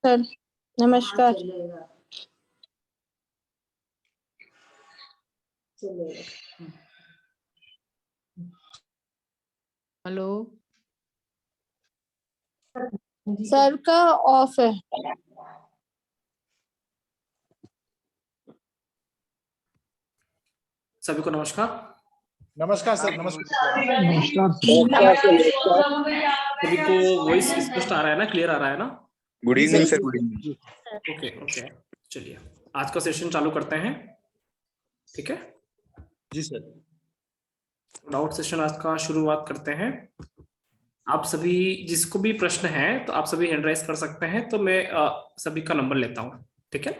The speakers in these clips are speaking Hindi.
सर नमस्कार। हेलो सर का ऑफ है। सभी को नमस्कार। नमस्कार सर। नमस्कार सभी को वॉइस स्पष्ट आ रहा है ना, क्लियर आ रहा है ना? Good evening sir. Good evening. Okay okay, चलिए आज का सेशन चालू करते हैं। ठीक है जी सर। डाउट सेशन आज का शुरुआत करते हैं। आप सभी जिसको भी प्रश्न है तो आप सभी हैंड राइज कर सकते हैं, तो मैं सभी का नंबर लेता हूँ। ठीक है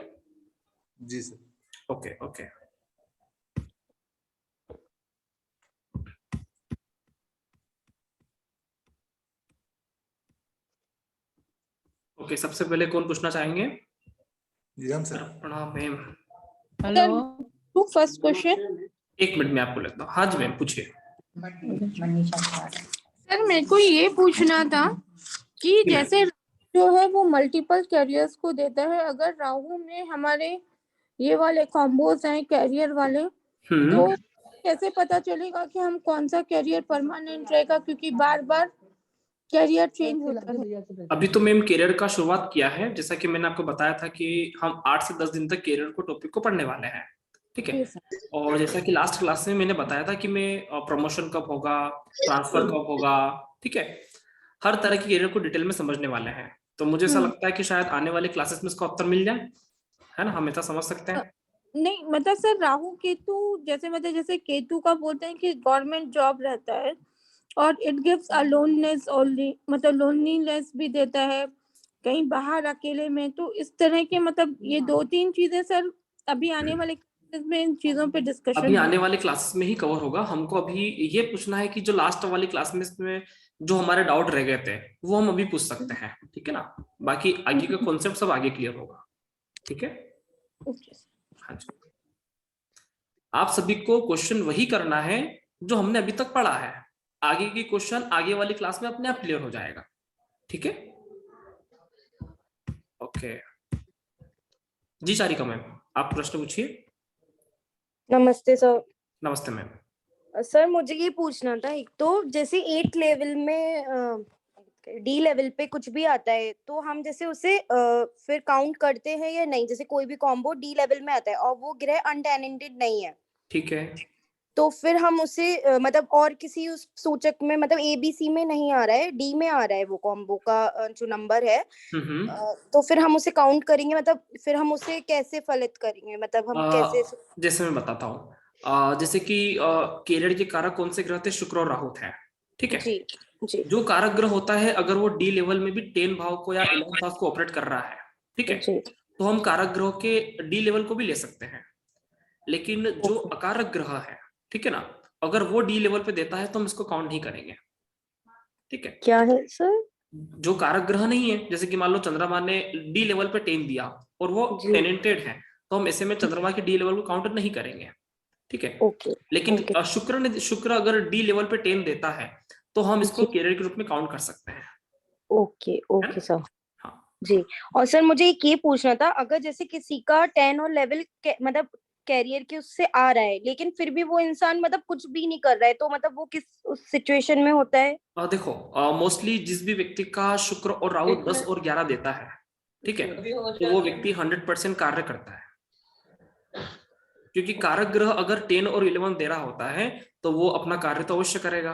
जी सर। Okay okay. ओके, सबसे पहले कौन पूछना चाहेंगे? जी हम सर। प्रणाम मैम। Hello first question. एक मिनट में आपको लेता हूँ। हाँ जी मैम, पूछिए। सर मेरे को ये पूछना था कि जैसे जो है वो मल्टीपल कैरियर्स को देता है, अगर राहु में हमारे ये वाले कॉम्बोज हैं कैरियर वाले, तो कैसे पता चलेगा कि हम कौन सा कैरियर परमानेंट रहेगा, क्योंकि बार बार कैरियर चेंज होता है। अभी तो मैम कैरियर का शुरुआत किया है, जैसा कि मैंने आपको बताया था कि हम 8 से 10 दिन तक कैरियर को टॉपिक को पढ़ने वाले हैं। ठीक है, और जैसा कि लास्ट क्लास में मैंने बताया था कि मैं प्रमोशन कब होगा, ट्रांसफर कब होगा, ठीक है, हर तरह की कैरियर को डिटेल में समझने वाले हैं। तो मुझे ऐसा लगता है कि शायद आने वाले क्लासेस में इसका उत्तर मिल जाए, है ना, हम ऐसा समझ सकते हैं। नहीं मतलब सर राहु केतु जैसे मतलब जैसे केतु का बोलते हैं कि गवर्नमेंट जॉब रहता है और it gives a loneliness only, मतलब लोनलीनेस भी देता है कहीं बाहर अकेले में। तो इस तरह के मतलब ये 2-3 चीजें सर अभी आने वाले क्लासेस में इन चीजों पे डिस्कशन अभी आने वाले क्लासेस में ही कवर होगा। हमको अभी ये पूछना है कि जो लास्ट वाली क्लास में जो हमारे डाउट रह गए थे वो हम अभी पूछ सकते हैं। ठीक है ना, बाकी आगे का कॉन्सेप्ट सब आगे क्लियर होगा। ठीक है, हाँ जी। आप सभी को क्वेश्चन वही करना है जो हमने अभी तक पढ़ा है। आगे की क्वेश्चन आगे वाली क्लास में अपने आप क्लियर हो जाएगा। ठीक है, ओके जी। चारिका मैम, आप प्रश्न पूछिए। नमस्ते सर। नमस्ते मैम। सर मुझे ये पूछना था, एक तो जैसे 8 लेवल में डी लेवल पे कुछ भी आता है तो हम जैसे उसे फिर काउंट करते हैं या नहीं? जैसे कोई भी कॉम्बो डी लेवल में आता है और वो ग्रह अनटेनेंटेड नहीं है, ठीक है, तो फिर हम उसे मतलब और किसी उस सूचक में, मतलब ABC में नहीं आ रहा है, डी में आ रहा है वो कॉम्बो का जो नंबर है, तो फिर हम उसे काउंट करेंगे, मतलब फिर हम उसे कैसे फलित करेंगे, मतलब हम कैसे? जैसे मैं बताता हूँ, जैसे कि केरियर के कारक कौन से ग्रह थे? शुक्र और राहु थे। ठीक है जी जी। जो कारक ग्रह होता है अगर वो डी लेवल में भी 10 भाव को या 11 हाउस को ऑपरेट कर रहा है, ठीक है, जी तो हम कारक ग्रह के डी लेवल को भी ले सकते हैं। लेकिन जो अकारक ग्रह है, ठीक है ना, अगर वो डी लेवल पे देता है तो हम इसको काउंट नहीं करेंगे। ठीक है, क्या है सर? जो कारक ग्रह नहीं है, जैसे कि मान लो चंद्रमा ने डी लेवल पे 10 दिया और वो जी टेनेंटेड है, तो हम ऐसे में चंद्रमा के डी लेवल को काउंट नहीं करेंगे। ठीक है, ओके। लेकिन ओके शुक्र अगर डी लेवल पे 10 देता है तो हम इसको जी कैरियर के रूप में काउंट कर सकते हैं। ओके है ओके ना? सर। हाँ, जी। और सर मुझे एक ये पूछना था, अगर जैसे किसी का 10 और लेवल मतलब कैरियर के उससे आ रहा है, लेकिन फिर भी वो इंसान मतलब कुछ भी नहीं कर रहा है, तो मतलब वो किस उस सिचुएशन में होता है? देखो मोस्टली जिस भी व्यक्ति का शुक्र और राहु 10 और 11 देता है, ठीक है, तो वो व्यक्ति 100% कार्य करता है। क्योंकि कारक ग्रह अगर 10 और 11 दे रहा होता है तो वो अपना कार्य तो अवश्य करेगा।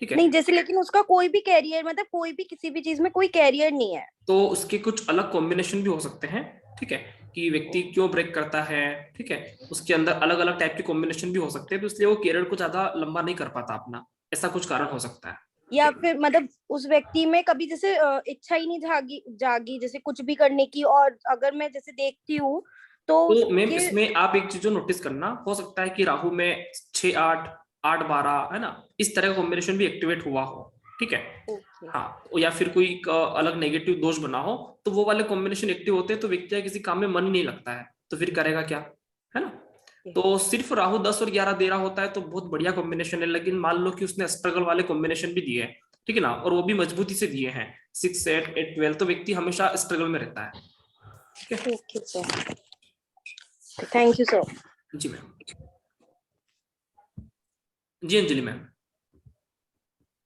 ठीक है, नहीं जैसे, लेकिन उसका कोई भी कैरियर, मतलब कोई भी किसी भी चीज में कोई कैरियर नहीं है, तो उसके कुछ अलग कॉम्बिनेशन भी हो सकते हैं। ठीक है, कि व्यक्ति क्यों ब्रेक करता है, ठीक है, उसके अंदर अलग अलग टाइप के कॉम्बिनेशन भी हो सकते हैं, तो इसलिए वो कैरियर को ज्यादा लंबा नहीं कर पाता अपना, ऐसा कुछ कारण हो सकता है। या फिर मतलब उस व्यक्ति में कभी जैसे इच्छा ही नहीं जागी जैसे कुछ भी करने की, और अगर मैं जैसे देखती हूँ तो मैम ये इसमें आप एक चीज जो नोटिस करना, हो सकता है कि राहु में 6-8, 8-12, है ना, इस तरह का कॉम्बिनेशन भी एक्टिवेट हुआ हो। ठीक है। Okay. हाँ, या फिर कोई अलग नेगेटिव दोष बना हो तो वो वाले कॉम्बिनेशन एक्टिव होते हैं तो व्यक्ति का किसी काम में मन ही नहीं लगता है, तो फिर करेगा क्या, है ना। तो सिर्फ राहु 10 और 11 दे रहा होता है तो बहुत बढ़िया कॉम्बिनेशन है, लेकिन मान लो कि उसने स्ट्रगल वाले कॉम्बिनेशन भी दिए हैं, ठीक है ना, और वो भी मजबूती से दिए हैं 6, 8, 8, 12, तो व्यक्ति हमेशा स्ट्रगल में रहता है। Okay, sir. Thank you, sir. जी मैम। जी अंजलि मैम।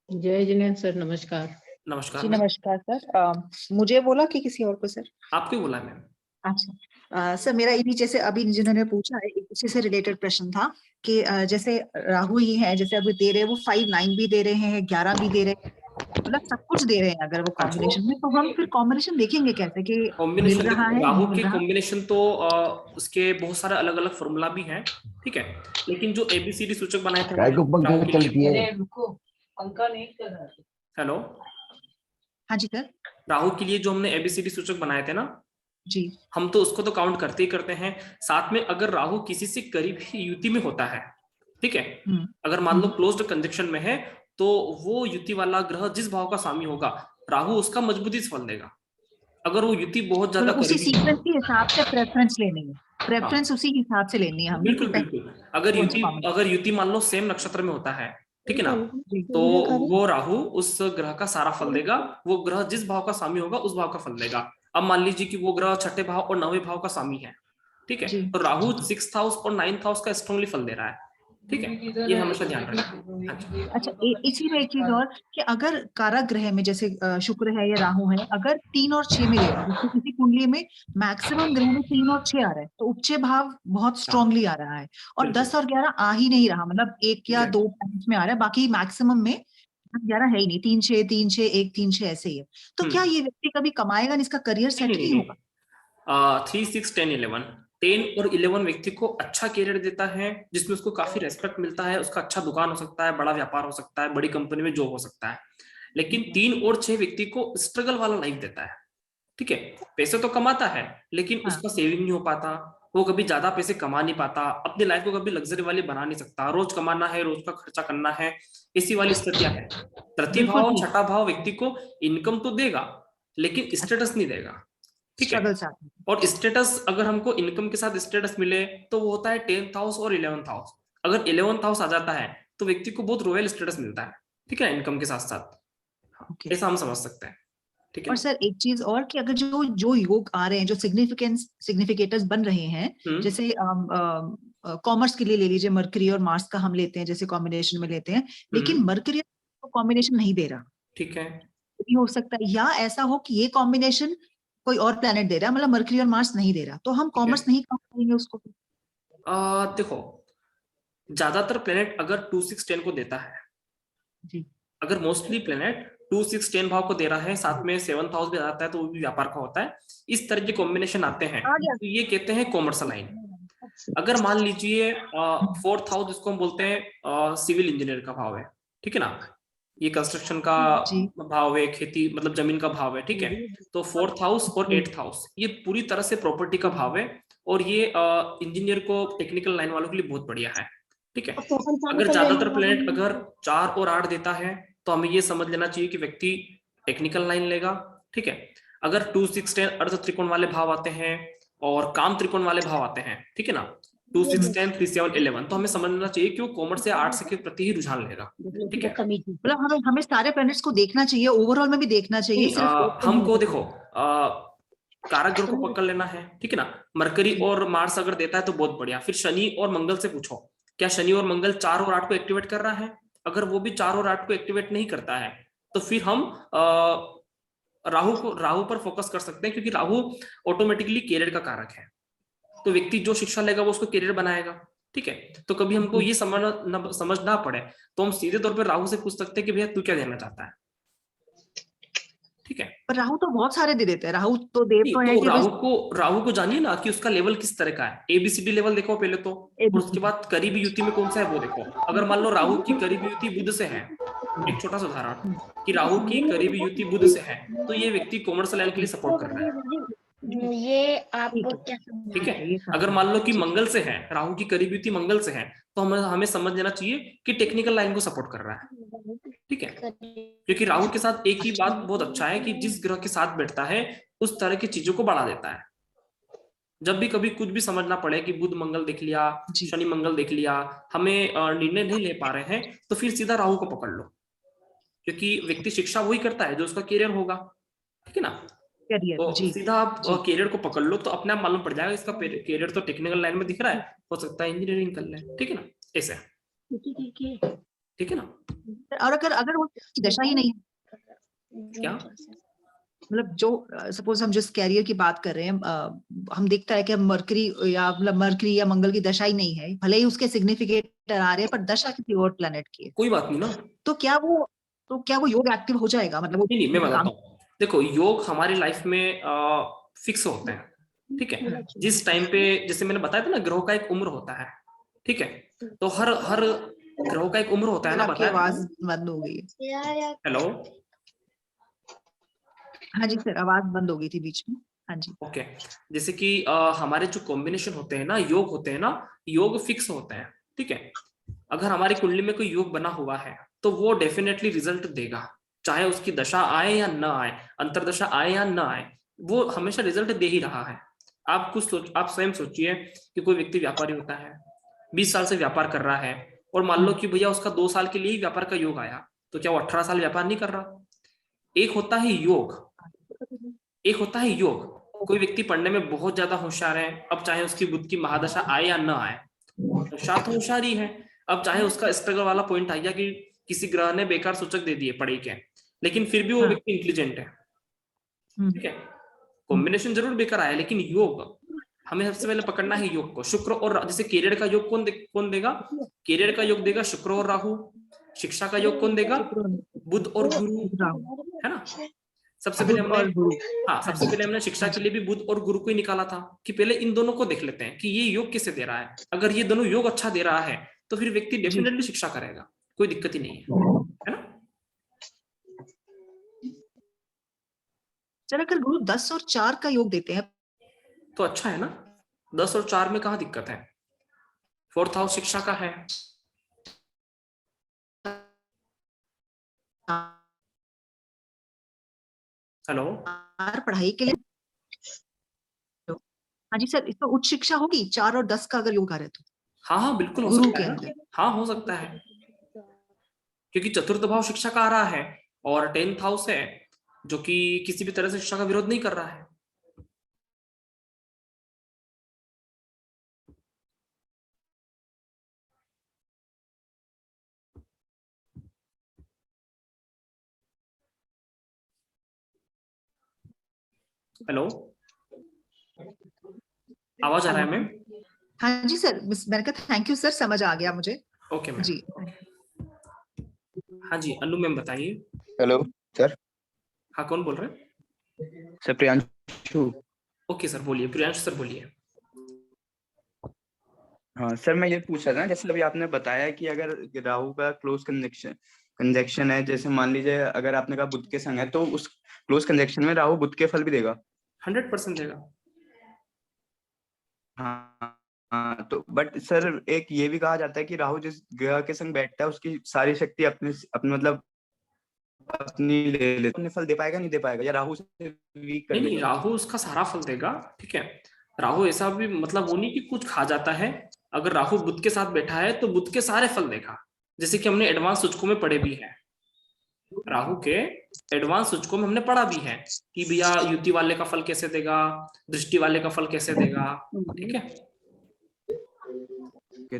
जय जिनेन्द्र सर, नमस्कार। नमस्कार जी मैम। नमस्कार सर। मुझे बोला कि किसी और को सर? आपको बोला मैम। अच्छा सर, मेरा इन्हीं जैसे अभी जिन्होंने पूछा है इसी से रिलेटेड प्रश्न था कि जैसे राहु ही है, जैसे अभी दे रहे हैं वो 5, 9 भी दे रहे हैं, 11 भी दे रहे हैं, मतलब सब कुछ दे रहे हैं अगर वो कॉम्बिनेशन में, तो हम फिर कॉम्बिनेशन देखेंगे कैसे कि मिल कॉम्बिनेशन रहा है राहु नहीं मिल के रहा? कॉम्बिनेशन तो उसके बहुत सारे अलग अलग फॉर्मूला भी हैं, ठीक है, लेकिन जो एबीसीडी सूचक बनाए थे गाय को पंखा राहु के लिए- चलती है। अरे रुको, पंखा नहीं चल रहा। हेलो, हाँ जी सर। राहु के लिए जो हमने एबीसीडी सूचक बनाए थे ना, जी हम तो उसको तो काउंट करते ही करते हैं। साथ में अगर राहु किसी से करीब ही युति में होता है, ठीक है, अगर मान लो क्लोज्ड कंजक्शन में है तो वो युति वाला ग्रह जिस भाव का स्वामी होगा राहु उसका मजबूती से फल देगा। अगर वो युति बहुत ज्यादा मतलब उसी करीबी- सीक्वेंस के हिसाब से प्रेफरेंस लेनी है, प्रेफरेंस उसी हिसाब से लेनी है हमें। बिल्कुल बिल्कुल। अगर युति मान लो सेम नक्षत्र में होता है, ठीक है ना, तो वो राहु उस ग्रह का सारा फल देगा, वो ग्रह जिस भाव का स्वामी होगा उस भाव का फल देगा। अब मान लीजिए कि वो ग्रह छठे भाव और 9वें भाव का स्वामी है, ठीक है, तो राहु 6th हाउस और 9th हाउस का स्ट्रांगली फल दे रहा है, ठीक है, ये हमेशा ध्यान रखना। अच्छा इसी में एक चीज और कि अगर कारक ग्रह में जैसे शुक्र है या राहु है, अगर 3 और 6 में ले रहा है, जैसे किसी कुंडली में मैक्सिमम ग्रह में 3 और 6 आ रहा है तो उपचय भाव बहुत स्ट्रांगली आ रहा है, और 10 और 11 आ ही नहीं रहा, मतलब 1 या 2 पॉइंट्स में आ रहा है, बाकी मैक्सिमम में 11 है ही नहीं, 3, 6, 3, 6, 1, 3, 6 ऐसे ही है। तो क्या ये व्यक्ति कभी कमाएगा, इसका करियर सेट नहीं होगा? 3, 6, 10, 11 10 और 11 व्यक्ति को अच्छा करियर देता है जिसमें उसको काफी रेस्पेक्ट मिलता है, उसका अच्छा दुकान हो सकता है, बड़ा व्यापार हो सकता है, बड़ी कंपनी में जॉब हो सकता है। लेकिन 3 और 6 व्यक्ति को स्ट्रगल वाला लाइफ देता है, ठीक है, पैसे तो कमाता है लेकिन उसका सेविंग नहीं हो पाता, वो कभी ज्यादा पैसे कमा नहीं पाता, अपनी लाइफ को कभी लग्जरी वाली बना नहीं सकता, रोज कमाना है, रोज का खर्चा करना है, इसी वाली स्थितियां है। तृतीय भाव और छठा भाव व्यक्ति को इनकम तो देगा लेकिन स्टेटस नहीं देगा, ठीक है, और स्टेटस अगर हमको इनकम के साथ स्टेटस मिले तो वो होता है 10th हाउस और 11th हाउस। अगर 11th हाउस आ जाता है तो व्यक्ति को बहुत रॉयल स्टेटस मिलता है, ठीक है, इनकम के साथ साथ, ऐसा हम समझ सकते हैं, ठीक है। और सर एक चीज और कि अगर जो योग आ रहे हैं, जो सिग्निफिकेटर्स बन रहे हैं, जैसे कॉमर्स के लिए ले लीजिए, मरकरी और मार्स का हम लेते हैं जैसे कॉम्बिनेशन में लेते हैं, लेकिन मरकरी कॉम्बिनेशन नहीं दे रहा, ठीक है, ये हो सकता है, या ऐसा हो कि ये कॉम्बिनेशन कोई और प्लेनेट दे रहा है, मतलब मरकरी और मार्स नहीं दे रहा, तो हम कॉमर्स नहीं काउंट करेंगे उसको? देखो ज्यादातर प्लेनेट अगर 2, 6, 10 को देता है जी, अगर मोस्टली प्लेनेट 2, 6, 10 भाव को दे रहा है, साथ में 7th हाउस भी आता है तो वो भी व्यापार का होता है, इस तरह के कॉम्बिनेशन आते हैं तो ये कहते हैं कॉमर्शियल लाइन। अगर मान लीजिए 4th हाउस जिसको हम बोलते हैं सिविल इंजीनियर का भाव है, ठीक है ना, ये कंस्ट्रक्शन का भाव है, खेती मतलब जमीन का भाव है, ठीक है, तो 4th हाउस और 8th हाउस ये पूरी तरह से प्रॉपर्टी का भाव है और ये इंजीनियर को टेक्निकल लाइन वालों के लिए बहुत बढ़िया है, ठीक है। अगर ज्यादातर प्लेनेट अगर 4 और 8 देता है तो हमें ये समझ लेना चाहिए कि व्यक्ति टेक्निकल लाइन लेगा, ठीक है। अगर 2, 6, 10 अर्ध त्रिकोण वाले भाव आते हैं और काम त्रिकोण वाले भाव आते हैं, ठीक है ना, 2, 6, 10, 3, 7, 11, तो हमें समझना चाहिए कि वो कॉमर्स से आर्ट्स के प्रति ही रुझान लेगा, ठीक है। मतलब हमें सारे प्लैनेट्स को देखना चाहिए, ओवरऑल में भी देखना चाहिए, सिर्फ हमको देखो कारक ग्रह को पकड़ लेना है, ठीक है ना, मरकरी और मार्स अगर देता है तो बहुत बढ़िया, फिर शनि और मंगल से पूछो क्या शनि और मंगल 4 और 8 को एक्टिवेट कर रहा है, अगर वो भी 4 और 8 को एक्टिवेट नहीं करता है तो फिर हम राहु पर फोकस कर सकते हैं, क्योंकि राहु ऑटोमेटिकली कैरियर का कारक है, तो व्यक्ति जो शिक्षा लेगा वो उसको कैरियर बनाएगा, ठीक है। तो कभी हमको ये समझ ना पड़े तो हम सीधे तौर पर राहु से पूछ सकते हैं कि भैया तू क्या देना चाहता है, ठीक है। पर राहु तो बहुत सारे दे देते हैं, राहु तो देव तो है कि राहु को जानिए ना कि उसका लेवल किस तरह का है, ABCD लेवल देखो पहले तो, और उसके बाद करीबी युति में कौन सा है वो देखो। अगर मान लो राहु की करीबी युति बुध से है, एक छोटा सा उदाहरण कि राहु की करीबी युति बुध से है, तो ये व्यक्ति कॉमर्शियल लाइन के लिए सपोर्ट कर रहा है, ये आप क्या, ठीक है। अगर मान लो कि मंगल से है, राहु की करीबी युति मंगल से है, तो हमें समझ लेना चाहिए कि टेक्निकल लाइन को सपोर्ट कर रहा है, ठीक है, क्योंकि राहु के साथ एक ही बात बहुत अच्छा है कि जिस ग्रह के साथ बैठता है उस तरह की चीजों को बढ़ा देता है। जब भी कभी कुछ भी समझना पड़े कि बुध मंगल देख लिया, शनि मंगल देख लिया, हमें निर्णय नहीं ले पा रहे हैं, तो फिर सीधा राहु को पकड़ लो, क्योंकि व्यक्ति शिक्षा वही करता है जो उसका करियर होगा, ठीक है ना। तो सीधा आप करियर को पकड़ लो तो अपने आप मालूम पड़ जाएगा इसका करियर तो टेक्निकल लाइन में दिख रहा है, हो सकता है इंजीनियरिंग कर ले, ठीक है ना, ऐसे, ठीक है ना। और अगर वो दशा ही नहीं, क्या मतलब जो सपोज हम जिस कैरियर की बात कर रहे हैं, हम देखता है कि मरकरी या मंगल की दशा ही नहीं है, भले ही उसके सिग्निफिकेटर आ रहे हैं, पर दशा किसी और प्लेनेट की है, कोई बात नहीं ना। तो क्या वो योग एक्टिव हो जाएगा? मतलब नहीं, मैं बताता हूँ। देखो, योग हमारी लाइफ में फिक्स होते हैं, ठीक है। जिस टाइम पे, जैसे मैंने बताया था ना, ग्रहों का एक उम्र होता है, ठीक है, तो हर ग्रहों का एक उम्र होता है ना। बताया, आवाज बंद हो गई। हेलो, हाँ जी सर, आवाज बंद हो गई थी बीच में। हाँ जी, ओके। जैसे कि हमारे जो कॉम्बिनेशन होते हैं ना, योग होते हैं ना, योग फिक्स होते हैं, ठीक है। अगर हमारी कुंडली में कोई योग बना हुआ है तो वो डेफिनेटली रिजल्ट देगा, चाहे उसकी दशा आए या ना आए, अंतरदशा आए या ना आए, वो हमेशा रिजल्ट दे ही रहा है। आप स्वयं सोचिए कि कोई व्यक्ति व्यापारी होता है, 20 साल से व्यापार कर रहा है, और मान लो कि भैया उसका 2 साल के लिए ही व्यापार का योग आया, तो क्या वो 18 साल व्यापार नहीं कर रहा? एक होता है योग, एक होता है योग। कोई व्यक्ति पढ़ने में बहुत ज्यादा होशियार है, अब चाहे उसकी बुध की महादशा आए या ना आए, होशियार तो होशियार ही है। अब चाहे उसका स्ट्रगल वाला पॉइंट आ गया कि किसी ग्रह ने बेकार सूचक दे दिए पढ़ाई के, लेकिन फिर भी वो व्यक्ति इंटेलिजेंट है, ठीक है। कॉम्बिनेशन जरूर बेकार आया, लेकिन योग हमें सबसे पहले पकड़ना है योग को। शुक्र और जैसे करियर का योग कौन देगा? करियर का योग देगा शुक्र और राहु। शिक्षा का योग कौन देगा? बुध और गुरु, है ना। सबसे पहले हमने शिक्षा के लिए भी बुध और गुरु को ही निकाला था कि पहले इन दोनों को देख लेते हैं कि ये योग किसे दे रहा है। अगर ये दोनों योग अच्छा दे रहा है तो फिर व्यक्ति डेफिनेटली शिक्षा करेगा, कोई दिक्कत ही नहीं है ना। चलो, अगर गुरु 10 और 4 का योग देते हैं तो अच्छा है ना। 10 और 4 में कहाँ दिक्कत है? 4th हाउस शिक्षा का है। हेलो, पढ़ाई के लिए। हाँ जी सर, इसमें उच्च शिक्षा होगी 4 और 10 का अगर योग आ रहा है तो? हाँ बिल्कुल हो सकता है। हाँ, हो सकता है, क्योंकि चतुर्थ भाव शिक्षा का आ रहा है और 10th हाउस है जो कि किसी भी तरह से शिक्षा का विरोध नहीं कर रहा है। हेलो, आवाज आ रहा है मैम? हाँ जी सर, मैंने कहा थैंक यू सर, समझ आ गया मुझे। ओके मैम जी। हाँ जी, अनु मैम बताइए। Hello sir. हाँ, कौन बोल रहे हैं? सर प्रियांशु। ओके सर, बोलिए। प्रियांशु सर बोलिए। हाँ सर, मैं ये पूछ रहा था, जैसे अभी आपने बताया कि अगर राहु का क्लोज कंजक्शन है, जैसे मान लीजिए अगर आपने कहा बुध के संग है, तो उस क्लोज कंजक्शन में राहु बुध के फल भी देगा? 100% देगा। हाँ, तो बट सर एक ये भी कहा जाता है कि राहु जिस ग्रह के संग बैठता है उसकी सारी शक्ति अपने मतलब अपनी ले ले, अपने फल दे पाएगा नहीं दे पाएगा, या राहु से वीक कर नहीं, राहु उसका सारा फल देगा, ठीक है। राहु ऐसा भी मतलब वो नहीं कि कुछ खा जाता है। अगर राहु बुध के साथ बैठा है तो बुध के सारे फल देगा, जैसे कि हमने एडवांस सूचकों में पढ़े भी है। राहु के एडवांस सूचकों में हमने पढ़ा भी है कि भैया युति वाले का फल कैसे देगा, दृष्टि वाले का फल कैसे देगा, ठीक है।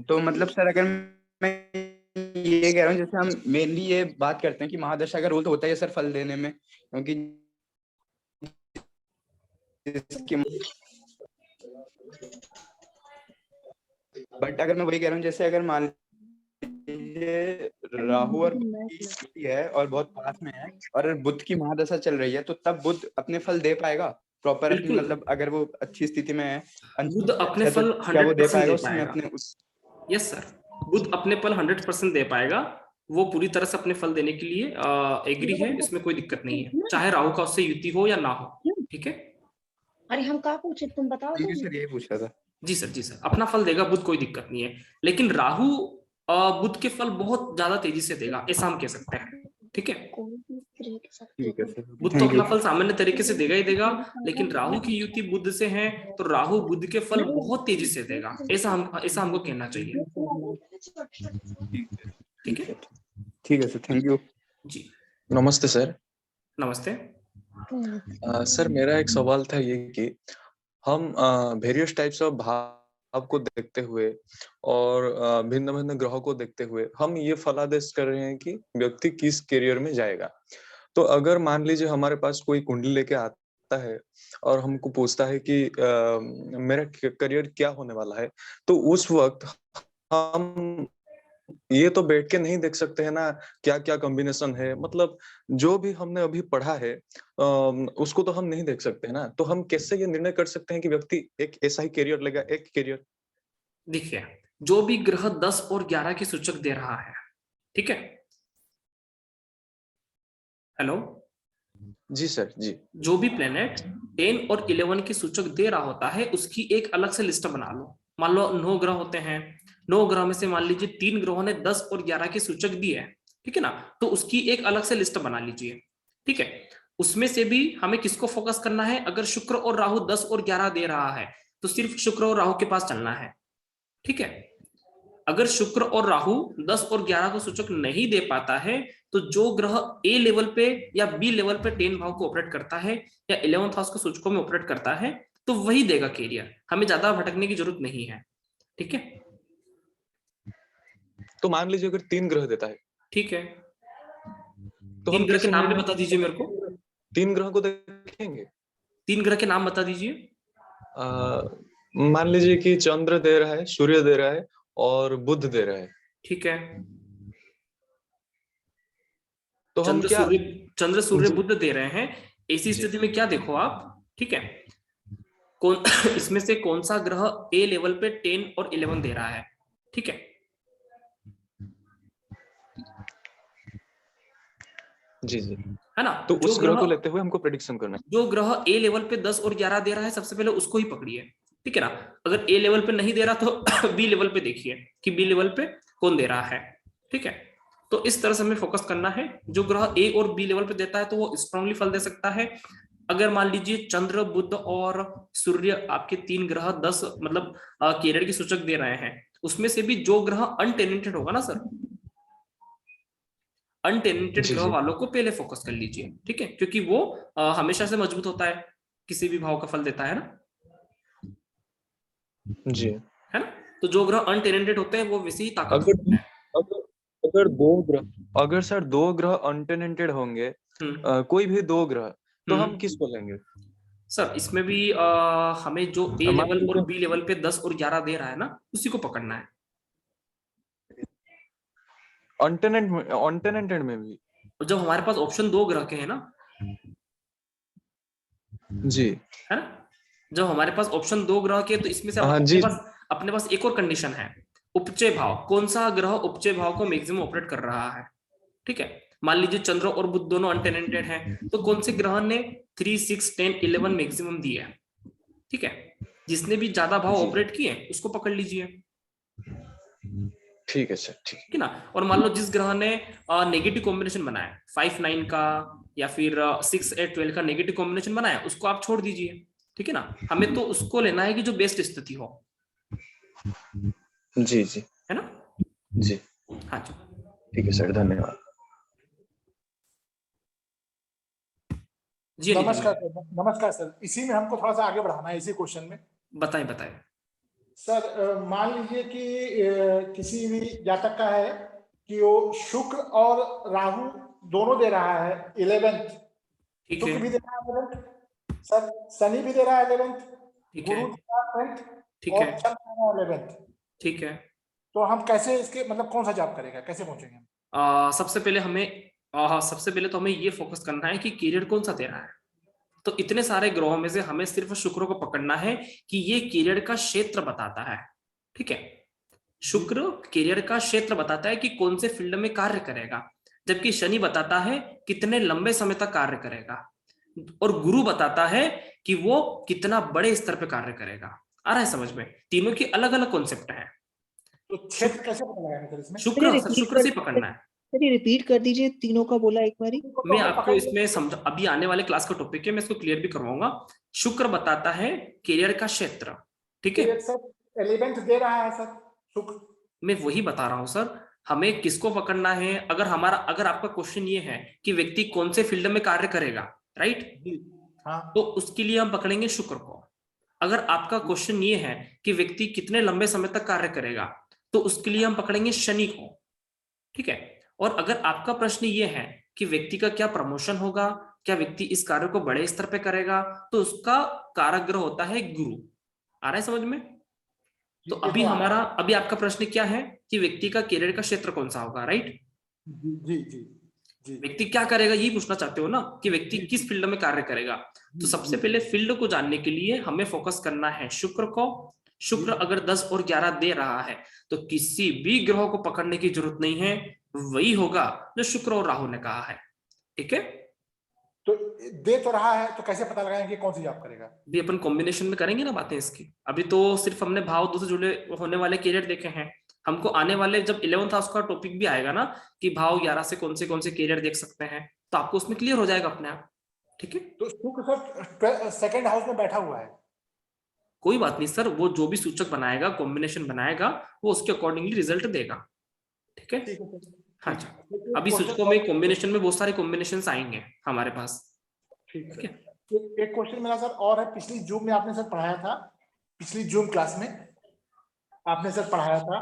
तो मतलब सर अगर मैं ये कह रहा हूँ, जैसे हम मेनली ये बात करते हैं कि महादशा का रोल तो होता है सर फल देने में, क्योंकि बट अगर मैं वही कह रहा हूँ, जैसे अगर मान लीजिए राहु और बुध की है और बहुत पास में है और बुध की महादशा चल रही है, तो तब बुध अपने फल दे पाएगा प्रॉपर अपनी, मतलब अगर वो अच्छी स्थिति में है बुध अपने फल 100% दे पाएगा। यस सर, बुध अपने फल 100% दे पाएगा। वो पूरी तरह से अपने फल देने के लिए एग्री है, इसमें कोई दिक्कत नहीं है, चाहे राहु का उससे युति हो या ना हो, ठीक है। अरे हम कहाँ पूछे, तुम बताओ। सर यही पूछ रहा था। जी सर, जी सर, अपना फल देगा बुध, कोई दिक्कत नहीं है। लेकिन राहु बुध के फल बहुत ज्यादा तेजी से देगा, ऐसा हम कह सकते हैं। ठीक है। ठीक है सर, बुध तो थैंक अपना यू। फल सामान्य तरीके से देगा ही देगा, लेकिन राहु की युति बुध से है तो राहु बुध के फल बहुत तेजी से देगा, ऐसा हमको कहना चाहिए। ठीक है, ठीक है सर, थैंक यू। जी नमस्ते सर। नमस्ते। सर मेरा एक सवाल था ये कि हम वेरियस टाइप्स ऑफ भाव को देखते हुए और भिन्न भिन्न ग्रहों को देखते हुए हम ये फलादेश कर रहे हैं कि व्यक्ति किस करियर में जाएगा। तो अगर मान लीजिए हमारे पास कोई कुंडली लेके आता है और हमको पूछता है कि मेरा करियर क्या होने वाला है, तो उस वक्त हम ये तो बैठ के नहीं देख सकते हैं ना क्या क्या कॉम्बिनेशन है, मतलब जो भी हमने अभी पढ़ा है उसको तो हम नहीं देख सकते हैं ना। तो हम कैसे ये निर्णय कर सकते हैं कि व्यक्ति एक ऐसा ही करियर लेगा, एक करियर? देखिए, जो भी ग्रह 10 और 11 की सूचक दे रहा है, ठीक है, हेलो जी सर जी, जो भी प्लेनेट 10 और 11 की सूचक दे रहा होता है उसकी एक अलग से लिस्ट बना लो। मान लो 9 ग्रह होते हैं, 9 ग्रह में से मान लीजिए 3 ग्रहों ने 10 और 11 की सूचक दी है, ठीक है ना, तो उसकी एक अलग से लिस्ट बना लीजिए। ठीक है, उसमें से भी हमें किसको फोकस करना है? अगर शुक्र और राहु 10 और 11 दे रहा है तो सिर्फ शुक्र और राहु के पास चलना है। ठीक है, अगर शुक्र और राहु 10 और 11 को सूचक नहीं दे पाता है तो जो ग्रह ए लेवल पे या बी लेवल पे 10 भाव को ऑपरेट करता है या 11th हाउस को सूचकों में ऑपरेट करता है तो वही देगा कैरियर, हमें ज्यादा भटकने की जरूरत नहीं है। ठीक है, तो मान लीजिए अगर 3 ग्रह देता है, ठीक है, तो 3 हम ग्रह के कैसे नाम भी निर्णय बता दीजिए मेरे को। 3 ग्रह को देखेंगे? 3 ग्रह के नाम बता दीजिए। मान लीजिए कि चंद्र दे रहा है, सूर्य दे रहा है और बुध दे रहा है। ठीक है, तो हम क्या चंद्र सूर्य बुध दे रहे हैं, ऐसी स्थिति में क्या देखो आप, ठीक है, कौन इसमें से कौन सा ग्रह ए लेवल पे 10 और 11 दे रहा है? ठीक है, जी जी, है ना, तो उस ग्रह को लेते हुए हमको प्रेडिक्शन करना है। जो ग्रह ए लेवल पे 10 और 11 दे रहा है सबसे पहले उसको ही पकड़िए। ठीक है ना, अगर ए लेवल पे नहीं दे रहा तो बी लेवल पे देखिए कि बी लेवल पे कौन दे रहा है। ठीक है, तो इस तरह से हमें फोकस करना है। जो ग्रह ए और बी लेवल पे देता है तो वो स्ट्रांगली फल दे सकता है। अगर मान लीजिए चंद्र बुध और सूर्य आपके 3 ग्रह 10 मतलब कैरियर की सूचक दे रहे हैं, उसमें से भी जो ग्रह अनटेनेंटेड होगा ना सर, अनटेनेंटेड ग्रह वालों को पहले फोकस कर लीजिए। ठीक है, क्योंकि वो हमेशा से मजबूत होता है, किसी भी भाव का फल देता है ना जी, है ना। तो जो ग्रह अनटेनेंटेड होते हैं वो वैसे ही ताकतवर है। अगर सर 2 ग्रह अनटेनेंटेड होंगे, कोई भी 2 ग्रह, तो हम किसको लेंगे? सर इसमें भी हमें जो ए लेवल और बी लेवल पे 10 और 11 दे रहा है ना उसी को पकड़ना है। अनटेनेंटेड में भी जब हमारे पास ऑप्शन 2 ग्रह के है ना, जी, है ना, जब हमारे पास ऑप्शन 2 ग्रह के तो इसमें से अपने पास एक और कंडीशन है, उपचय भाव। कौन सा ग्रह उपचय भाव को मैक्सिमम ऑपरेट कर रहा है? ठीक है, मान लीजिए चंद्र और बुध दोनों अनटेनेंटेड हैं, तो कौन से ग्रह ने 3, 6, 10, 11 मैक्सिमम दिया है? ठीक है, जिसने भी ज्यादा भाव ऑपरेट किए उसको पकड़ लीजिए। ठीक है सर, ठीक है ना। और मान लो जिस ग्रह ने नेगेटिव कॉम्बिनेशन बनाया 5, 9 का या फिर 6, 8, 12 का नेगेटिव कॉम्बिनेशन बनाया, उसको आप छोड़ दीजिए। ठीक है ना, हमें तो उसको लेना है कि जो बेस्ट स्थिति हो। जी जी, है ना जी, हाँ जी, ठीक है सर, धन्यवाद। जी नमस्कार सर, इसी में हमको थोड़ा सा आगे बढ़ाना है, इसी क्वेश्चन में। बताएं सर मान लीजिए कि किसी भी जातक का है कि वो शुक्र और राहु दोनों दे रहा है 11th, शुक्र भी दे रहा है 11th, सर शनि भी दे रहा है 11th, गुरु दे रहा है 10th, और चंद्र दे रहा है 11th। ठीक है, तो हम कैसे इसके मतलब कौन सा जॉब करेगा, कैसे पहुंचेंगे? सबसे पहले तो हमें ये फोकस करना है कि कैरियर कौन सा दे रहा है। तो इतने सारे ग्रहों में से हमें सिर्फ शुक्र को पकड़ना है कि ये कैरियर का क्षेत्र बताता है। ठीक है, शुक्र कैरियर का क्षेत्र बताता है कि कौन से फील्ड में कार्य करेगा, जबकि शनि बताता है कितने लंबे समय तक कार्य करेगा, और गुरु बताता है कि वो कितना बड़े स्तर पर कार्य करेगा। आ रहा है समझ में? तीनों की अलग अलग कॉन्सेप्ट है। तो क्षेत्र कैसे पता लगाएंगे सर इसमें? शुक्र से पकड़ना है। सर ये रिपीट कर दीजिए, तीनों का बोला एक बारी। मैं आपको इसमें समझा, अभी आने वाले क्लास का टॉपिक है, मैं इसको क्लियर भी करवाऊंगा। शुक्र बताता है कैरियर का क्षेत्र, ठीक है सर एलिमेंट दे रहा है सर शुक्र। मैं वही बता रहा हूँ सर, हमें किसको पकड़ना है। अगर आपका क्वेश्चन ये है कि व्यक्ति कौन से फील्ड में कार्य करेगा, राइट, हाँ। तो उसके लिए हम पकड़ेंगे शुक्र को। अगर आपका क्वेश्चन ये है कि व्यक्ति कितने लंबे समय तक कार्य करेगा, तो उसके लिए हम पकड़ेंगे शनि को, ठीक है। और अगर आपका प्रश्न ये है कि व्यक्ति का क्या प्रमोशन होगा, क्या व्यक्ति इस कार्य को बड़े स्तर पे करेगा, तो उसका कारक ग्रह होता है गुरु। आ रहा है समझ में? तो अभी आपका प्रश्न क्या है कि व्यक्ति का कैरियर का क्षेत्र कौन सा होगा, राइट? जी जी जी। व्यक्ति क्या करेगा ये पूछना चाहते हो ना, कि व्यक्ति किस फील्ड में कार्य करेगा। तो सबसे पहले फील्ड को जानने के लिए हमें फोकस करना है शुक्र को। शुक्र अगर 10 और 11 दे रहा है तो किसी भी ग्रह को पकड़ने की जरूरत नहीं है, वही होगा जो शुक्र और राहु ने कहा है, ठीक है। तो दे तो रहा है, तो कैसे पता लगाएंगे कौन सी जॉब करेगा? भी अपन कॉम्बिनेशन में करेंगे ना बातें इसकी। अभी तो सिर्फ हमने भाव 2 से जुड़े होने वाले कैरियर देखे हैं। हमको आने वाले जब 11th हाउस का टॉपिक भी आएगा ना, कि भाव 11 से कौन से कैरियर देख सकते हैं, तो आपको उसमें क्लियर हो जाएगा अपने आप, ठीक है। तो शुक्र सर सेकंड हाउस में बैठा हुआ है। कोई बात नहीं सर, वो जो भी सूचक बनाएगा, कॉम्बिनेशन बनाएगा, वो उसके अकॉर्डिंगली रिजल्ट देगा, ठीक है। हाँ जी, अभी सूचकों में कॉम्बिनेशन में बहुत सारे कॉम्बिनेशन आएंगे हमारे पास, ठीक है। एक क्वेश्चन मेरा सर और है, पिछली जूम में आपने सर पढ़ाया था, पिछली जूम क्लास में आपने सर पढ़ाया था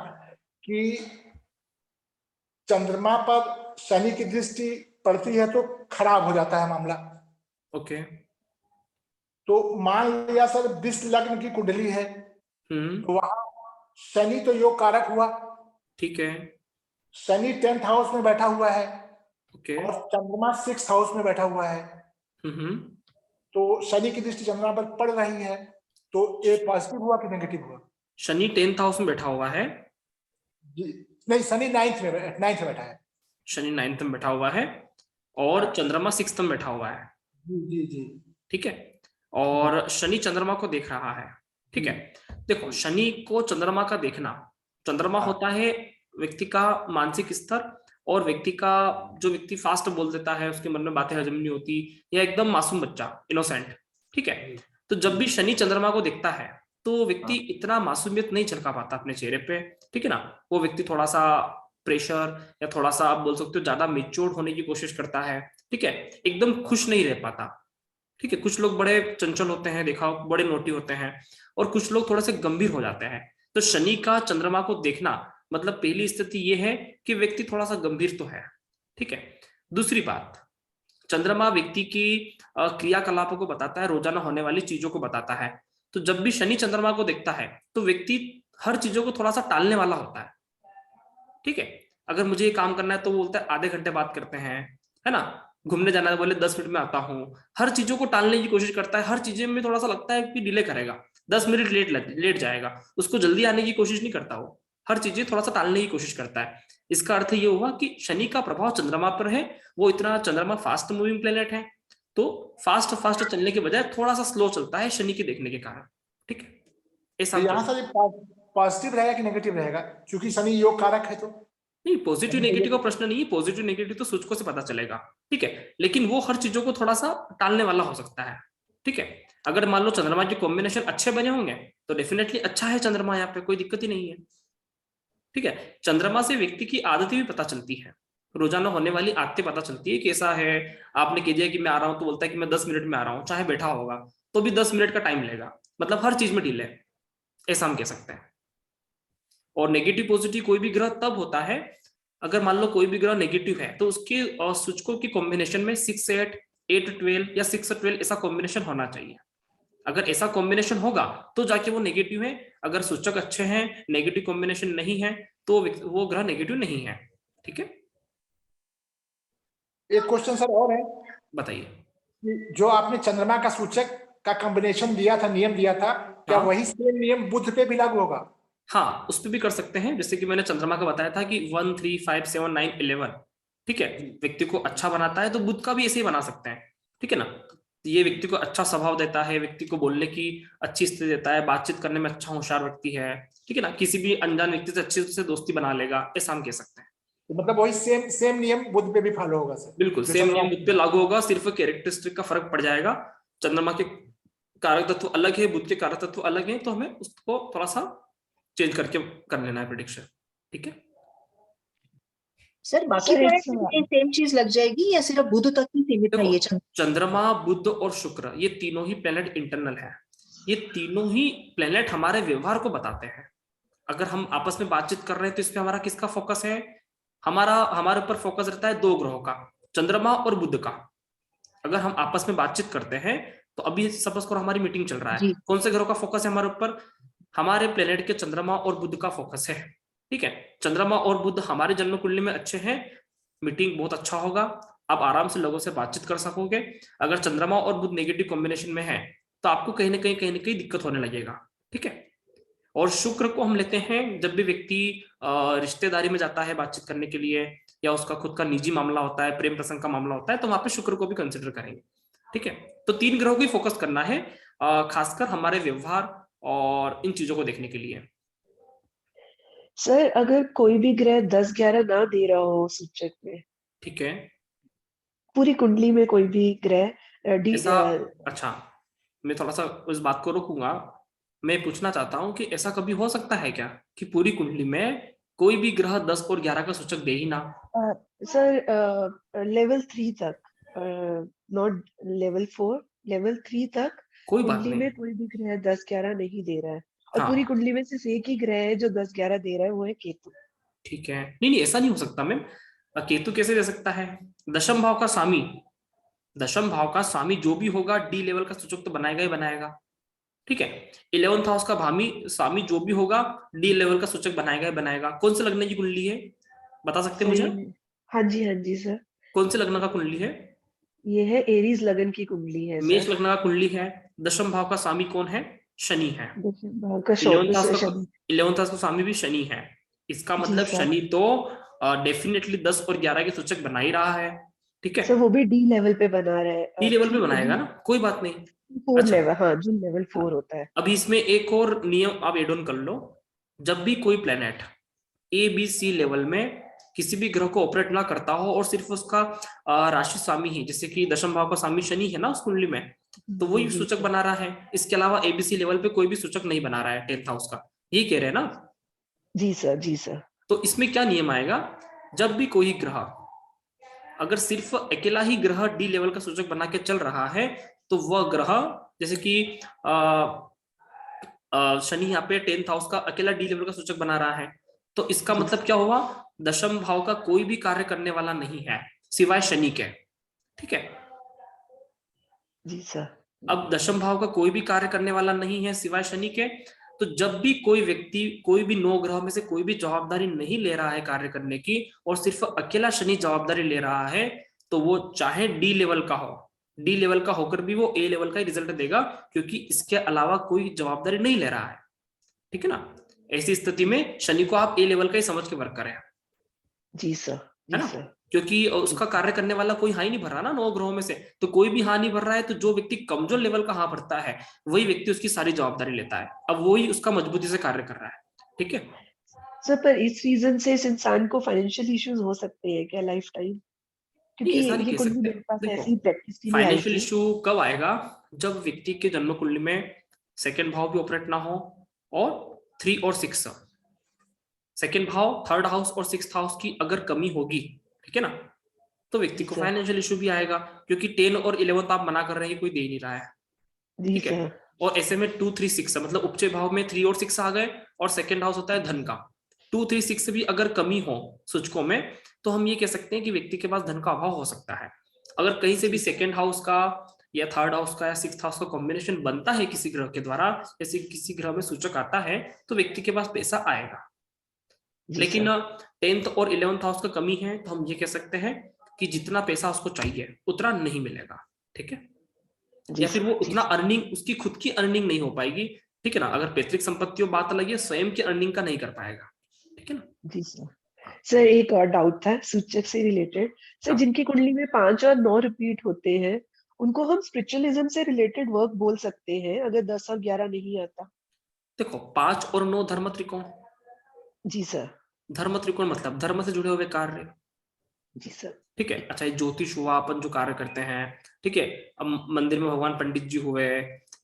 कि चंद्रमा पर शनि की दृष्टि पड़ती है तो खराब हो जाता है मामला। ओके। तो मान लिया सर 20 लग्न की कुंडली है, तो वहां शनि तो योग कारक हुआ, ठीक है। शनि 10th हाउस में बैठा हुआ है, ओके। और चंद्रमा 6th हाउस में बैठा हुआ है। तो शनि की दृष्टि चंद्रमा पर पड़ रही है, तो ये पॉजिटिव हुआ कि नेगेटिव हुआ? शनि 10th हाउस में बैठा हुआ है जी नहीं, शनि 9th में बैठा है। शनि 9th में बैठा हुआ है और चंद्रमा 6th में बैठा हुआ है। जी जी, ठीक है। और शनि चंद्रमा को देख रहा है, ठीक है। देखो, शनि को चंद्रमा का देखना, चंद्रमा होता है व्यक्ति का मानसिक स्तर, और व्यक्ति का जो व्यक्ति फास्ट बोल देता है, उसके मन में बातें हजम नहीं होती, या एकदम मासूम बच्चा, इनोसेंट, ठीक है। तो जब भी शनि चंद्रमा को देखता है तो व्यक्ति इतना मासूमियत नहीं झलका पाता अपने चेहरे पे, ठीक है ना। वो व्यक्ति थोड़ा सा प्रेशर, या थोड़ा सा आप बोल सकते हो ज्यादा मेच्योर होने की कोशिश करता है, ठीक है। एकदम खुश नहीं रह पाता, ठीक है। कुछ लोग बड़े चंचल होते हैं, देखा, बड़े नोटी होते हैं, और कुछ लोग थोड़े से गंभीर हो जाते हैं। तो शनि का चंद्रमा को देखना मतलब पहली स्थिति ये है कि व्यक्ति थोड़ा सा गंभीर तो है, ठीक है। दूसरी बात, चंद्रमा व्यक्ति की क्रियाकलापों को बताता है, रोजाना होने वाली चीजों को बताता है। तो जब भी शनि चंद्रमा को देखता है तो व्यक्ति हर चीजों को थोड़ा सा टालने वाला होता है, ठीक है। अगर मुझे ये काम करना है तो वो बोलता है आधे घंटे बात करते हैं, है ना। घूमने जाना है बोले 10 मिनट में आता हूँ। हर चीजों को टालने की कोशिश करता है, हर चीजें में थोड़ा सा लगता है कि डिले करेगा, 10 मिनट लेट जाएगा, उसको जल्दी आने की कोशिश नहीं करता, वो हर चीजें थोड़ा सा टालने की कोशिश करता है। इसका अर्थ ये हुआ कि शनि का प्रभाव चंद्रमा पर है, वो इतना, चंद्रमा फास्ट मूविंग प्लेनेट है, तो फास्ट चलने के बजाय थोड़ा सा स्लो चलता है शनि के देखने के कारण, ठीक है। ऐसा यहाँ सर पॉजिटिव रहेगा कि नेगेटिव रहेगा, क्योंकि शनि योग कारक है? तो नहीं, पॉजिटिव नेगेटिव का प्रश्न नहीं है, पॉजिटिव नेगेटिव तो सूचकों से पता चलेगा, ठीक है। लेकिन वो हर चीजों को थोड़ा सा टालने वाला हो सकता है, ठीक है। अगर मान लो चंद्रमा के कॉम्बिनेशन अच्छे बने होंगे तो डेफिनेटली अच्छा है चंद्रमा, यहाँ पे कोई दिक्कत ही नहीं है, ठीक है। चंद्रमा से व्यक्ति की आदतें भी पता चलती है, रोजाना होने वाली आदतें पता चलती है, कैसा है। आपने कह दिया कि मैं आ रहा हूं, तो बोलता है कि मैं 10 मिनट में आ रहा हूं, चाहे बैठा होगा तो भी 10 मिनट का टाइम लेगा, मतलब हर चीज में डिले, ऐसा हम कह सकते हैं। और नेगेटिव पॉजिटिव कोई भी ग्रह तब होता है अगर मान लो कोई भी ग्रह नेगेटिव है, तो उसके सूचकों की कॉम्बिनेशन में 6-8, 8-12 या 6-12 ऐसा कॉम्बिनेशन होना चाहिए। अगर ऐसा कॉम्बिनेशन होगा तो जाके वो नेगेटिव है। अगर सूचक अच्छे हैं, नेगेटिव कॉम्बिनेशन नहीं है, तो वो ग्रह नेगेटिव नहीं है, ठीक है। एक क्वेश्चन सर और है, बताइए। जो आपने चंद्रमा का सूचक का कॉम्बिनेशन दिया था, नियम दिया था, क्या वही सेम नियम बुध पे भी लागू होगा? हाँ, उस पर भी कर सकते हैं। जैसे कि मैंने चंद्रमा का बताया था कि 1, 3, 5, 7, 9, 11, ठीक है, व्यक्ति को अच्छा बनाता है, तो बुध का भी ऐसे ही बना सकते हैं, ठीक है ना। ये व्यक्ति को अच्छा स्वभाव देता है, व्यक्ति को बोलने की अच्छी स्थिति देता है, बातचीत करने में अच्छा होशियार व्यक्ति है, ठीक है ना। किसी भी अनजान व्यक्ति से अच्छे से दोस्ती बना लेगा, ऐसा हम कह सकते हैं। तो मतलब वही सेम नियम बुध पे भी फॉलो होगा सर? बिल्कुल सेम नियम बुध पे लागू होगा, सिर्फ कैरेक्टरिस्टिक का फर्क पड़ जाएगा। चंद्रमा के कारक तत्व अलग है, बुध के कारक तत्व अलग है, तो हमें उसको थोड़ा सा चेंज करके कर लेना है प्रेडिक्शन। ठीक है सर, बाकी प्लैनेट में सेम चीज लग जाएगी या सिर्फ बुध तक ही सीमित है ये? चंद्रमा, बुध और शुक्र ये तीनों ही प्लैनेट इंटरनल है। ये तीनों ही प्लैनेट हमारे व्यवहार को बताते हैं। अगर हम आपस में बातचीत कर रहे हैं तो इसमें हमारा किसका फोकस है? हमारे ऊपर फोकस रहता है दो ग्रहों का, चंद्रमा और बुध का। अगर हम आपस में बातचीत करते हैं तो अभी सपोज करो हमारी मीटिंग चल रहा है, कौन से ग्रहों का फोकस है हमारे ऊपर? हमारे प्लेनेट के चंद्रमा और बुध का फोकस है। ठीक है, चंद्रमा और बुध हमारे जन्म कुंडली में अच्छे हैं, मीटिंग बहुत अच्छा होगा, आप आराम से लोगों से बातचीत कर सकोगे। अगर चंद्रमा और बुध नेगेटिव कॉम्बिनेशन में है तो आपको कहीं ना कहीं दिक्कत होने लगेगा। ठीक है, और शुक्र को हम लेते हैं जब भी व्यक्ति रिश्तेदारी में जाता है बातचीत करने के लिए, या उसका खुद का निजी मामला होता है, प्रेम प्रसंग का मामला होता है, तो वहां पे शुक्र को भी कंसिडर करेंगे। ठीक है, तो तीन ग्रहों को ही फोकस करना है, खासकर हमारे व्यवहार और इन चीजों को देखने के लिए। सर, अगर कोई भी ग्रह 10-11 ना दे रहा हो सूचक में, ठीक है, पूरी कुंडली में कोई भी ग्रह अच्छा, मैं थोड़ा सा उस बात को रोकूंगा। मैं पूछना चाहता हूं कि ऐसा कभी हो सकता है क्या कि पूरी कुंडली में कोई भी ग्रह 10 और 11 का सूचक दे ही ना? सर, लेवल 3 तक, नॉट लेवल 4, लेवल 3 तक कोई बात कुंडली नहीं। में कोई भी ग्रह 10-11 नहीं दे रहा है, और हाँ, पूरी कुंडली में सिर्फ एक ही ग्रह है जो 10-11 दे रहा है, वो है केतु। ठीक है, नहीं ऐसा नहीं हो सकता मैम। केतु कैसे दे सकता है? दशम भाव का स्वामी, दशम भाव का स्वामी जो भी होगा डी लेवल का सूचक तो बनाएगा ही बनाएगा। ठीक है, 11th हाउस का स्वामी जो भी होगा डी लेवल का सूचक बनाएगा ही बनाएगा। कौन से लग्न की कुंडली है, बता सकते हैं मुझे? हाँ जी सर। कौन से लग्न का कुंडली है? ये है एरीज लगन की कुंडली है मेष सर। लग्न का कुंडली है। दशम भाव का स्वामी कौन है? शनि है। दशम भाव का 11th हाउस का स्वामी भी शनि है। इसका मतलब शनि तो डेफिनेटली 10 और 11 के सूचक बना ही रहा है। ठीक है, सर वो भी डी लेवल पे बना रहा है। डी लेवल पे बनाएगा ना, कोई बात नहीं। 4 लेवल, हाँ, जो लेवल 4 होता है। अभी इसमें एक और नियम आप एड ऑन कर लो। जब भी कोई प्लेनेट ABC लेवल में किसी भी ग्रह को ऑपरेट ना करता हो और सिर्फ उसका राशि स्वामी ही, जैसे कि दशम भाव का स्वामी शनि है ना उस कुंडली में, तो वही सूचक बना रहा है। इसके अलावा ABC लेवल पे कोई भी सूचक नहीं बना रहा है 10th हाउस का, यही कह रहे हैं ना? जी सर। तो इसमें क्या नियम आएगा? जब भी कोई ग्रह अगर सिर्फ अकेला ही ग्रह डी लेवल का सूचक बना के चल रहा है तो वह ग्रह, जैसे कि शनि यहाँ पे 10th हाउस का अकेला डी लेवल का सूचक बना रहा है, तो इसका मतलब क्या हुआ? दशम भाव का कोई भी कार्य करने वाला नहीं है सिवाय शनि के। ठीक है जी सर। अब दशम भाव का कोई भी कार्य करने वाला नहीं है सिवाय शनि के, तो जब भी कोई व्यक्ति कोई भी 9 ग्रहों में से कोई भी जवाबदारी नहीं ले रहा है कार्य करने की और सिर्फ अकेला शनि जवाबदारी ले रहा है, तो वो चाहे डी लेवल का हो, डी लेवल का होकर भी वो ए लेवल का ही रिजल्ट देगा, क्योंकि इसके अलावा कोई जवाबदारी नहीं ले रहा है। ठीक है ना? ऐसी स्थिति में शनि को आप ए लेवल का ही समझ के वर्क करें। जी सर, है ना? क्योंकि उसका कार्य करने वाला कोई हाँ ही नहीं भर रहा ना 9 ग्रहों में से, तो कोई भी हाँ नहीं भर रहा है, तो जो व्यक्ति कमजोर लेवल का हाँ भरता है वही व्यक्ति उसकी सारी जवाबदारी लेता है। अब वही उसका मजबूती से कार्य कर रहा है। ठीक है सर, पर इस रीजन से इस इंसान को फाइनेंशियल इश्यूज हो सकते हैं क्या लाइफ टाइम? क्योंकि ये कुंडली मेरे पास ऐसी प्रैक्टिस के लिए आई थी। फाइनेंशियल इशू कब आएगा? जब व्यक्ति के जन्म कुंडली में सेकंड भाव भी ऑपरेट ना हो और 3 और 6, सेकंड भाव, थर्ड हाउस और 6th हाउस की अगर कमी होगी, ठीक है ना, तो व्यक्ति को फाइनेंशियल इशू भी आएगा, क्योंकि 10 और 11 आप मना कर रहे हैं, कोई दे नहीं रहा है। ठीक है, और ऐसे में 2, 3, 6 मतलब उपचय भाव में 3 और 6 आ गए, और सेकंड हाउस होता है धन का। 2, 3, 6 भी अगर कमी हो सूचकों में, तो हम ये कह सकते हैं कि व्यक्ति के पास धन का अभाव हो सकता है। अगर कहीं से भी सेकंड हाउस का या थर्ड हाउस का या 6th हाउस का कॉम्बिनेशन बनता है किसी ग्रह के द्वारा, जैसे किसी ग्रह में सूचक आता है, तो व्यक्ति के पास पैसा आएगा। लेकिन 10th और 11th हाउस का कमी है, तो हम ये कह सकते हैं कि जितना पैसा उसको चाहिए उतना नहीं मिलेगा। ठीक है, या फिर वो उतना अर्निंग, उसकी खुद की अर्निंग नहीं हो पाएगी। ठीक है ना? अगर पैतृक संपत्तियों बात अलग है, स्वयं की अर्निंग का नहीं कर पाएगा। ठीक है ना? जी सर, एक और डाउट था सूचक से रिलेटेड। सर, जिनकी कुंडली में 5 और 9 रिपीट होते हैं, उनको हम स्पिरिचुअलिज्म से रिलेटेड वर्क बोल सकते हैं अगर 10 और 11 नहीं आता? देखो, 5 और 9 धर्म त्रिकोण। जी सर। धर्म त्रिकोण मतलब धर्म से जुड़े हुए कार्य। जी सर। ठीक है। अच्छा, ये ज्योतिष हुआ, अपन जो कार्य करते हैं, ठीक है। अब मंदिर में भगवान पंडित जी हुए,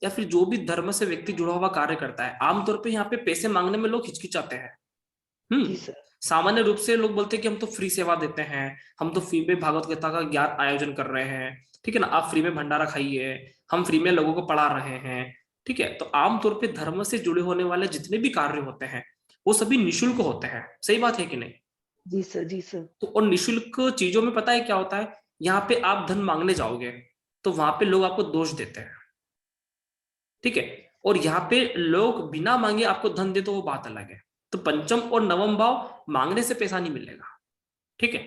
या फिर जो भी धर्म से व्यक्ति जुड़ा हुआ कार्य करता है, आमतौर पे यहाँ पे पैसे मांगने में लोग हिचकिचाते हैं। जी सर। सामान्य रूप से लोग बोलते हैं कि हम तो फ्री सेवा देते हैं, हम तो फ्री में भागवत गीता का ज्ञान आयोजन कर रहे हैं, ठीक है ना, आप फ्री में भंडारा खाइए, हम फ्री में लोगों को पढ़ा रहे हैं, ठीक है। तो आमतौर पे धर्म से जुड़े होने वाले जितने भी कार्य होते हैं वो सभी निःशुल्क होते हैं। सही बात है कि नहीं? जी सर। जी सर। तो और निःशुल्क चीजों में पता है क्या होता है, यहाँ पे आप धन मांगने जाओगे तो वहां पे लोग आपको दोष देते हैं, ठीक है। और यहाँ पे लोग बिना मांगे आपको धन दे तो वो बात अलग है। तो पंचम और नवम भाव मांगने से पैसा नहीं मिलेगा, ठीक है।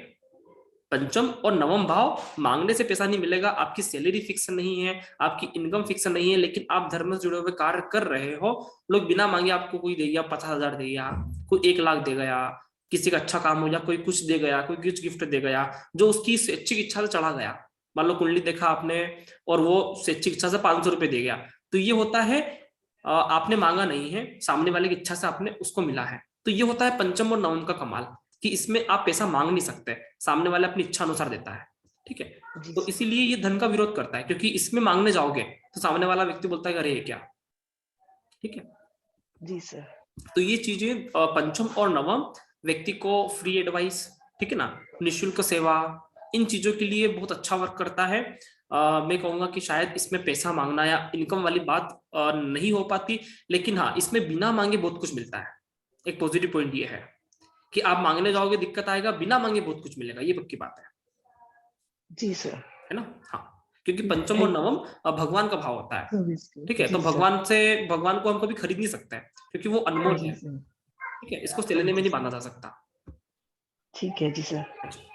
पंचम और नवम भाव मांगने से पैसा नहीं मिलेगा, आपकी सैलरी फिक्स नहीं है, आपकी इनकम फिक्स नहीं है, लेकिन आप धर्म से जुड़े हुए कार्य कर रहे हो, लोग बिना मांगे आपको कोई दे गया 50,000 दे गया, कोई 1 लाख दे गया, किसी का अच्छा काम हो गया, कोई कुछ दे गया, कोई कुछ गिफ्ट दे गया जो उसकी स्वैच्छिक इच्छा से चढ़ा गया। मान लो कुंडली देखा आपने और वो स्वैच्छिक इच्छा से 500 रुपए दे गया, तो ये होता है आपने मांगा नहीं है, सामने वाले की इच्छा से आपने उसको मिला है। तो ये होता है पंचम और नवम का कमाल, कि इसमें आप पैसा मांग नहीं सकते, सामने वाले अपनी इच्छा अनुसार देता है, ठीक है। तो इसीलिए ये धन का विरोध करता है, क्योंकि इसमें मांगने जाओगे तो सामने वाला व्यक्ति बोलता है अरे ये क्या, ठीक है। जी सर। तो ये चीजें पंचम और नवम व्यक्ति को फ्री एडवाइस, ठीक है ना, निःशुल्क सेवा, इन चीजों के लिए बहुत अच्छा वर्क करता है। मैं कहूंगा कि शायद इसमें पैसा मांगना या इनकम वाली बात नहीं हो पाती, लेकिन हाँ, इसमें बिना मांगे बहुत कुछ मिलता है। एक पॉजिटिव पॉइंट ये है कि आप मांगने जाओगे दिक्कत आएगा, बिना मांगे बहुत कुछ मिलेगा, ये पक्की बात है। जी सर। है ना? हाँ, क्योंकि पंचम और नवम भगवान का भाव होता है, ठीक है। तो भगवान को हम कभी खरीद नहीं सकते हैं, क्योंकि वो अनमोल है, ठीक है। इसको लेने में नहीं बांधा जा सकता। ठीक है जी सर।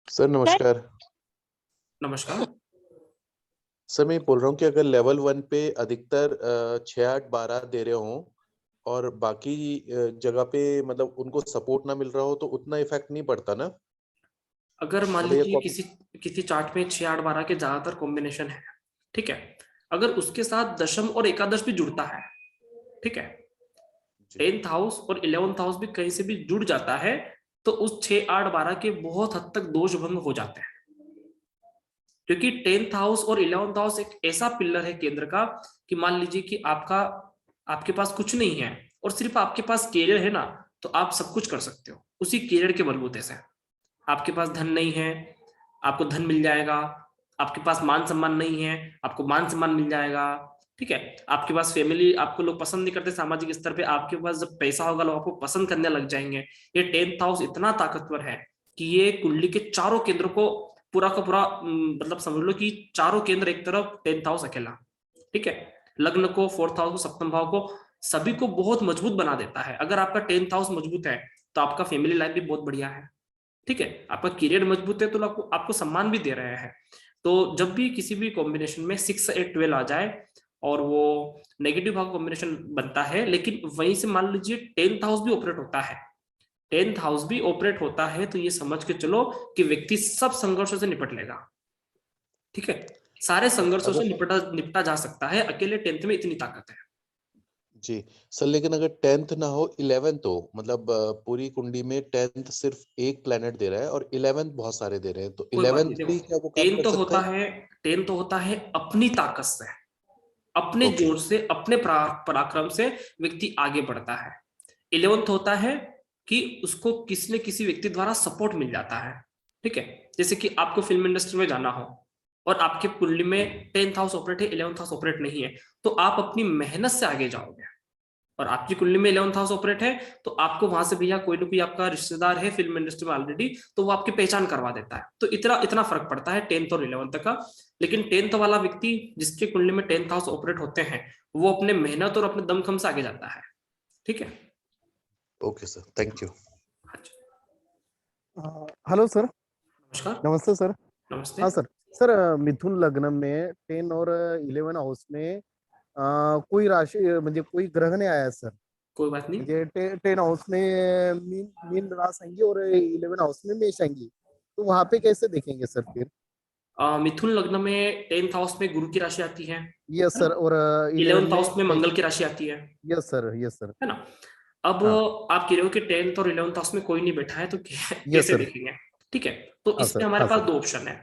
सर नमस्कार। नमस्कार सर, मैं बोल रहा हूँ कि अगर लेवल 1 पे अधिकतर 6, 8, 12 दे रहे हो और बाकी जगह पे मतलब उनको सपोर्ट ना मिल रहा हो तो उतना इफेक्ट नहीं पड़ता ना? अगर मान मतलब लीजिए किसी चार्ट में 6, 8, 12 के ज्यादातर कॉम्बिनेशन है, ठीक है, अगर उसके साथ दशम और एकादश भी जुड़ता है, ठीक है, 10th हाउस और 11th हाउस भी कहीं से भी जुड़ जाता है, तो उस 6, 8, 12 के बहुत हद तक दोष भंग हो जाते हैं। क्योंकि 10th हाउस और 11th हाउस एक ऐसा पिलर है केंद्र का कि मान लीजिए कि आपके पास कुछ नहीं है और सिर्फ आपके पास कैरियर है ना, तो आप सब कुछ कर सकते हो उसी कैरियर के बलबूते से। आपके पास धन नहीं है, आपको धन मिल जाएगा। आपके पास मान सम्मान नहीं है, आपको मान सम्मान मिल जाएगा, ठीक है। आपके पास फैमिली, आपको लोग पसंद नहीं करते सामाजिक स्तर पे, आपके पास जब पैसा होगा लोग आपको पसंद करने लग जाएंगे। ये 10th हाउस इतना ताकतवर है कि ये कुंडली के चारों केंद्र को पूरा का पूरा, मतलब समझ लो कि चारों केंद्र एक तरफ, 10th हाउस अकेला, ठीक है। लग्न को, 4th हाउस को, सप्तम भाव को, सभी को बहुत मजबूत बना देता है। अगर आपका 10th हाउस मजबूत है तो आपका फैमिली लाइफ भी बहुत बढ़िया है, ठीक है। आपका करियर मजबूत है तो आपको सम्मान भी दे रहे हैं। तो जब भी किसी भी कॉम्बिनेशन में 6, 8, 12 आ जाए और वो नेगेटिव भाव कॉम्बिनेशन बनता है, लेकिन वहीं से मान लीजिए 10th हाउस भी ऑपरेट होता है, 10th हाउस भी ऑपरेट होता है, तो ये समझ के चलो कि व्यक्ति सब संघर्षों से निपट लेगा, ठीक है। सारे संघर्षों से निपटा जा सकता है, अकेले 10th में इतनी ताकत है। जी सर, लेकिन अगर 10th ना हो 11th हो, मतलब पूरी कुंडली में 10th सिर्फ एक प्लेनेट दे रहा है और 11th बहुत सारे दे रहे हैं, तो 11th भी क्या वो काम कर सकता है? 10 तो होता है अपनी ताकत से, अपने जोर से, अपने पराक्रम से व्यक्ति आगे बढ़ता है। 11th होता है कि उसको किसी न किसी व्यक्ति द्वारा सपोर्ट मिल जाता है, ठीक है। जैसे कि आपको फिल्म इंडस्ट्री में जाना हो और आपके कुंडली में 10th हाउस ऑपरेट है, 11th हाउस ऑपरेट नहीं है, तो आप अपनी मेहनत से आगे जाओगे। और आपकी कुंडली में 11th हाउस ऑपरेट है तो आपको वहां से भैया कोई ना कोई आपका रिश्तेदार है फिल्म इंडस्ट्री में ऑलरेडी, तो वो आपकी पहचान करवा देता है। तो इतना फर्क पड़ता है 10th और 11th का। लेकिन 10th वाला व्यक्ति जिसके कुंडली में 10th हाउस ऑपरेट होते हैं, वो अपने मेहनत और अपने दमखम से आगे जाता है, ठीक है। Okay sir, thank you. Hello sir. नमस्कार। नमस्ते सर। नमस्ते। हाँ सर। सर मिथुन लग्न में 10 और 11 हाउस में कोई राशि म्हणजे कोई ग्रह नहीं आया सर। कोई बात नहीं। म्हणजे 10 हाउस में मीन रास आएंगी और 11 हाउस में मेष आएंगी, तो वहां पे कैसे देखेंगे सर फिर? मिथुन लग्न में 10th हाउस में गुरु की राशि आती है। Yes sir. और 11th हाउस में मंगल की राशि आती है। यस सर, यस सर, है ना। अब आप कह रहे हो कि 10th और 11th हाउस में कोई नहीं बैठा है तो कैसे देखेंगे? ठीक है, तो इसमें हमारे पास दो ऑप्शन है।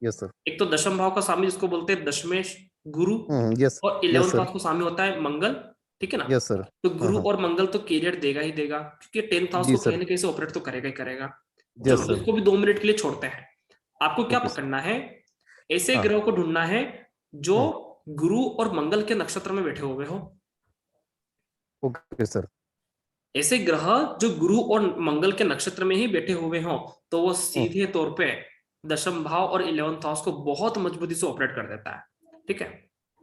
Yes sir. एक तो दशम भाव का स्वामी जिसको बोलते हैं दशमेश गुरु, यस, और 11th हाउस का स्वामी होता है मंगल। ठीक है ना। Yes sir. तो गुरु और मंगल तो कैरियर देगा ही देगा, क्योंकि 10th हाउस को कहीं ना कहीं से ऑपरेट तो करेगा ही करेगा। चलो इसको भी 2 मिनट के लिए छोड़ते हैं। आपको क्या पकड़ना है? ऐसे ग्रह को ढूंढना है जो गुरु और मंगल के नक्षत्र में बैठे हुए हो। Okay sir. ऐसे ग्रह जो गुरु और मंगल के नक्षत्र में ही बैठे हुए हो तो वो सीधे तौर पे दशम भाव और 11th हाउस को बहुत मजबूती से ऑपरेट कर देता है। ठीक है,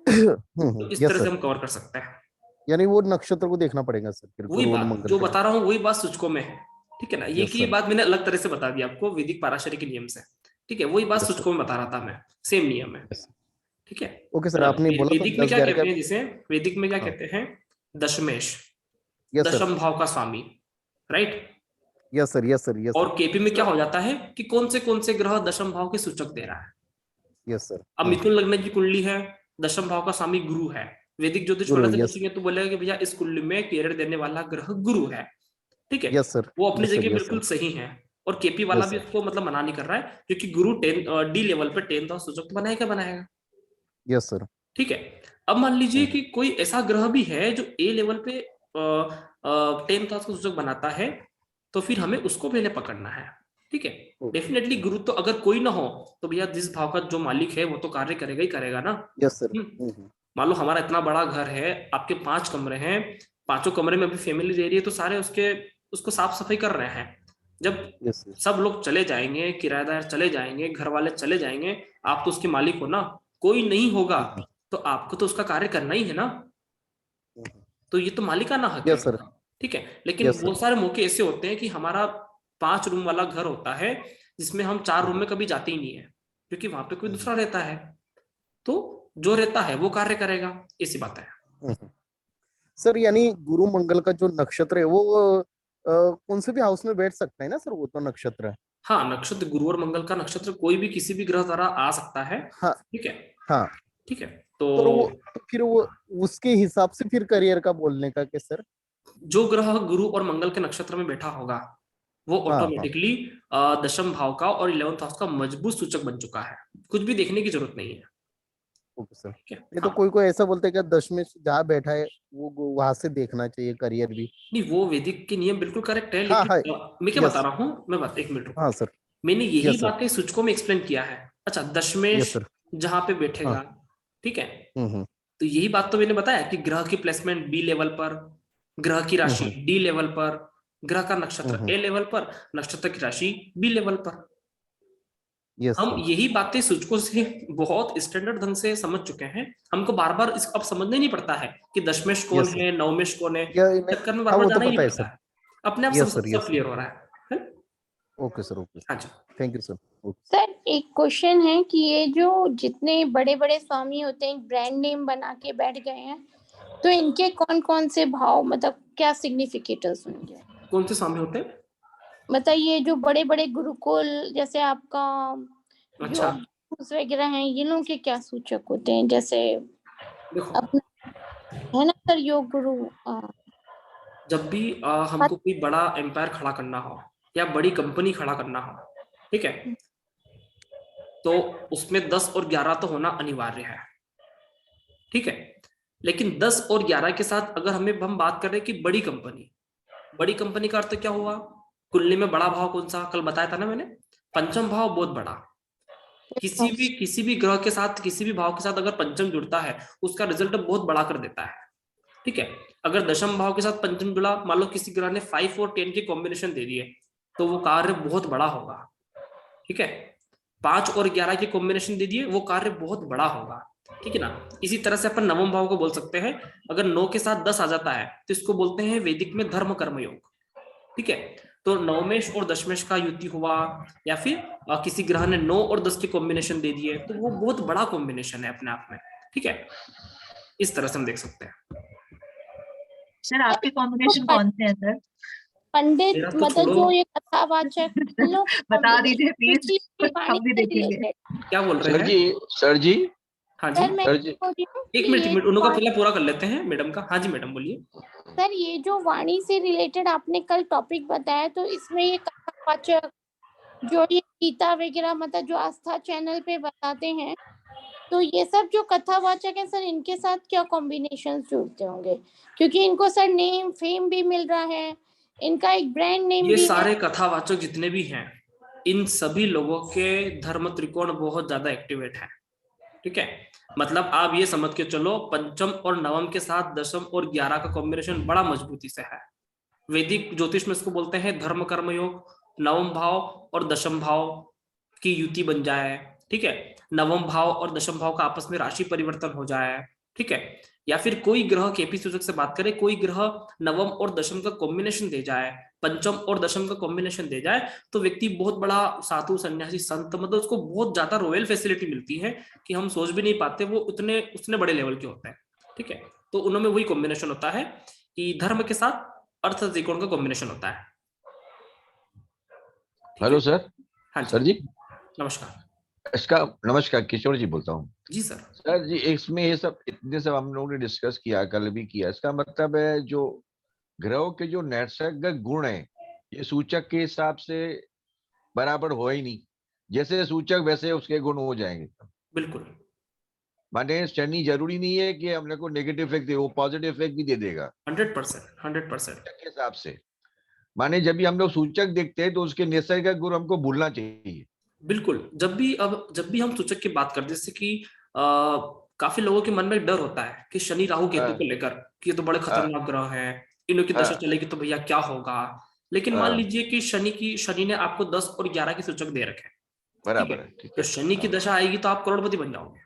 तो इस तरह से हम कवर कर सकते हैं। यानी वो नक्षत्र को देखना पड़ेगा सर। वही बात जो बता रहा हूँ वही बात सूचकों में है। ठीक है ना, ये की बात मैंने अलग तरह से बता दी आपको वैदिक पाराशरी के नियम से। ठीक है, वही बात सूचकों में बता रहा था मैं, सेम नियम है। ठीक है, ओके सर। आपने बोला वैदिक में क्या कहते हैं, जिसे वैदिक में क्या कहते हैं? दशमेश, दशम भाव का स्वामी, right? Yes sir, yes sir, yes. और केपी में क्या हो जाता है कि कौन से ग्रह दशम भाव के सूचक दे रहा है। Yes sir. अब मिथुन लग्न की कुंडली है, दशम भाव का स्वामी गुरु है। वैदिक ज्योतिष वाले से पूछेंगे तो बोलेगा कि भैया इस कुंडली में कैरियर देने वाला ग्रह गुरु है। ठीक है, यस सर। वो अपनी जगह बिल्कुल सही है। और केपी वाला भी उसको मतलब मना नहीं कर रहा है, क्योंकि गुरु डी लेवल पे 10th हाउस सूचक तो बनाएगा। Yes sir. ठीक है, अब मान लीजिए कि कोई ऐसा ग्रह भी है जो ए लेवल पे 10th हाउस का सूचक बनाता है, तो फिर हमें उसको पहले पकड़ना है। ठीक है, डेफिनेटली गुरु तो अगर कोई ना हो तो भैया जिस भाव का जो मालिक है वो तो कार्य करेगा ही करेगा ना। Yes sir. मान लो हमारा इतना बड़ा घर है, आपके 5 कमरे हैं, 5 कमरे में भी फैमिली रह रही है, तो सारे उसको साफ सफाई कर रहे हैं। जब सब लोग चले जाएंगे, किराएदार चले जाएंगे, घर वाले चले जाएंगे, आप तो उसके मालिक हो ना, कोई नहीं होगा तो आपको तो उसका कार्य करना ही है ना। तो ये तो मालिकाना हक है। ठीक है, लेकिन बहुत सारे मौके ऐसे होते हैं कि हमारा 5 रूम वाला घर होता है जिसमें हम 4 रूम में कभी जाते ही नहीं है, क्योंकि वहां पे कोई दूसरा रहता है, तो जो रहता है वो कार्य करेगा। ऐसी बात है सर। यानी गुरु मंगल का जो नक्षत्र है वो कौन से भी हाउस में बैठ सकता है ना सर? वो तो नक्षत्र है। हाँ, नक्षत्र गुरु और मंगल का नक्षत्र कोई भी किसी भी ग्रह द्वारा आ सकता है। हाँ, ठीक है। हाँ, ठीक है, तो फिर वो उसके हिसाब से फिर करियर का बोलने का क्या सर? जो ग्रह गुरु और मंगल के नक्षत्र में बैठा होगा वो ऑटोमेटिकली दशम भाव का और 11th हाउस का मजबूत सूचक बन चुका है, कुछ भी देखने की जरूरत नहीं है। Okay sir. ये तो कोई ऐसा बोलते हैं कि दशमेश जहाँ बैठा है वो वहां से देखना चाहिए करियर भी। नहीं, वो वैदिक के नियम बिल्कुल करेक्ट है, लेकिन मैं क्या बता रहा हूँ, मैं बात 1 मिनट रुको। हाँ सर। मैंने यही बातें सूचकों में एक्सप्लेन किया है। अच्छा, दशमेश जहाँ पे बैठेगा, ठीक है, तो यही बात तो मैंने बताया कि ग्रह की प्लेसमेंट बी लेवल पर, ग्रह की राशि डी लेवल पर, ग्रह का नक्षत्र ए लेवल पर, नक्षत्र की राशि बी लेवल पर। हम यही बातें सूचकों से बहुत स्टैंडर्ड ढंग से समझ चुके हैं। हमको बार बार अब समझने नहीं पड़ता है कि दशमेश कौन है, नवमेश कौन है, चक्कर में बार बार जाना ही नहीं पड़ता है, अपने आप सब क्लियर हो रहा है। Okay sir, okay. हाँ जी, थैंक यू सर। सर एक क्वेश्चन है कि ये जो जितने बड़े बड़े स्वामी होते हैं ब्रांड नेम बना के बैठ गए हैं, तो इनके कौन कौन से भाव, मतलब क्या सिग्निफिकेटर्स होंगे? कौन से स्वामी होते हैं? मतलब ये जो बड़े बड़े गुरुकुल जैसे आपका अच्छा वगैरह हैं, ये लोगों के क्या सूचक होते हैं? जैसे अपना है ना सर योग गुरु। जब भी हमको कोई बड़ा एम्पायर खड़ा करना हो या बड़ी कंपनी खड़ा करना हो, ठीक है, तो उसमें 10 और 11 तो होना अनिवार्य है। ठीक है, लेकिन 10 और 11 के साथ अगर हम बात कर रहे हैं कि बड़ी कंपनी का अर्थ क्या हुआ? कुंडली में बड़ा भाव कौन सा? कल बताया था ना मैंने, पंचम भाव बहुत बड़ा। किसी भी ग्रह के साथ, किसी भी भाव के साथ अगर पंचम जुड़ता है उसका रिजल्ट बहुत बड़ा कर देता है। ठीक है, अगर दशम भाव के साथ पंचम जुड़ा, मान लो किसी ग्रह ने 5 और 10 के कॉम्बिनेशन दे दिए, तो वो कार्य बहुत बड़ा होगा। ठीक है, 5 और 11 के कॉम्बिनेशन दे दिए, वो कार्य बहुत बड़ा होगा। ठीक है ना। इसी तरह से अपन नवम भाव को बोल सकते हैं, अगर 9 के साथ 10 आ जाता है तो इसको बोलते हैं वैदिक में धर्म कर्म योग। ठीक है, तो नवमेश और दशमेश का युति हुआ, या फिर किसी ग्रह ने 9 और 10 के कॉम्बिनेशन दे दिए, तो वो बहुत बड़ा कॉम्बिनेशन है अपने आप में। ठीक है, इस तरह से हम देख सकते हैं। सर आपके कॉम्बिनेशन कौन से हैं सर? पंडित मेरा तो मतलब छोड़ो। जो ये कथावाचक लोग बता दीजिए प्लीज, किसी की वाणी हम भी से देखेंगे। related। क्या बोल रहे सर हैं? जी, सर जी, हाँ सर जी, मैं सर जी, बोल रही हूँ एक कि मिनट, ये एक मिनट, उनका वाणी- पहले पूरा कर लेते हैं मैडम का। हाँ जी मैडम बोलिए। सर ये जो वाणी से रिलेटेड आपने कल टॉपिक बताया, तो इसमें ये कथावाचक जो ये गीता वगैरह मतलब जो आस्था चैनल पे बताते हैं, तो ये सब जो कथावाचक है सर, इनके साथ क्या कॉम्बिनेशन जुड़ते होंगे? क्योंकि इनको सर नेम फेम भी मिल रहा है, इनका एक ब्रांड नेम ये भी है। सारे कथावाचक जितने भी हैं, इन सभी लोगों के धर्म त्रिकोण बहुत ज्यादा एक्टिवेट है। ठीक है, मतलब आप ये समझ के चलो, पंचम और नवम के साथ दशम और 11 का कॉम्बिनेशन बड़ा मजबूती से है। वैदिक ज्योतिष में इसको बोलते हैं धर्म कर्म योग। नवम भाव और दशम भाव की युति बन जाए, ठीक है, नवम भाव और दशम भाव का आपस में राशि परिवर्तन हो जाए, ठीक है, या फिर कोई ग्रह केपी सूचक से बात करें, कोई ग्रह नवम और दशम का कॉम्बिनेशन दे जाए, पंचम और दशम का कॉम्बिनेशन दे जाए, तो व्यक्ति बहुत बड़ा साधु सन्यासी संत, मतलब उसको बहुत ज्यादा रॉयल फैसिलिटी मिलती है कि हम सोच भी नहीं पाते, वो उतने बड़े लेवल के होते हैं। ठीक है, तो उनमें वही कॉम्बिनेशन होता है कि धर्म के साथ अर्थ त्रिकोण का कॉम्बिनेशन होता है। Hello sir. हाँ सर जी नमस्कार। इसका नमस्कार, किशोर जी बोलता हूँ। जी सर। सर जी, इसमें ये सब इतने सब हम लोगों ने डिस्कस किया, कल भी किया, इसका मतलब है जो ग्रहों के जो नैसर्गिक गुण है, ये सूचक के हिसाब से बराबर हो ही नहीं, जैसे सूचक वैसे उसके गुण हो जाएंगे। बिल्कुल, माने शनि जरूरी नहीं है कि हमने को नेगेटिव इफेक्ट दे, वो पॉजिटिव इफेक्ट भी दे देगा 100% के हिसाब से। माने जब भी हम लोग सूचक देखते हैं तो उसके नैसर्गिक गुण हमको भूलना चाहिए। बिल्कुल, जब भी हम सूचक की बात करते हैं, जैसे कि काफी लोगों के मन में डर होता है कि शनि राहु केतु को लेकर कि ये तो बड़े खतरनाक ग्रह हैं, इनकी दशा चलेगी तो भैया क्या होगा। लेकिन मान लीजिए कि शनि ने आपको 10 और 11 के सूचक दे रखे हैं, बराबर है, ठीक तो है। शनि की दशा आएगी तो आप करोड़पति बन जाओगे।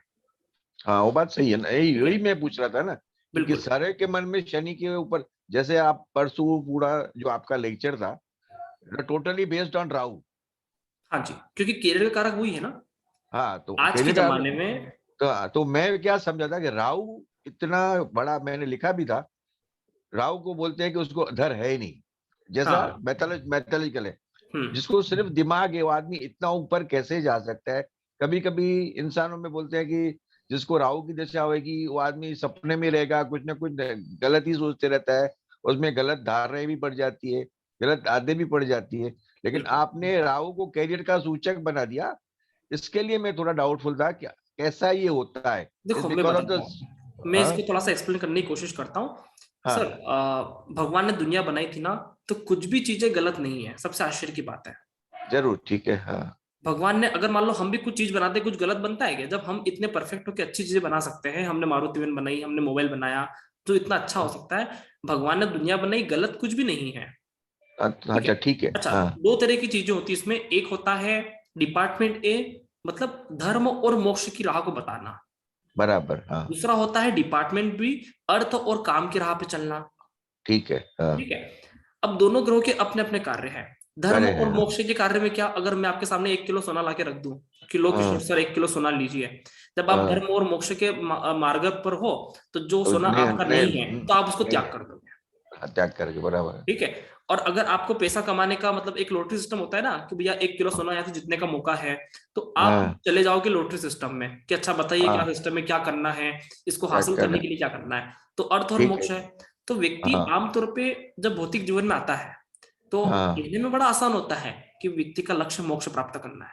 हाँ वो बात सही है ना, यही मैं पूछ रहा था ना, कि बिल्कुल। सारे के मन में शनि के ऊपर, जैसे आप परसों पूरा जो आपका लेक्चर था टोटली बेस्ड ऑन राहु। हाँ जी, क्योंकि केरल का कारक वही है ना हाँ, तो आज के जमाने में। तो मैं क्या समझा था कि राहु इतना बड़ा, मैंने लिखा भी था, राहु को बोलते हैं कि उसको अधर है ही नहीं, जैसा मैथोलॉजिकल है, जिसको सिर्फ दिमाग है, वो आदमी इतना ऊपर कैसे जा सकता है। कभी कभी इंसानों में बोलते हैं कि जिसको राहु की दशा होगी वो आदमी सपने में रहेगा, कुछ ना कुछ गलत ही सोचते रहता है, उसमें गलत धारणाएं भी पड़ जाती है, गलत आदतें भी पड़ जाती है। लेकिन आपने राहु को कैरियर का सूचक बना दिया, इसके लिए मैं थोड़ा डाउटफुल था कि कैसा ये होता है। देखो मैं बताता हूँ, मैं इसको थोड़ा सा एक्सप्लेन करने की कोशिश करता हूँ। सर भगवान ने दुनिया बनाई थी ना, तो कुछ भी चीजें गलत नहीं है, सबसे आश्चर्य की बात है। जरूर, ठीक है। हाँ, भगवान ने, अगर मान लो हम भी कुछ चीज बनाते, कुछ गलत बनता है क्या? जब हम इतने परफेक्ट होकर अच्छी चीजें बना सकते हैं, हमने मारुति वैन बनाई, हमने मोबाइल बनाया, तो इतना अच्छा हो सकता है। भगवान ने दुनिया बनाई, गलत कुछ भी नहीं है। अच्छा ठीक है। अच्छा, दो तरह की चीजें होती है इसमें, एक होता है डिपार्टमेंट ए, मतलब धर्म और मोक्ष की राह को बताना, बराबर। हाँ, दूसरा होता है डिपार्टमेंट बी, अर्थ और काम की राह पे चलना। ठीक है। ठीक है, अब दोनों ग्रहों के अपने अपने कार्य हैं। धर्म और मोक्ष के कार्य में क्या, अगर मैं आपके सामने 1 किलो सोना लाके रख दूं कि लो किशोर सर 1 किलो सोना लीजिए, जब आप धर्म और मोक्ष के मार्ग पर हो, तो जो सोना आपका नहीं है तो आप उसको त्याग कर दोगे, त्याग करके, बराबर। ठीक है। और अगर आपको पैसा कमाने का मतलब एक लॉटरी सिस्टम होता है ना कि भैया 1 किलो सोना यहाँ से जीतने का मौका है, तो आप चले जाओगे लॉटरी सिस्टम में कि अच्छा बताइए क्या सिस्टम में क्या करना है, इसको हासिल करने के लिए क्या करना है, तो अर्थ और मोक्ष है। तो व्यक्ति आमतौर पे जब भौतिक जीवन में आता है तो कहने में बड़ा आसान होता है कि व्यक्ति का लक्ष्य मोक्ष प्राप्त करना है,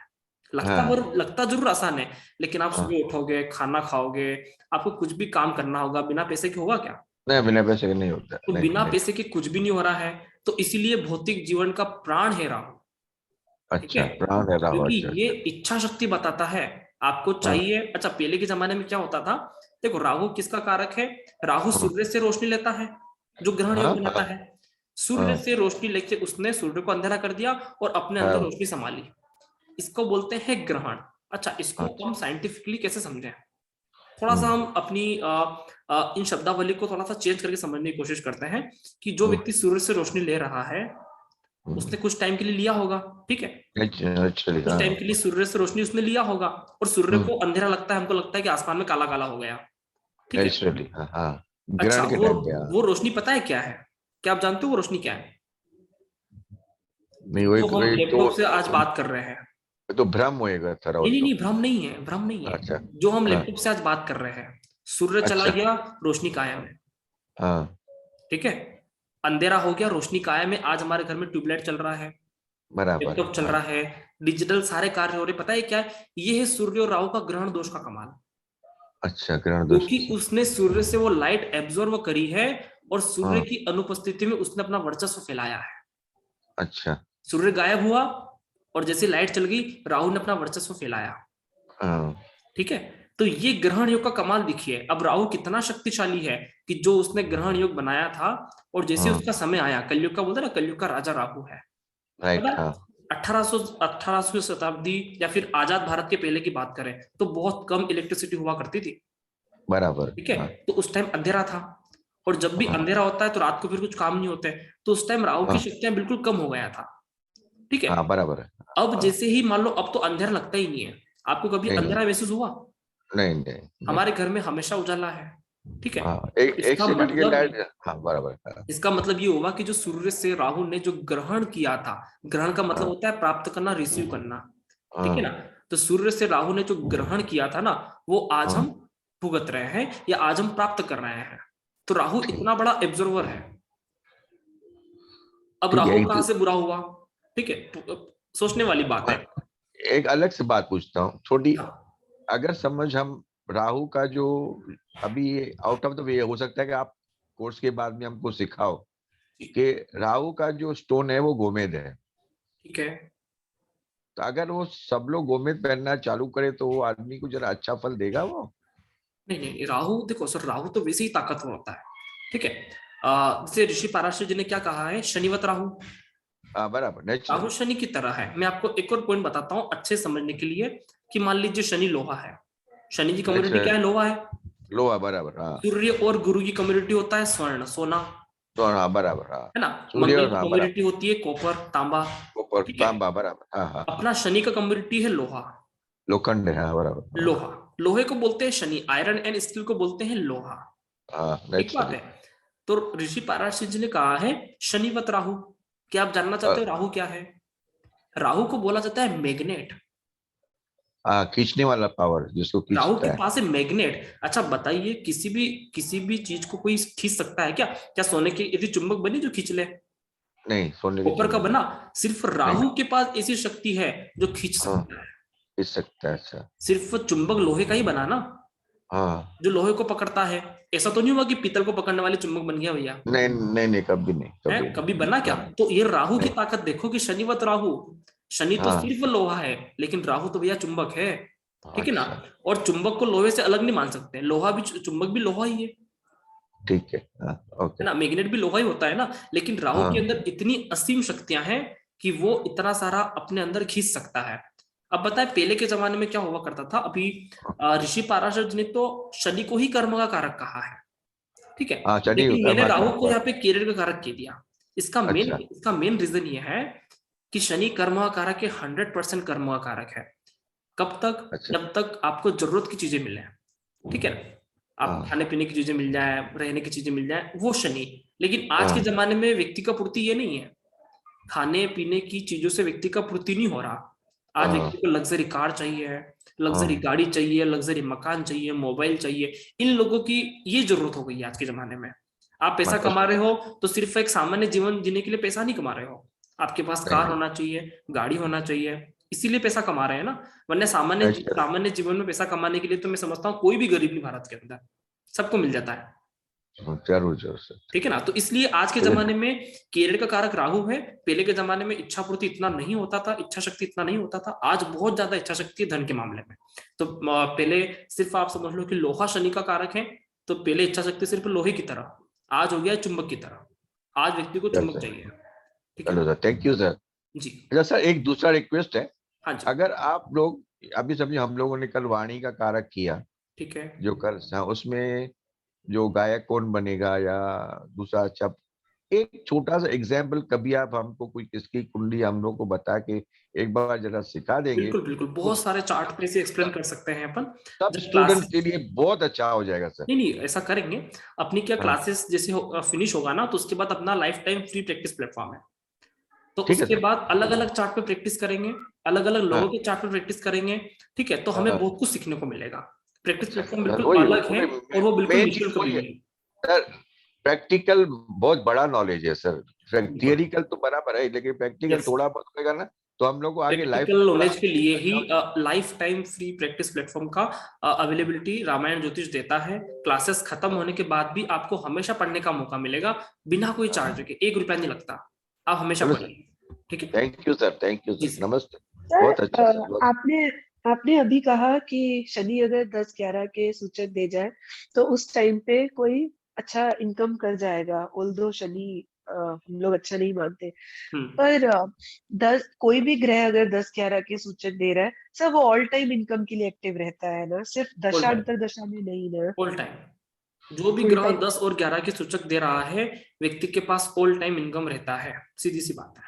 लगता जरूर आसान है, लेकिन आप सुबह उठोगे, खाना खाओगे, आपको कुछ भी काम करना होगा, बिना पैसे के होगा क्या? नहीं, बिना पैसे के नहीं होता। तो बिना पैसे के कुछ भी नहीं हो रहा है, तो इसीलिए भौतिक जीवन का प्राण है राहु। अच्छा, प्राण है राहु। क्योंकि ये इच्छा शक्ति बताता है, आपको चाहिए। अच्छा, पहले के जमाने में क्या होता था, देखो राहु किसका कारक है? राहु सूर्य से रोशनी लेता है, जो ग्रहण योग बनाता है। सूर्य से रोशनी लेके उसने सूर्य को अंधेरा कर दिया और अपने अंदर रोशनी संभाली, इसको बोलते हैं ग्रहण। अच्छा, इसको हम साइंटिफिकली कैसे समझें? थोड़ा सा हम अपनी इन शब्दावली को थोड़ा सा चेंज करके समझने की कोशिश करते हैं कि जो व्यक्ति सूर्य से रोशनी ले रहा है उसने कुछ टाइम के लिए लिया होगा, ठीक है, कुछ टाइम के लिए सूर्य से रोशनी उसने लिया होगा, और सूर्य को अंधेरा लगता है, हमको लगता है कि आसमान में काला काला हो गया, ठीक है। अच्छा, वो रोशनी पता है क्या है? क्या आप जानते हो वो रोशनी क्या है? नहीं वही जो हम लैपटॉप से आज बात कर रहे हैं। तो भ्रम होएगा सर। नहीं, भ्रम नहीं है, भ्रम नहीं है। अच्छा, जो हम लैपटॉप से आज बात कर रहे हैं, सूर्य चला गया, रोशनी कायम है। हाँ, ठीक है, अंधेरा हो गया, रोशनी कायम है। आज हमारे घर में ट्यूबलाइट चल रहा है, बराबर, लैपटॉप चल रहा है, डिजिटल सारे कार्य हो रहे। पता है क्या है? ये है सूर्य और राहु का ग्रहण दोष का कमाल। अच्छा, ग्रहण दोष, क्योंकि उसने सूर्य से वो लाइट एब्जॉर्व करी है और सूर्य हाँ, की अनुपस्थिति में उसने अपना वर्चस्व फैलाया है। अच्छा, सूर्य गायब हुआ और जैसे लाइट चल गई, राहु ने अपना वर्चस्व फैलाया। हाँ, ठीक है, तो ये ग्रहण योग का कमाल देखिए। अब राहु कितना शक्तिशाली है कि जो उसने ग्रहण योग बनाया था और जैसे उसका समय आया, कलयुग का बोलते ना, कलयुग का राजा राहु है। राइट, हाँ, 1800वीं शताब्दी या फिर आजाद भारत के पहले की बात करें तो बहुत कम इलेक्ट्रिसिटी हुआ करती थी। बराबर, ठीक है, हाँ, तो उस टाइम अंधेरा था और जब भी अंधेरा होता है तो रात को फिर कुछ काम नहीं होते, तो उस टाइम राहु की शक्तियां बिल्कुल कम हो गया था। ठीक है, हाँ, बराबर है। अब जैसे ही मान लो अब तो अंधेरा लगता ही नहीं है। आपको कभी अंधेरा महसूस हुआ? नहीं, हमारे घर में हमेशा उजाला है। ठीक है, हाँ, एक सेकंड के लाइट, हाँ, बराबर, हाँ, इसका मतलब ये हुआ कि जो सूर्य से राहु ने जो ग्रहण किया था, ग्रहण का मतलब होता है प्राप्त करना, रिसीव करना। ठीक है ना, तो सूर्य से राहु ने जो ग्रहण किया था ना, वो आज हम भुगत रहे हैं या आज हम प्राप्त कर रहे हैं। तो राहु इतना बड़ा एब्जॉर्वर है। अब राहु कहां से बुरा हुआ? ठीक है, सोचने वाली बात है। एक अलग से बात पूछता हूँ छोटी, अगर समझ हम राहु का जो अभी आउट ऑफ द वे हो सकता है कि आप कोर्स के बाद में हमको सिखाओ कि राहु का जो स्टोन है वो गोमेद है। ठीक है, तो अगर वो सब लोग गोमेद पहनना चालू करे तो वो आदमी को जरा अच्छा फल देगा वो? नहीं, राहु देखो सर, राहु तो वैसे ही ताकतवर होता है। ठीक है, जैसे ऋषि पाराशर जी ने क्या कहा है, शनिवत राहु। बराबर, राहु शनि की तरह है। मैं आपको एक और पॉइंट बताता हूँ अच्छे समझने के लिए कि मान लीजिए शनि लोहा है, शनि की कम्युनिटी क्या है? लोहा है। लोहा, बराबर, हाँ। सूर्य और गुरु की कम्युनिटी होता है स्वर्ण, सोना, हाँ, बराबर, हाँ, है ना। सूर्य, मंगल की कम्युनिटी होती है कॉपर, तांबा, तांबा, बराबर, हाँ, हाँ। अपना शनि का कम्युनिटी है लोहा, लोखंड है, हाँ, बराबर, लोहा। लोहे को बोलते हैं शनि, आयरन एंड स्टील को बोलते हैं लोहा। एक बात है, तो ऋषि पाराशर जी ने कहा है शनिवत राहु। क्या आप जानना चाहते हो राहु क्या है? राहु को बोला जाता है मैग्नेट, खींचने वाला पावर जिसको खींचता है। राहु के पास है मैग्नेट। अच्छा बताइए, किसी भी चीज को कोई खींच सकता है क्या? क्या सोने की यदि चुंबक बनी जो खींच ले? नहीं, सोने कॉपर का बना? सिर्फ राहु के पास ऐसी शक्ति है जो खींच सकता है। खींच सकता है, अच्छा। सिर्फ चुंबक लोहे का ही बना ना, हाँ, जो लोहे को पकड़ता है। ऐसा तो नहीं हुआ कि पीतल को पकड़ने वाले चुंबक बन गया भैया? नहीं, कभी नहीं, कभी बना क्या? तो ये राहु की ताकत देखो कि शनिवत राहु, शनि तो सिर्फ लोहा है लेकिन राहु तो भैया चुंबक है। ठीक है ना, और चुंबक को लोहे से अलग नहीं मान सकते, लोहा भी, चुंबक भी लोहा ही है। ठीक है, ओके, ना, मैग्नेट भी लोहा ही होता है ना। लेकिन राहु के अंदर इतनी असीम शक्तियां हैं कि वो इतना सारा अपने अंदर खींच सकता है। अब बताए पहले के जमाने में क्या हुआ करता था? अभी ऋषि पाराशर जी ने तो शनि को ही कर्म का कारक कहा है। ठीक है, लेकिन मैंने राहु को यहाँ पे कैरियर का कारक कह दिया। इसका मेन रीजन ये है कि शनि कर्म का कारक है, 100% कर्म का कारक है। कब तक? जब तक आपको जरूरत की चीजें मिले। ठीक है ना, आप खाने पीने की चीजें मिल जाए, रहने की चीजें मिल जाए, वो शनि। लेकिन आज के जमाने में व्यक्ति का पूर्ति ये नहीं है, खाने पीने की चीजों से व्यक्ति का पूर्ति नहीं हो रहा। आज व्यक्ति को लग्जरी कार चाहिए, लग्जरी गाड़ी चाहिए, लग्जरी मकान चाहिए, मोबाइल चाहिए। इन लोगों की ये जरूरत हो गई है आज के जमाने में। आप पैसा कमा रहे हो तो सिर्फ एक सामान्य जीवन जीने के लिए पैसा नहीं कमा रहे हो, आपके पास कार होना चाहिए, गाड़ी होना चाहिए, इसीलिए पैसा कमा रहे हैं ना। वरना सामान्य जीवन में पैसा कमाने के लिए तो मैं समझता हूँ कोई भी गरीब नहीं भारत के अंदर, सबको मिल जाता है। जरूर। ठीक है ना, तो इसलिए आज के जमाने में केरल का कारक राहु है। पहले के जमाने में इच्छा पूर्ति इतना नहीं होता था, इच्छा शक्ति इतना नहीं होता था। आज बहुत ज्यादा इच्छा शक्ति है धन के मामले में। तो पहले सिर्फ आप समझ लो कि लोहा शनि का कारक है, तो पहले इच्छा शक्ति सिर्फ लोहे की तरह, आज हो गया चुंबक की तरह। आज व्यक्ति को चुंबक चाहिए। चलो सर, थैंक यू सर जी। अच्छा सर, एक दूसरा रिक्वेस्ट है। हाँ जी। अगर आप लोग अभी समझिए, हम लोगों ने कल वाणी का कारक किया, ठीक है, जो कर उसमें जो गायक कौन बनेगा या दूसरा, अच्छा एक छोटा सा एग्जाम्पल कभी आप हमको कोई किसकी कुंडली हम लोग को बता के एक बार जरा सिखा देंगे? बिल्कुल, बहुत सारे चार्ट पे से एक्सप्लेन कर सकते हैं अपन, सब स्टूडेंट के लिए बहुत अच्छा हो जाएगा सर। नहीं, ऐसा करेंगे। अपनी क्या क्लासेस जैसे फिनिश होगा ना, तो उसके बाद अपना life time free practice platform है, तो उसके बाद अलग अलग चार्ट पे प्रैक्टिस करेंगे, अलग अलग लोगों के चार्ट पे प्रैक्टिस करेंगे, ठीक है, तो हमें बहुत कुछ सीखने को मिलेगा। प्रैक्टिस प्लेटफॉर्म बिल्कुल अलग है और वो बिल्कुल निःशुल्क भी है। सर प्रैक्टिकल बहुत बड़ा नॉलेज है सर, थियरिकल तो बराबर है, लेकिन प्रैक्टिकल थोड़ा बहुत होगा ना तो हम लोग को आगे प्रैक्टिकल नॉलेज के लिए ही lifetime free practice platform का अवेलेबिलिटी रामायण ज्योतिष देता है। क्लासेस खत्म होने के बाद भी आपको हमेशा पढ़ने का मौका मिलेगा बिना कोई चार्ज के, 1 रुपया नहीं लगता, आप हमेशा पढ़िए। ठीक है, thank you sir, thank you sir, नमस्ते। बहुत अच्छा सर। आपने अभी कहा कि शनि अगर 10-11 के सूचक दे जाए तो उस टाइम पे कोई अच्छा इनकम कर जाएगा, ऑल्दो शनि हम लोग अच्छा नहीं मानते, पर कोई भी ग्रह अगर 10-11 के सूचक दे रहा है सर, वो ऑल टाइम इनकम के लिए एक्टिव रहता है ना, सिर्फ दशा अंतरदशा में नहीं ना? ऑल टाइम जो भी ग्रह 10 और 11 के सूचक दे रहा है, व्यक्ति के पास ऑल टाइम इनकम रहता है, सीधी सी बात है।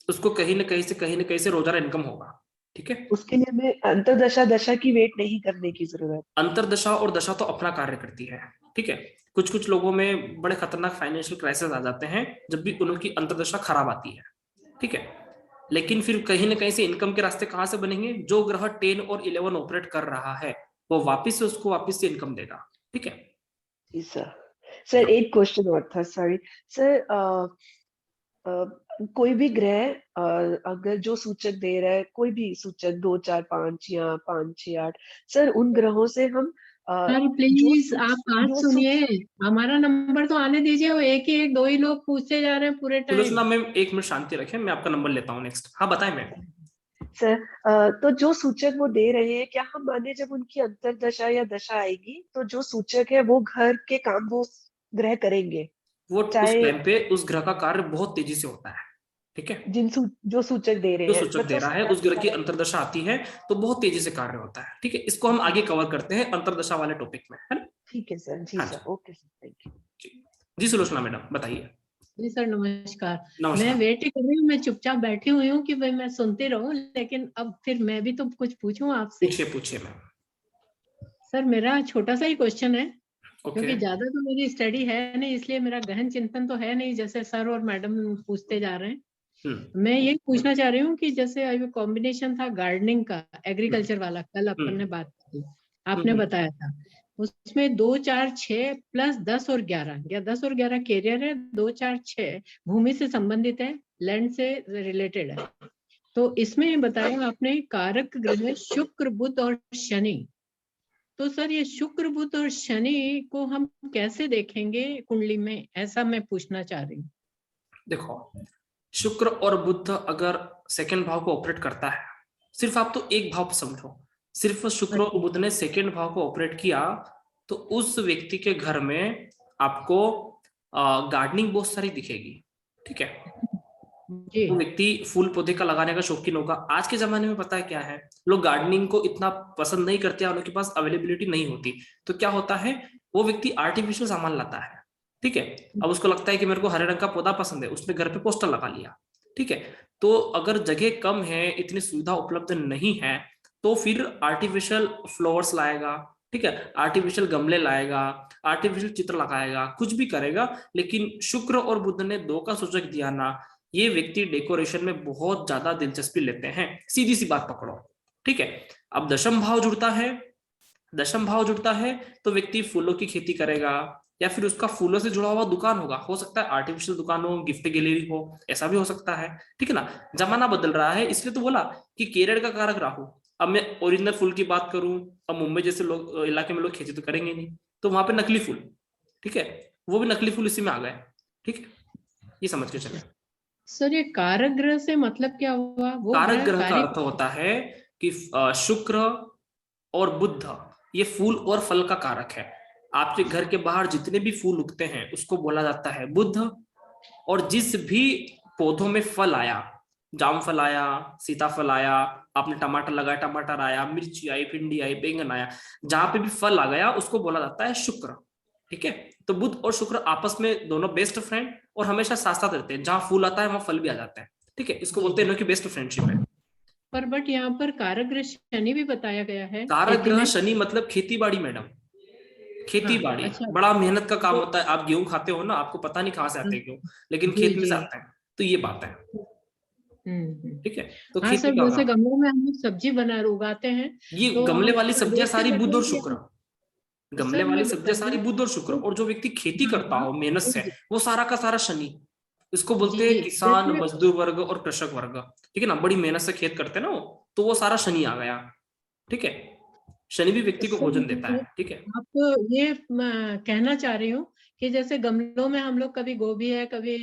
उसको कहीं ना कहीं से रोजाना इनकम होगा। ठीक है, उसके लिए हमें अंतरदशा दशा की वेट नहीं करने की जरूरत। अंतरदशा और दशा तो अपना कार्य करती है। ठीक है, कुछ कुछ लोगों में बड़े खतरनाक फाइनेंशियल क्राइसिस आ जाते हैं जब भी उनकी अंतरदशा खराब आती है। ठीक है, लेकिन फिर कहीं ना कहीं से इनकम के रास्ते कहां से बनेंगे? जो ग्रह 10 और 11 ऑपरेट कर रहा है वो उसको वापस से इनकम देगा। ठीक है जी सर, एक क्वेश्चन और था, सॉरी सर। कोई भी ग्रह अगर जो सूचक दे रहा है, कोई भी सूचक 2, 4, 5 या 5, 6, 8, सर उन ग्रहों से हम सर प्लीज आप बात सुनिए, हमारा नंबर तो आने दीजिए। वो एक दो ही लोग पूछते जा रहे हैं पूरे टाइम। सुलोचना मैम 1 मिनट शांति रखें, मैं आपका नंबर लेता हूँ नेक्स्ट। हाँ बताएं मैम। सर तो जो सूचक वो दे रहे हैं, क्या हम माने जब उनकी अंतरदशा या दशा आएगी तो जो सूचक है वो घर के काम वो ग्रह करेंगे, वो उस टाइम पे उस ग्रह का कार्य बहुत तेजी से होता है। ठीक है, जो सूचक दे रहे हैं, जो सूचक दे रहा है उस ग्रह की अंतरदशा आती है तो बहुत तेजी से कार्य होता है। ठीक है, इसको हम आगे कवर करते हैं अंतरदशा वाले टॉपिक में, है ना? ठीक है सर, जी sir, okay sir, thank you. जी सुलोचना मैडम बताइए। जी सर नमस्कार। मैं वेट ही कर रही हूँ, मैं चुपचाप बैठी हुई हूँ कि भाई मैं सुनती रहूं, लेकिन अब फिर मैं भी तो कुछ पूछूं आपसे। पूछिए मैम। सर मेरा छोटा सा ही क्वेश्चन है, क्योंकि ज्यादा तो मेरी स्टडी है नहीं, इसलिए मेरा गहन चिंतन तो है नहीं जैसे सर और मैडम पूछते जा रहे हैं। मैं ये पूछना चाह रही हूँ कि जैसे अभी कॉम्बिनेशन था गार्डनिंग का एग्रीकल्चर वाला, कल अपन ने बात की, आपने बताया था उसमें 2, 4, 6 प्लस 10 और 11 या 10 और 11 कैरियर है, 2, 4, 6 भूमि से संबंधित है, लैंड से रिलेटेड है। तो इसमें बताया आपने कारक ग्रह शुक्र, बुध और शनि। तो सर ये शुक्र, बुध और शनि को हम कैसे देखेंगे कुंडली में, ऐसा मैं पूछना चाह रही हूँ। देखो, शुक्र और बुध अगर सेकंड भाव को ऑपरेट करता है, सिर्फ आप तो एक भाव समझो, सिर्फ शुक्र और बुध ने सेकंड भाव को ऑपरेट किया तो उस व्यक्ति के घर में आपको गार्डनिंग बहुत सारी दिखेगी। ठीक है, वो व्यक्ति फूल पौधे का लगाने का शौकीन होगा। आज के जमाने में पता है क्या है, लोग गार्डनिंग को इतना पसंद नहीं करते, उनके पास अवेलेबिलिटी नहीं होती, तो क्या होता है वो व्यक्ति आर्टिफिशियल सामान लाता है। ठीक है, अब उसको लगता है कि मेरे को हरे रंग का पौधा पसंद है, उसने घर पे पोस्टर लगा लिया। ठीक है, तो अगर जगह कम है, इतनी सुविधा उपलब्ध नहीं है, तो फिर आर्टिफिशियल फ्लावर्स लाएगा। ठीक है, आर्टिफिशियल गमले लाएगा, आर्टिफिशियल चित्र लगाएगा, कुछ भी करेगा, लेकिन शुक्र और बुध ने 2 का सूचक दिया ना, ये व्यक्ति डेकोरेशन में बहुत ज्यादा दिलचस्पी लेते हैं। सीधी सी बात पकड़ो। ठीक है, अब दशम भाव जुड़ता है तो व्यक्ति फूलों की खेती करेगा, या फिर उसका फूलों से जुड़ा हुआ दुकान होगा, हो सकता है आर्टिफिशियल दुकान हो, गिफ्ट गैलरी हो, ऐसा भी हो सकता है। ठीक है ना, जमाना बदल रहा है, इसलिए तो बोला कि केरल का कारक राहु। अब मैं ओरिजिनल फूल की बात करूं, अब मुंबई जैसे लोग इलाके में लोग खेती तो करेंगे नहीं, तो वहां पे नकली फूल, ठीक है, वो भी नकली फूल इसी में आ गए। ठीक है, ये समझ के चले। सर ये कारक ग्रह से मतलब क्या हुआ? वो कारक ग्रह का अर्थ होता है कि शुक्र और बुध ये फूल और फल का कारक है। आपके घर के बाहर जितने भी फूल उगते हैं उसको बोला जाता है बुध, और जिस भी पौधों में फल आया, जामफल आया, सीताफल आया, आपने टमाटर लगाया, टमाटर आया, मिर्ची आई, भिंडी आई, बैंगन आया, जहां पे भी फल आ गया उसको बोला जाता है शुक्र। ठीक है, तो बुध और शुक्र आपस में दोनों बेस्ट फ्रेंड और हमेशा साथ साथ रहते हैं, जहां फूल आता है वहां फल भी आ जाते हैं। ठीक है, इसको बोलते हैं इनकी बेस्ट फ्रेंडशिप है। पर बट यहाँ पर कारक ग्रह शनि भी बताया गया है। कारक ग्रह शनि मतलब खेती बाड़ी मैडम, खेती बाड़ी। अच्छा। बड़ा मेहनत का काम होता है। आप गेहूं खाते हो ना, आपको पता नहीं कहां से आते हैं गेहूं, लेकिन खेत में से आते हैं, तो ये बात है। ठीक है। तो हाँ खेती सर, का जैसे गमलों में हम लोग सब्जी उगाते हैं, ये तो गमले वाली सब्जियां सारी बुध और देखते शुक्र, गमले सर, वाली मैं सब्जियां सारी बुध और शुक्र, और जो व्यक्ति खेती करता हो मेहनत से वो सारा का सारा शनि। इसको बोलते हैं किसान, मजदूर वर्ग और कृषक वर्ग, ठीक है ना, बड़ी मेहनत से खेत करते हैं ना वो, तो वो सारा शनि आ गया। ठीक है, शनि भी व्यक्ति को भोजन देता है। ठीक है, आपको ये कहना चाह रही हूँ कि जैसे गमलों में हम लोग कभी गोभी है, कभी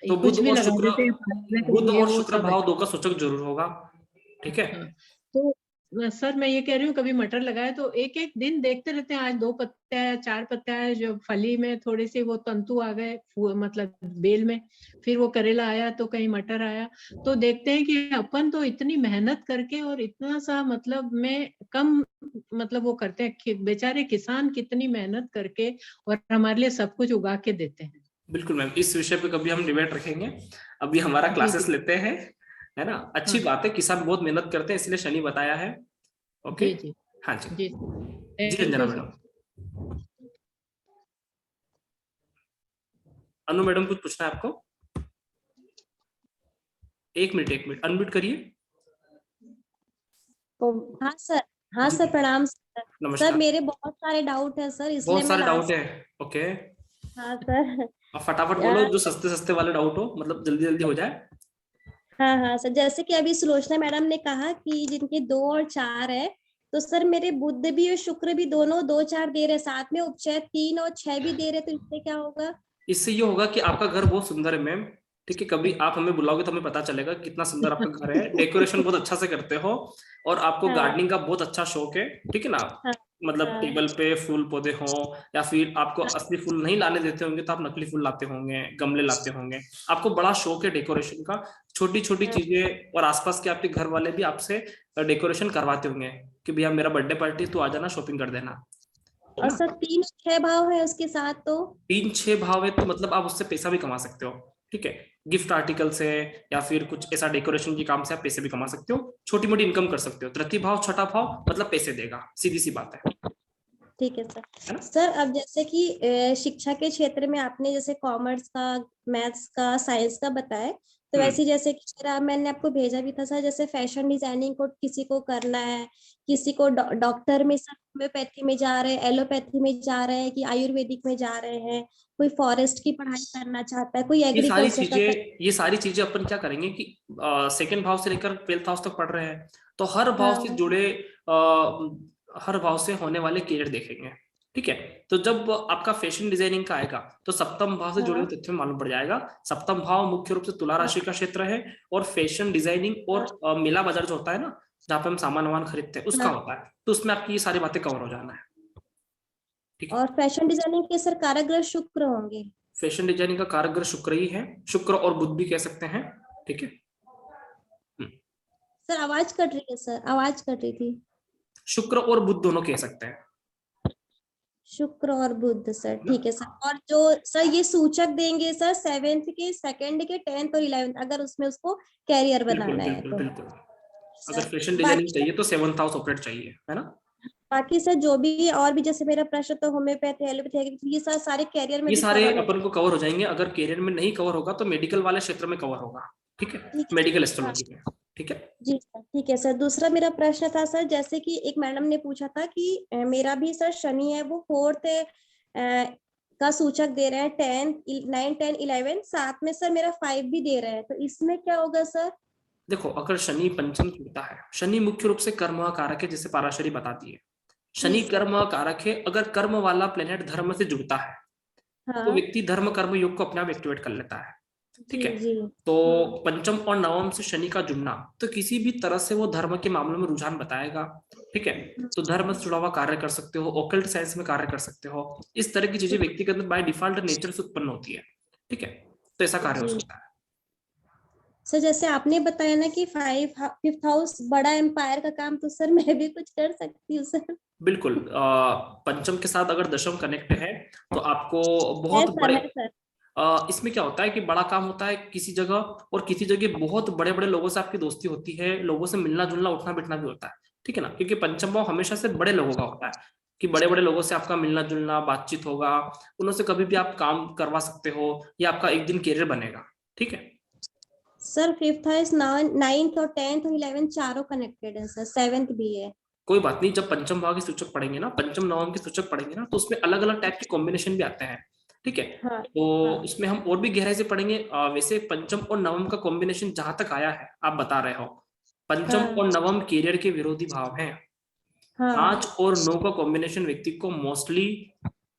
तो कुछ भी लगा देते हैं, बुध और शुक्र भाव 2 का सूचक जरूर होगा। ठीक है, तो सर मैं ये कह रही हूँ, कभी मटर लगाए तो एक एक दिन देखते रहते हैं, आज 2 पत्ते है, 4 पत्ते है, जो फली में थोड़े से वो तंतु आ गए, मतलब बेल में, फिर वो करेला आया तो कहीं मटर आया, तो देखते हैं कि अपन तो इतनी मेहनत करके और इतना सा मतलब में कम मतलब वो करते हैं कि बेचारे किसान कितनी मेहनत करके और हमारे लिए सब कुछ उगा के देते हैं। बिल्कुल मैम, इस विषय पे कभी हम डिबेट रखेंगे, अभी हमारा क्लासेस लेते हैं, है ना। अच्छी बात है, किसान बहुत मेहनत करते हैं, इसलिए शनि बताया है। ओके जी। हाँ जी जी अंजना मैडम। अनु मैडम कुछ पूछना है आपको? एक मिनट अनम्यूट करिए। हाँ सर प्रणाम सर। सर मेरे बहुत सारे डाउट है सर, इसलिए बहुत सारे डाउट है। ओके हाँ सर, अब फटाफट बोलो, जो सस्ते सस्ते वाले डाउट हो, मतलब जल्दी जल्दी हो जाए। हाँ सर, जैसे कि अभी सुलोचना मैडम ने कहा कि जिनके 2 और 4 है, तो सर मेरे बुध भी और शुक्र भी दोनों 2, 4 दे रहे, साथ में उपचय 3 और 6 भी दे रहे, तो इससे क्या होगा? इससे ये होगा कि आपका घर बहुत सुंदर है मैम। ठीक है, कभी आप हमें बुलाओगे तो हमें पता चलेगा कितना सुंदर आपका घर है, डेकोरेशन बहुत अच्छा से करते हो, और आपको गार्डनिंग का बहुत अच्छा शौक है। ठीक है ना, मतलब टेबल पे फूल पौधे हो, या फिर आपको असली फूल नहीं लाने देते होंगे तो आप नकली फूल लाते होंगे, गमले लाते होंगे, आपको बड़ा शौक है डेकोरेशन का, छोटी छोटी चीजें, और आसपास के आपके घर वाले भी आपसे डेकोरेशन करवाते होंगे कि भैया मेरा बर्थडे पार्टी, तू आ जाना, शॉपिंग कर देना। और सर 3-6 भाव है उसके साथ, तो 3-6 भाव है, तो मतलब आप उससे पैसा भी कमा सकते हो। ठीक है, गिफ्ट आर्टिकल से या फिर कुछ ऐसा डेकोरेशन के काम से आप पैसे भी कमा सकते हो, छोटी मोटी इनकम कर सकते हो। तृतीय भाव, छठा भाव मतलब पैसे देगा, सीधी सी बात है। ठीक है सर। सर अब जैसे कि शिक्षा के क्षेत्र में आपने जैसे कॉमर्स का, मैथ्स का, साइंस का बताया, तो वैसे जैसे कि मैंने आपको भेजा भी था सर, जैसे फैशन डिजाइनिंग को किसी को करना है, किसी को डॉक्टर में, सब होम्योपैथी में जा रहे हैं, एलोपैथी में जा रहे हैं, कि आयुर्वेदिक में जा रहे हैं, कोई फॉरेस्ट की पढ़ाई करना चाहता है, कोई एग्रीकल्चर का। ये सारी चीजें अपन क्या करेंगे कि सेकेंड भाव से लेकर 12th हाउस तक पढ़ रहे हैं, तो हर भाव से जुड़े हर भाव से होने वाले कैरियर देखेंगे। ठीक है, तो जब आपका फैशन डिजाइनिंग का आएगा तो सप्तम भाव से जुड़े हुए तथ्य मालूम पड़ जाएगा। सप्तम भाव मुख्य रूप से तुला राशि का क्षेत्र है, और फैशन डिजाइनिंग और मेला बाजार जो होता है ना, जहाँ पे हम सामान वामान खरीदते हैं, उसका होता है, तो उसमें आपकी ये सारी बातें कवर हो जाना है। ठीक है, और फैशन डिजाइनिंग के सर कारक शुक्र होंगे? फैशन डिजाइनिंग का कारक ग्रह शुक्र ही है, शुक्र और बुध भी कह सकते हैं। ठीक है सर, आवाज कट रही है सर, आवाज कट रही थी। शुक्र और बुध दोनों कह सकते हैं, शुक्र और बुध सर। ठीक है सर। और जो सर ये सूचक देंगे सर 7th के, 2nd के, 10th और 11th, अगर उसमें उसको कैरियर बनाना है तो बिल्कुल। अगर फैशन डिजाइनिंग चाहिए तो 7th हाउस ऑपरेट चाहिए, है ना। बाकी सर जो भी और भी, जैसे मेरा प्रश्न तो होम्योपैथी, एलोपैथी, ये सारे कैरियर में ये सारे अपन को कवर हो जाएंगे। अगर कैरियर में नहीं कवर होगा तो मेडिकल वाले क्षेत्र में कवर होगा। ठीक है, मेडिकल एस्ट्रोलॉजी में। ठीक है जी सर। ठीक है सर। दूसरा मेरा प्रश्न था सर, जैसे कि एक मैडम ने पूछा था कि मेरा भी सर शनि है, वो 4th का सूचक दे रहे हैं, 10, 9, 10, 11, साथ में सर मेरा 5 भी दे रहे हैं, तो इसमें क्या होगा सर? देखो, अगर शनि पंचम जुड़ता है, शनि मुख्य रूप से कर्म कारक है, जैसे पराशरी बताती है, शनि कर्म कारक है। अगर कर्म वाला प्लेनेट धर्म से जुड़ता है तो व्यक्ति धर्म कर्म योग को अपने आप एक्टिवेट कर लेता है। ठीक है, तो पंचम और नवम से शनि का जुड़ना, तो किसी भी तरह से वो धर्म के मामलों में रुझान बताएगा। ठीक है, तो धर्म से जुड़ा हुआ कार्य कर सकते हो, ओकल्ट साइंस में कार्य कर सकते हो, इस तरह की चीजें व्यक्ति के अंदर बाय डिफॉल्ट नेचर से उत्पन्न होती है। ठीक है, तो ऐसा कार्य हो सकता है। सर जैसे आपने बताया ना कि 5th हाउस बड़ा एम्पायर का काम, तो सर मैं भी कुछ कर सकती हूँ सर? बिल्कुल, पंचम के साथ अगर दशम कनेक्ट है तो आपको बहुत बड़े, इसमें क्या होता है कि बड़ा काम होता है किसी जगह, और किसी जगह बहुत बड़े बड़े लोगों से आपकी दोस्ती होती है, लोगों से मिलना जुलना, उठना बैठना भी होता है। ठीक है ना, क्योंकि पंचम भाव हमेशा से बड़े लोगों का होता है, कि बड़े बड़े लोगों से आपका मिलना जुलना, बातचीत होगा, उनसे कभी भी आप काम करवा सकते हो, या आपका एक दिन कैरियर बनेगा। ठीक है सर 5th है, 9th और 10th और 11th चारों कनेक्टेड है सर, 7th भी है। कोई बात नहीं, जब पंचम भाव के सूचक पढ़ेंगे ना, पंचम नवम के सूचक पढ़ेंगे ना, तो उसमें अलग अलग टाइप के कॉम्बिनेशन भी आते हैं, ठीक है। हाँ, तो हाँ, उसमें हम और भी गहराई से पढ़ेंगे। वैसे पंचम और नवम का कॉम्बिनेशन जहां तक आया है, आप बता रहे हो, पंचम हाँ, और नवम कैरियर के विरोधी भाव हैं। हाँ, 5 और 9 का कॉम्बिनेशन व्यक्ति को मोस्टली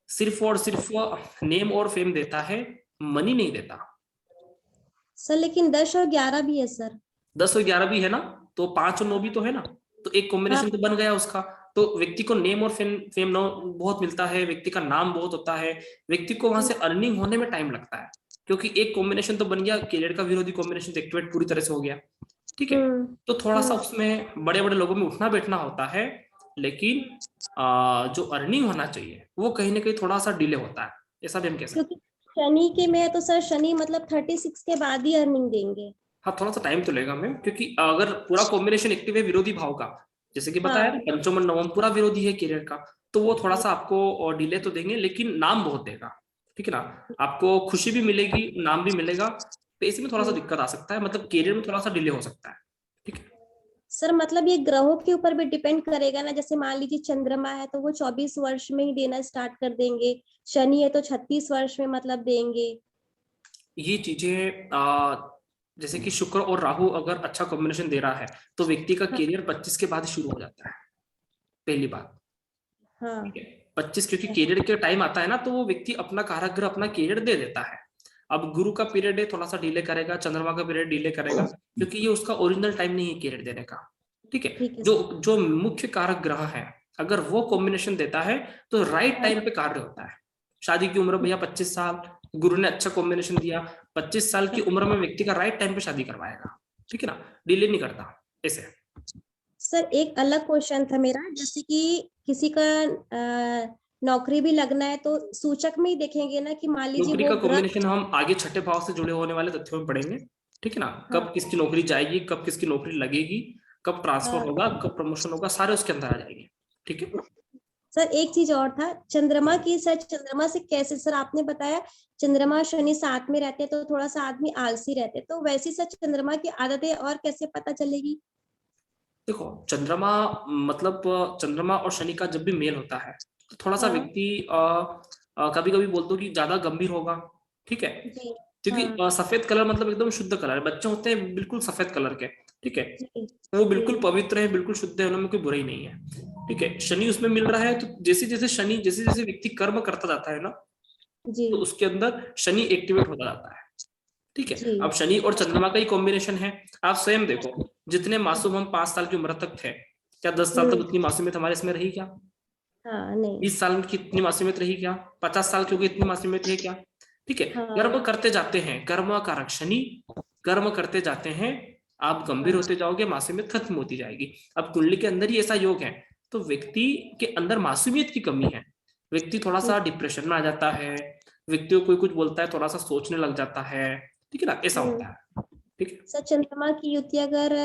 सिर्फ और सिर्फ नेम और फेम देता है, मनी नहीं देता। सर लेकिन 10 और 11 भी है सर। 10 और 11 भी है ना, तो 5 और 9 भी तो है ना, तो एक कॉम्बिनेशन हाँ, तो बन गया उसका। तो व्यक्ति को नेम और फेम बहुत मिलता है, व्यक्ति का नाम बहुत होता है, व्यक्ति को वहां से अर्निंग होने में टाइम लगता है, क्योंकि एक कॉम्बिनेशन तो बन गया, कैरियर का विरोधी कॉम्बिनेशन एक्टिवेट पूरी तरह से हो गया, ठीक है। तो थोड़ा सा उसमें बड़े बड़े लोगों में उठना बैठना होता है, लेकिन जो अर्निंग होना चाहिए वो कहीं ना कहीं थोड़ा सा डिले होता है, ऐसा भी हम कह सकते हैं। शनि के में तो सर शनि मतलब 36 के बाद ही अर्निंग देंगे। हाँ, थोड़ा सा टाइम तो लेगा मैम, क्योंकि अगर पूरा कॉम्बिनेशन एक्टिव है विरोधी भाव का, जैसे कि बताया हाँ, पंचम और नवम पूरा विरोधी है कैरियर का, तो वो थोड़ा सा आपको डिले तो देंगे, लेकिन नाम बहुत देगा, ठीक है ना। आपको खुशी भी मिलेगी, नाम भी मिलेगा, तो इसमें थोड़ा सा दिक्कत आ सकता है, मतलब कैरियर में थोड़ा सा डिले हो सकता है, ठीक है। सर मतलब ये ग्रहों के ऊपर भी डिपेंड करेगा ना, जैसे मान लीजिए चंद्रमा है तो वो 24 वर्ष में ही देना स्टार्ट कर देंगे, शनि है तो 36 वर्ष में मतलब देंगे। ये चीजें जैसे कि शुक्र और राहु अगर अच्छा कॉम्बिनेशन दे रहा है, तो व्यक्ति का कैरियर 25 के बाद शुरू हो जाता है, पहली बात। हाँ, 25 क्योंकि कैरियर के टाइम आता है ना, तो वो व्यक्ति अपना कारागृह अपना कैरियर दे देता है। अब गुरु का पीरियड है, थोड़ा सा डिले करेगा, चंद्रमा का पीरियड डिले करेगा, क्योंकि ये उसका ओरिजिनल टाइम नहीं है कैरियर देने का, ठीक है। जो मुख्य कारक ग्रह है, अगर वो कॉम्बिनेशन देता है तो राइट टाइम पे कार्य होता है। शादी की उम्र भैया 25 साल, गुरु ने अच्छा कॉम्बिनेशन दिया, 25 साल की उम्र में व्यक्ति का राइट टाइम पे शादी करवाएगा, ठीक है ना, डिले नहीं करता ऐसे। सर एक अलग क्वेश्चन था मेरा, जैसे कि किसी का नौकरी भी लगना है तो सूचक में ही देखेंगे ना, कि मान लीजिए नौकरी वो का कॉम्बिनेशन हम आगे छठे भाव से जुड़े होने वाले तथ्यों में पढ़ेंगे, ठीक है ना। कब किसकी नौकरी जाएगी, कब किसकी नौकरी लगेगी, कब ट्रांसफर होगा, कब प्रमोशन होगा, सारे उसके अंदर आ जाएंगे, ठीक है। सर एक चीज और था, चंद्रमा की, सर चंद्रमा से कैसे, सर आपने बताया चंद्रमा शनि साथ में रहते हैं तो थोड़ा सा आदमी आलसी रहते हैं, तो वैसे सर चंद्रमा की आदतें और कैसे पता चलेगी? देखो चंद्रमा मतलब चंद्रमा और शनि का जब भी मेल होता है तो थोड़ा सा व्यक्ति कभी कभी बोल दो कि ज्यादा गंभीर होगा, ठीक है, क्योंकि सफेद कलर मतलब एकदम शुद्ध कलर है, बच्चे होते हैं बिल्कुल सफेद कलर के, ठीक है, वो बिल्कुल पवित्र है, बिल्कुल शुद्ध है, उनमें कोई बुराई नहीं है, ठीक है। शनि उसमें मिल रहा है, तो जैसे जैसे व्यक्ति कर्म करता जाता है ना, तो उसके अंदर शनि एक्टिवेट होता जाता है, ठीक है। अब शनि और चंद्रमा का ही कॉम्बिनेशन है, आप स्वयं देखो, जितने मासूम हम 5 साल की उम्र तक थे, क्या 10 साल तक उतनी मासूमियत हमारे इसमें रही क्या? नहीं। 20 साल की इतनी मासूमियत रही क्या? 50 साल की हो गई इतनी मासूमियत रही क्या? ठीक है। कर्म करते जाते हैं, कर्म कारक शनि, कर्म करते जाते हैं, आप गंभीर होते जाओगे, मासूमियत खत्म होती जाएगी। अब कुंडली के अंदर ही ऐसा योग है, तो व्यक्ति के अंदर मासूमियत की कमी है, व्यक्ति थोड़ा सा डिप्रेशन में आ जाता है, व्यक्ति को कोई कुछ बोलता है थोड़ा सा सोचने लग जाता है, ठीक है ना, ऐसा होता है, ठीक है। सर चंद्रमा की युति अगर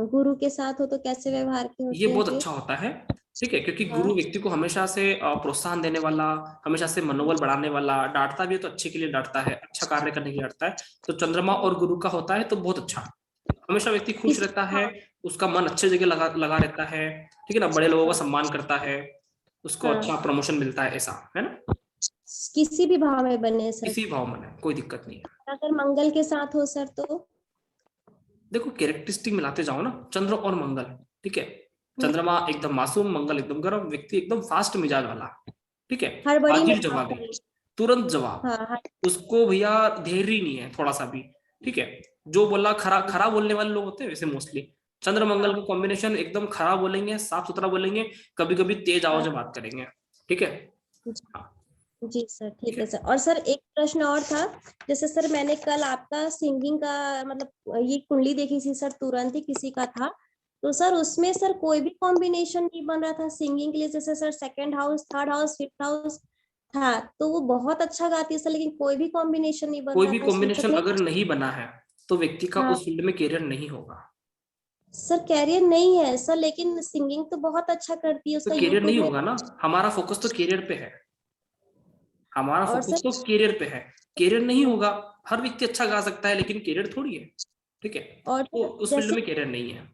गुरु के साथ हो तो कैसे व्यवहार की होती है? ये बहुत अच्छा होता है, ठीक है, क्योंकि गुरु व्यक्ति को हमेशा से प्रोत्साहन देने वाला, हमेशा से मनोबल बढ़ाने वाला, डांटता भी है तो अच्छे के लिए डांटता है, अच्छा कार्य करने के लिए डांटता है। तो चंद्रमा और गुरु का होता है तो बहुत अच्छा, हमेशा व्यक्ति खुश रहता है, उसका मन अच्छे जगह लगा रहता है, ठीक है ना, बड़े लोगों का सम्मान करता है, उसको अच्छा प्रमोशन मिलता है, ऐसा है ना। किसी भी भाव में बने सर, किसी भाव में कोई दिक्कत नहीं है। अगर मंगल के साथ हो सर तो देखो कैरेक्टरिस्टिक मिलाते जाओ ना, चंद्र और मंगल, ठीक है। चंद्रमा एकदम मासूम, मंगल एकदम गर्म, व्यक्ति एकदम फास्ट मिजाज वाला, ठीक है, हाजिर जवाबी, तुरंत जवाब, उसको भैया धैर्य नहीं है थोड़ा सा भी, ठीक है। जो बोला खरा बोलने वाले लोग होते हैं वैसे मोस्टली चंद्र मंगल का कॉम्बिनेशन, एकदम खरा बोलेंगे, साफ सुथरा बोलेंगे, कभी कभी तेज आवाज में बात करेंगे, ठीक है। जी सर, ठीक है सर। और सर एक प्रश्न और था, जैसे सर मैंने कल आपका सिंगिंग का मतलब ये कुंडली देखी थी सर, तुरंत ही किसी का था, तो सर उसमें सर कोई भी कॉम्बिनेशन नहीं बन रहा था सिंगिंग के लिए, जैसे sir 2nd house, 3rd house, 5th house था, तो वो बहुत अच्छा गाती है सर, लेकिन कोई भी कॉम्बिनेशन नहीं बन रहा था। कोई भी कॉम्बिनेशन अगर नहीं बना है तो व्यक्ति का उस फील्ड में कैरियर नहीं होगा। सर कैरियर नहीं है सर, लेकिन सिंगिंग तो बहुत अच्छा करती है, उसका तो कैरियर नहीं होगा ना, हमारा फोकस तो कैरियर पे है, हमारा फोकस तो कैरियर पे है, कैरियर नहीं होगा। हर व्यक्ति अच्छा गा सकता है लेकिन कैरियर थोड़ी है, ठीक है, और तो उस फील्ड में कैरियर नहीं है।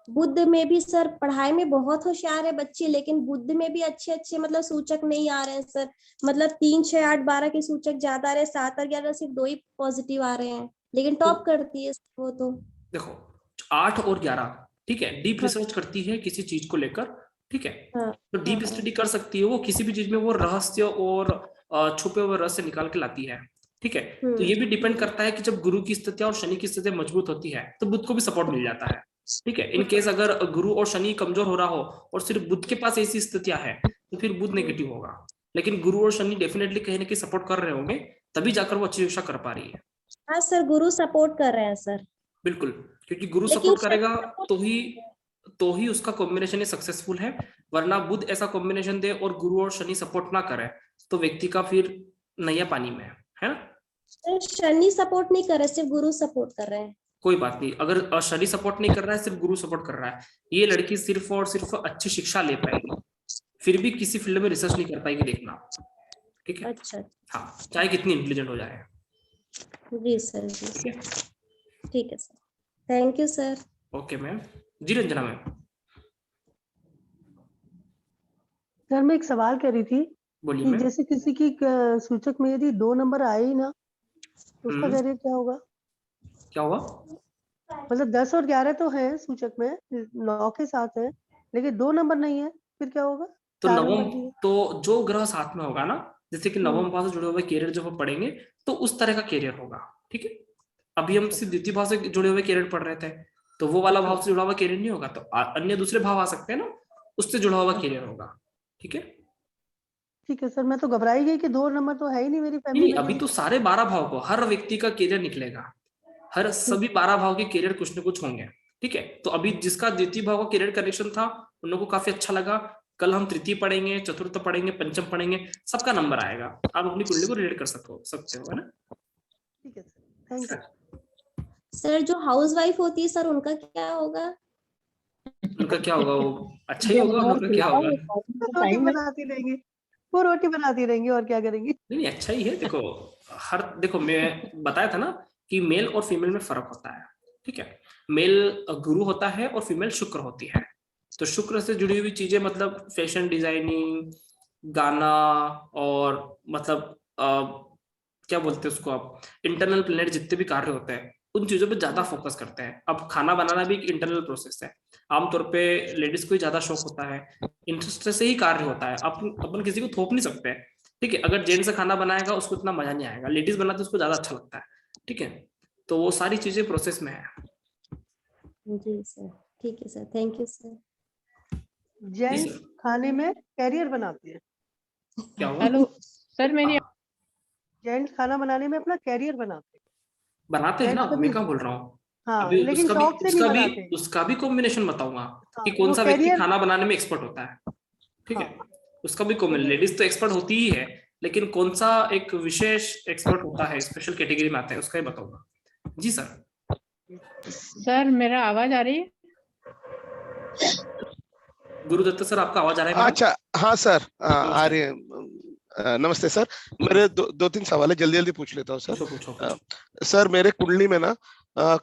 बुध में भी सर पढ़ाई में बहुत होशियार है बच्चे, लेकिन बुध में भी अच्छे अच्छे मतलब सूचक नहीं आ रहे हैं सर। मतलब 3, 6, 8, 12 के सूचक ज्यादा आ रहे हैं, 7 और 11 सिर्फ 2 ही पॉजिटिव आ रहे हैं, लेकिन टॉप करती है वो। तो देखो 8 और 11 ठीक है, डीप रिसर्च करती है किसी चीज को लेकर, ठीक है, तो डीप स्टडी कर सकती है वो किसी भी चीज में, वो रहस्य और छुपे हुए रहस्य निकाल के लाती है, ठीक है। तो ये भी डिपेंड करता है कि जब गुरु की स्थिति और शनि की स्थिति मजबूत होती है तो बुध को भी सपोर्ट मिल जाता है, ठीक है। इन केस अगर गुरु और शनि कमजोर हो रहा हो और सिर्फ बुध के पास ऐसी स्थितियां है तो फिर बुध नेगेटिव होगा, लेकिन गुरु और शनि डेफिनेटली कहीं ना कहीं सपोर्ट कर रहे होंगे, तभी जाकर वो अच्छी शिक्षा कर पा रही है। हाँ सर, गुरु सपोर्ट कर रहे हैं सर। बिल्कुल, क्योंकि गुरु सपोर्ट करेगा तो ही उसका कॉम्बिनेशन सक्सेसफुल है, वरना बुध ऐसा कॉम्बिनेशन दे और गुरु और शनि सपोर्ट ना करे तो व्यक्ति का फिर नया पानी में है ना। शनि सपोर्ट नहीं कर रहे, सिर्फ गुरु सपोर्ट कर रहे हैं। कोई बात नहीं, अगर शनि सपोर्ट नहीं कर रहा है, सिर्फ गुरु सपोर्ट कर रहा है, ये लड़की सिर्फ और सिर्फ अच्छी शिक्षा ले पाएगी, फिर भी किसी फील्ड में रिसर्च नहीं कर पाएगी, देखना, ठीक है। अच्छा, हाँ, चाहे कितनी इंटेलिजेंट हो जाए। जी सर, जी ठीक है sir, thank you sir. Okay ma'am. जी रंजना मैम। सर मैं एक सवाल कर रही थी कि जैसे किसी की सूचक में यदि 2 नंबर आए ही ना, उसका कैरियर क्या होगा? क्या हुआ? मतलब 10 और 11 तो है सूचक में, 9 के साथ है, लेकिन 2 नंबर नहीं है, फिर क्या होगा? तो नवम, तो जो ग्रह साथ में होगा ना, जैसे कि नवम भाव से जुड़े हुए कैरियर जब हम पढ़ेंगे तो उस तरह का कैरियर होगा, ठीक है। अभी हम सिर्फ द्वितीय भाव से जुड़े हुए कैरियर पढ़ रहे थे, तो वो वाला भाव से जुड़ा हुआ कैरियर नहीं होगा, तो अन्य दूसरे भाव आ सकते हैं ना, उससे जुड़ा हुआ कैरियर होगा, ठीक है। ठीक है सर, मैं तो घबराई गई कि 2 नंबर तो है ही नहीं मेरी फैमिली में। अभी तो सारे 12 भाव को हर व्यक्ति का कैरियर निकलेगा, हर सभी 12 भाव के कैरियर कुछ न कुछ होंगे, ठीक है। तो अभी जिसका द्वितीय भाव का कैरियर कनेक्शन था उन लोगों को काफी अच्छा लगा, कल हम तृतीय पढ़ेंगे, चतुर्थ पढ़ेंगे, पंचम पढ़ेंगे, सबका नंबर आएगा, आप अपनी कुंडली को रिलेट कर सकते हो, है ना। ठीक है सर, थैंक यू। सर जो हाउसवाइफ होती है सर, उनका क्या होगा? उनका क्या होगा? वो अच्छा ही होगा। उनका क्या होगा? रोटी बनाती रहेंगी, वो रोटी बनाती रहेंगी और क्या करेंगी। नहीं, अच्छा ही है। देखो मैं बताया था ना कि मेल और फीमेल में फर्क होता है, ठीक है। मेल गुरु होता है और फीमेल शुक्र होती है, तो शुक्र से जुड़ी हुई चीजें मतलब फैशन डिजाइनिंग, गाना और मतलब क्या बोलते हैं उसको आप, इंटरनल प्लेनेट जितने भी कार्य होते हैं उन चीजों पे ज्यादा फोकस करते हैं। अब खाना बनाना भी एक इंटरनल प्रोसेस है, आमतौर पे लेडीज को ही ज्यादा शौक होता है, इंटरेस्ट से ही कार्य होता है, अपन किसी को थोप नहीं सकते, ठीक है। अगर जेंट्स से खाना बनाएगा उसको इतना मजा नहीं आएगा, लेडीज बनाते उसको ज्यादा अच्छा लगता है, ठीक है। तो वो सारी चीजें प्रोसेस में है। जी सर, ठीक है sir, thank you sir. Gents खाने में कैरियर बनाते हैं। क्या हुआ? हेलो सर, मेरी जेंट्स खाना बनाने में अपना कैरियर बनाते हैं ना, मैं क्या बोल रहा हूँ। हाँ, लेकिन शौक से नहीं बनाते। उसका भी कॉम्बिनेशन बताऊंगा कि कौन सा व्यक्ति खाना बनाने में एक्सपर्ट होता है, ठीक है। उसका भी कॉम्बिनेशन, लेडीज तो एक्सपर्ट होती ही है, लेकिन कौन सा एक विशेष एक्सपर्ट होता है, स्पेशल कैटेगरी में आता है, उसका ही बताऊंगा। जी सर। सर मेरा आवाज आ रही है? गुरुदत्त सर, आपका आवाज आ रहा है? अच्छा, हाँ सर, आ रही है। नमस्ते सर, मेरे 2-3 सवाल है, जल्दी पूछ लेता हूँ सर। पूछो। सर मेरे कुंडली में ना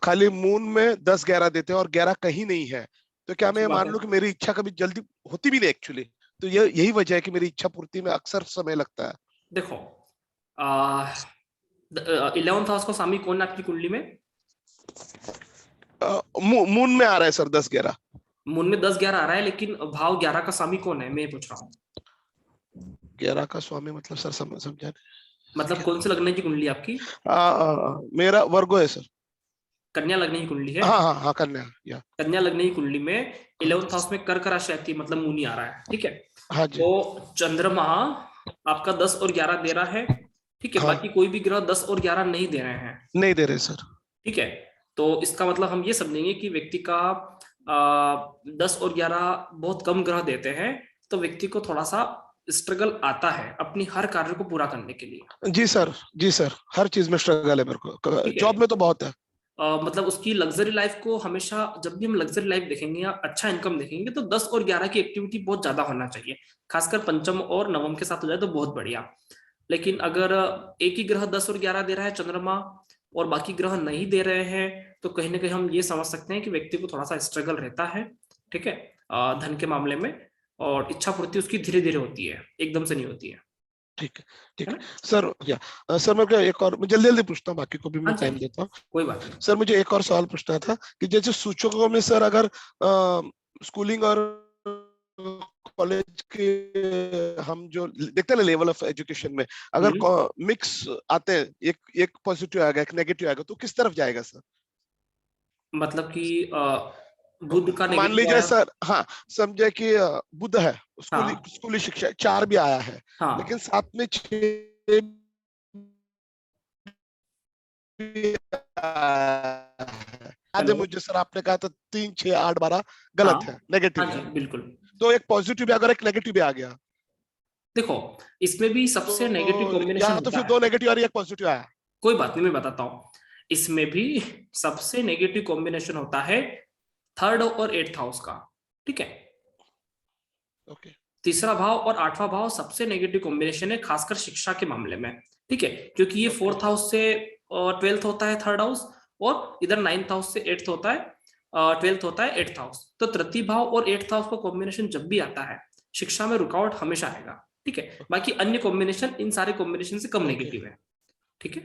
खाली मून में 10-11 देते हैं और 11 कहीं नहीं है, तो क्या मैं मान लूं कि मेरी इच्छा कभी जल्दी होती भी नहीं एक्चुअली, तो यही वजह है कि मेरी इच्छा पूर्ति में अक्सर समय लगता है। देखो 11th हाउस का स्वामी कौन है आपकी कुंडली में? मून में आ रहा है सर 10-11। मून में 10-11 आ रहा है, लेकिन भाव 11 का स्वामी कौन है, मैं पूछ रहा हूँ। 11 का स्वामी मतलब सर समझा, मतलब कौन से लग्न की कुंडली आपकी? मेरा वर्गो है सर। कन्या लग्न की कुंडली है? हाँ, कन्या। कन्या लग्न की कुंडली में 11th हाउस में कर्क राशि आती है, मतलब मुनि आ रहा है, ठीक है। हाँ जी। तो चंद्रमा आपका 10 और 11 दे रहा है, ठीक है। बाकी कोई भी ग्रह 10 और 11 नहीं दे रहे हैं। नहीं दे रहे सर, ठीक है। तो इसका मतलब हम ये समझेंगे कि व्यक्ति का 10 और 11 बहुत कम ग्रह देते हैं, तो व्यक्ति को थोड़ा सा स्ट्रगल आता है अपनी हर कार्य को पूरा करने के लिए। जी सर, हर चीज में स्ट्रगल है मेरे को, जॉब में तो बहुत है। मतलब उसकी लग्जरी लाइफ को हमेशा, जब भी हम लग्जरी लाइफ देखेंगे या अच्छा इनकम देखेंगे, तो 10 और 11 की एक्टिविटी बहुत ज्यादा होना चाहिए, खासकर पंचम और नवम के साथ हो जाए तो बहुत बढ़िया। लेकिन अगर एक ही ग्रह 10 और 11 दे रहा है चंद्रमा, और बाकी ग्रह नहीं दे रहे हैं, तो कहीं ना कहीं हम ये समझ सकते हैं कि व्यक्ति को थोड़ा सा स्ट्रगल रहता है, ठीक है, धन के मामले में, और इच्छा पूर्ति उसकी धीरे धीरे होती है, एकदम से नहीं होती है। ठीक है, ठीक है सर। सर मैं एक और जल्दी जल्दी पूछता हूँ, बाकी को भी मैं टाइम देता हूँ। कोई बात नहीं सर, मुझे एक और सवाल पूछना था कि जैसे सूचकों में सर अगर स्कूलिंग और कॉलेज के हम जो देखते हैं ना लेवल ऑफ एजुकेशन में, अगर मिक्स आते हैं, एक पॉजिटिव आएगा एक नेगेटिव आएगा, तो किस तरफ जाएगा सर? मतलब कि बुद्ध का मान लीजिए सर, हाँ समझे कि बुद्ध है, स्कूली शिक्षा 4 भी आया है, लेकिन साथ में 6 मुझे सर आपने कहा था 3, 6, 8, 12 गलत है, नेगेटिव है। बिल्कुल। तो एक पॉजिटिव भी अगर एक नेगेटिव भी आ गया, देखो इसमें भी सबसे नेगेटिव कॉम्बिनेशन तो फिर 2 नेगेटिव और एक पॉजिटिव आया। कोई बात नहीं, मैं बताता हूँ। इसमें भी सबसे नेगेटिव कॉम्बिनेशन होता है 3rd और 8th हाउस का, ठीक है। ओके। तीसरा भाव और 8वां भाव सबसे नेगेटिव कॉम्बिनेशन है, खासकर शिक्षा के मामले में, ठीक है, क्योंकि ये 4th हाउस से 12th होता है 3rd हाउस, और इधर 9th हाउस से 8th होता है, 12th होता है 8th हाउस। तो तृतीय भाव और 8th हाउस का कॉम्बिनेशन जब भी आता है, शिक्षा में रुकावट हमेशा आएगा, ठीक है। बाकी अन्य कॉम्बिनेशन इन सारे कॉम्बिनेशन से कम नेगेटिव है, ठीक है।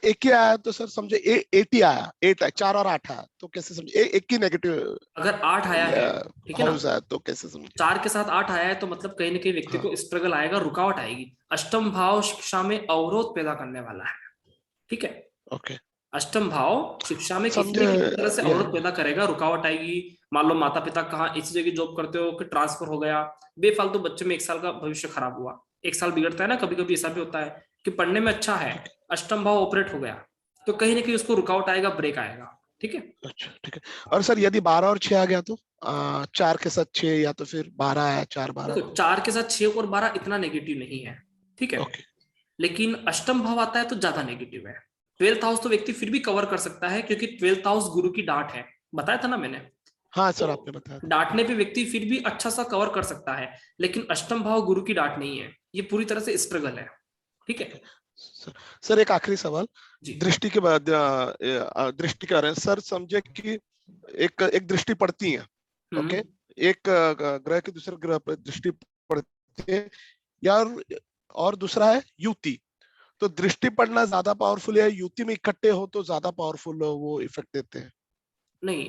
एक ही आया तो सर समझे 8 ही आया, 8 है, 4 और 8 है, तो कैसे समझे? एक ही नेगेटिव अगर 8 आया है, ठीक है ना, तो कैसे समझे? 4 के साथ 8 आया है, तो मतलब कहीं ना कहीं व्यक्ति को स्ट्रगल आएगा, रुकावट आएगी। अष्टम भाव शिक्षा में अवरोध पैदा करने वाला है, ठीक है। ओके। अष्टम भाव शिक्षा में किसी न किसी तरह से अवरोध पैदा करेगा, रुकावट आएगी। मान लो माता पिता कहाँ इसी जगह जॉब करते हो कि ट्रांसफर हो गया, बेफालतू बच्चे में 1 साल का भविष्य खराब हुआ, 1 साल बिगड़ता है ना, कभी कभी ऐसा भी होता है कि पढ़ने में अच्छा है, अष्टम भाव ऑपरेट हो गया, तो कहीं ना कहीं उसको रुकावट आएगा, ब्रेक आएगा, ठीक है। अच्छा, ठीक है। और सर यदि 12 और 6 आ गया तो 4 के साथ 6, या तो फिर 12 आया 4 12? देखो 4 के साथ 6 और 12 इतना नेगेटिव नहीं है, ठीक है, लेकिन अष्टम भाव आता है तो ज्यादा नेगेटिव है। 12th हाउस तो व्यक्ति फिर भी कवर कर सकता है, क्योंकि 12th हाउस गुरु की डांट है, बताया था ना मैंने। हाँ सर, आपने बताया। डांटने पे व्यक्ति फिर भी अच्छा सा कवर कर सकता है, लेकिन अष्टम भाव गुरु की डांट नहीं है, ये पूरी तरह से स्ट्रगल है, ठीक है। सर एक आखिरी सवाल, दृष्टि के बाद दृष्टि कर रहे हैं सर, समझे कि एक दृष्टि पड़ती है, ओके, एक ग्रह के दूसरे ग्रह पर दृष्टि पड़ती है यार, और दूसरा है युति। तो दृष्टि पड़ना ज्यादा पावरफुल है, युति में इकट्ठे हो तो ज्यादा पावरफुल वो इफेक्ट देते हैं? नहीं,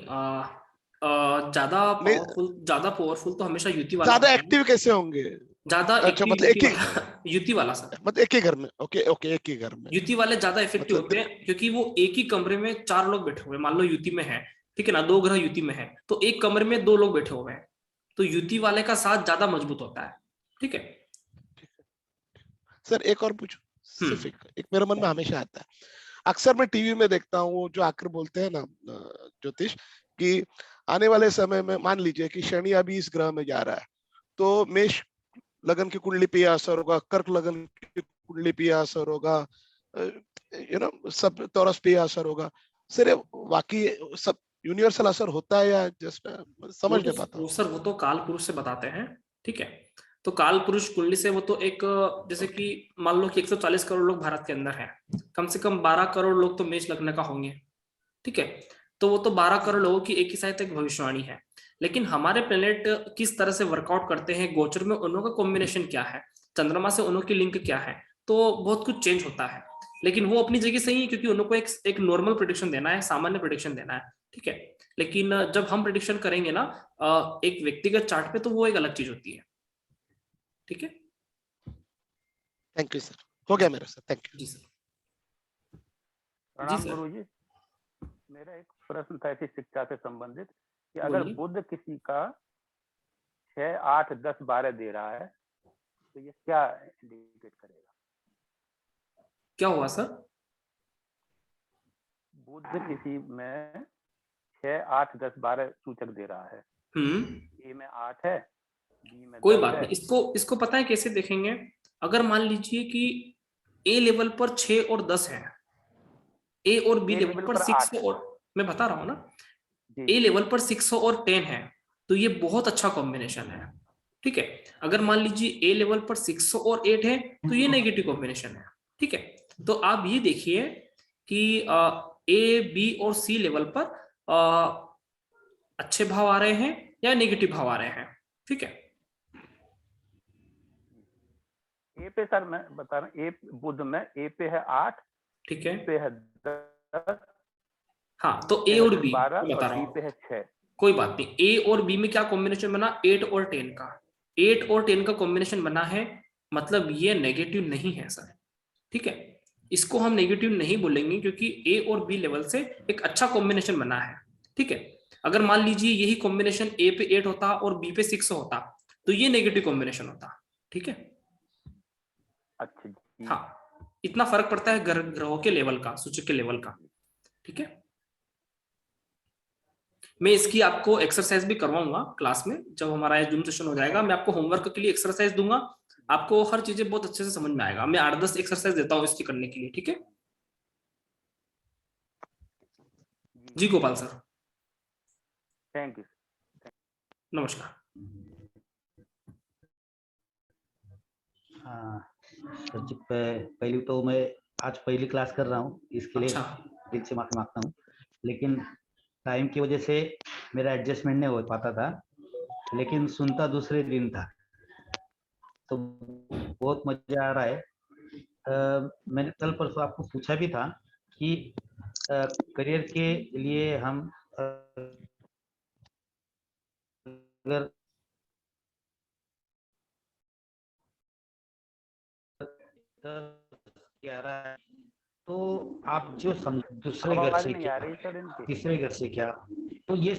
ज्यादा पावरफुल तो हमेशा युति वाला। ज्यादा एक्टिव कैसे होंगे? ज्यादा अच्छा, मतलब एक ही युति वाला सर, मतलब एक ही घर में। ओके ओके, एक ही घर में युति वाले ज्यादा इफेक्टिव होते हैं, क्योंकि वो एक ही कमरे में 4 लोग बैठे हुए, मान लो युति में है, ठीक है ना, 2 ग्रह युति में है, तो एक कमरे में 2 लोग बैठे हुए हैं, तो युति वाले का साथ ज्यादा मजबूत होता है, ठीक है। सर एक और पूछो, सिर्फ एक मेरे मन में हमेशा आता है, अक्सर मैं टीवी में देखता हूँ जो आकर बोलते हैं ना ज्योतिष, कि आने वाले समय में मान लीजिए कि शनि अभी इस ग्रह में जा रहा है, तो मेष लगन की कुंडली पे असर होगा, कर्क लगन की कुंडली पे असर होगा, सब तौरस पे असर होगा। सर वाकई सब यूनिवर्सल असर होता है या जस्ट समझ नहीं पाता? सर वो तो काल पुरुष से बताते हैं, ठीक है। तो काल पुरुष कुंडली से वो तो एक, जैसे कि मान लो कि 140 करोड़ लोग भारत के अंदर हैं, कम से कम 12 करोड़ लोग तो मेष लग्न का होंगे, ठीक है। तो वो तो 12 करोड़ लोगों की एक ही साथ एक भविष्यवाणी है, लेकिन हमारे प्लेनेट किस तरह से वर्कआउट करते हैं, गोचर में उनों का कॉम्बिनेशन क्या है, चंद्रमा से उनों की लिंक क्या है, तो बहुत कुछ चेंज होता है। लेकिन वो अपनी जगह सही है, क्योंकि उनको एक नॉर्मल प्रेडिक्शन देना है, सामान्य प्रेडिक्शन देना है, ठीक है। लेकिन जब हम प्रेडिक्शन करेंगे ना एक व्यक्तिगत चार्ट पे, तो वो एक अलग चीज होती है, ठीक है। थैंक यू सर, हो गया मेरा सर, थैंक यू। जी सर। प्रणाम गुरु जी, मेरा एक प्रश्न था इसी शिक्षा से संबंधित कि अगर बुध किसी का 6, 8, 10, 12 दे रहा है तो ये क्या इंडिकेट करेगा? क्या हुआ सर? बुध किसी में 6, 8, 10, 12 सूचक दे रहा है, ए में 8 है, बी में कोई बात नहीं, इसको पता है कैसे देखेंगे। अगर मान लीजिए कि ए लेवल पर 6 और 10 है, ए और बी लेवल पर 6 और, मैं बता रहा हूँ ना, ए लेवल पर 6 और 10 है, तो ये बहुत अच्छा कॉम्बिनेशन है, ठीक है। अगर मान लीजिए ए लेवल पर 6 और 8 है, तो ये नेगेटिव कॉम्बिनेशन है, ठीक है, तो आप ये देखिए कि ए, बी और सी लेवल पर अच्छे भाव आ रहे हैं या नेगेटिव भाव आ रहे हैं। ठीक है, ए पे सर मैं बता रहा हूँ, ए बुध में ए पे है 8, ठीक है, पे है 10, हाँ, तो ए और बी 12 बता और रहा बी हूँ, पे है 6। कोई बात नहीं। ए और बी में क्या कॉम्बिनेशन बना? 8 और 10 का। 8 और 10 का कॉम्बिनेशन बना है, मतलब ये नेगेटिव नहीं है सर। ठीक है, इसको हम नेगेटिव नहीं बोलेंगे क्योंकि ए और बी लेवल से एक अच्छा कॉम्बिनेशन बना है। ठीक है, अगर मान लीजिए यही कॉम्बिनेशन ए पे 8 होता और बी पे 6 होता तो ये नेगेटिव कॉम्बिनेशन होता। ठीक है, अच्छा, हाँ, इतना फर्क पड़ता है ग्रहों के लेवल का, सूचक के लेवल का। ठीक है, मैं इसकी आपको एक्सरसाइज भी करवाऊंगा क्लास में, जब हमारा जूम सेशन हो जाएगा मैं आपको होमवर्क के लिए एक्सरसाइज दूंगा, आपको हर चीजें बहुत अच्छे से समझ में आएगा। मैं 8-10 एक्सरसाइज देता हूँ इसकी करने के लिए। ठीक है जी गोपाल सर, थैंक यू, नमस्कार। सर जी, पहली तो मैं आज पहली क्लास कर रहा हूँ, इसके लिए दिल से माफी मांगता हूँ, लेकिन टाइम की वजह से मेरा एडजस्टमेंट नहीं हो पाता था, लेकिन सुनता दूसरे दिन था, तो बहुत मजा आ रहा है। मैंने कल परसों आपको पूछा भी था कि करियर के लिए हम अगर तो आप जो दूसरे घर से क्या, तीसरे घर से क्या, तो ये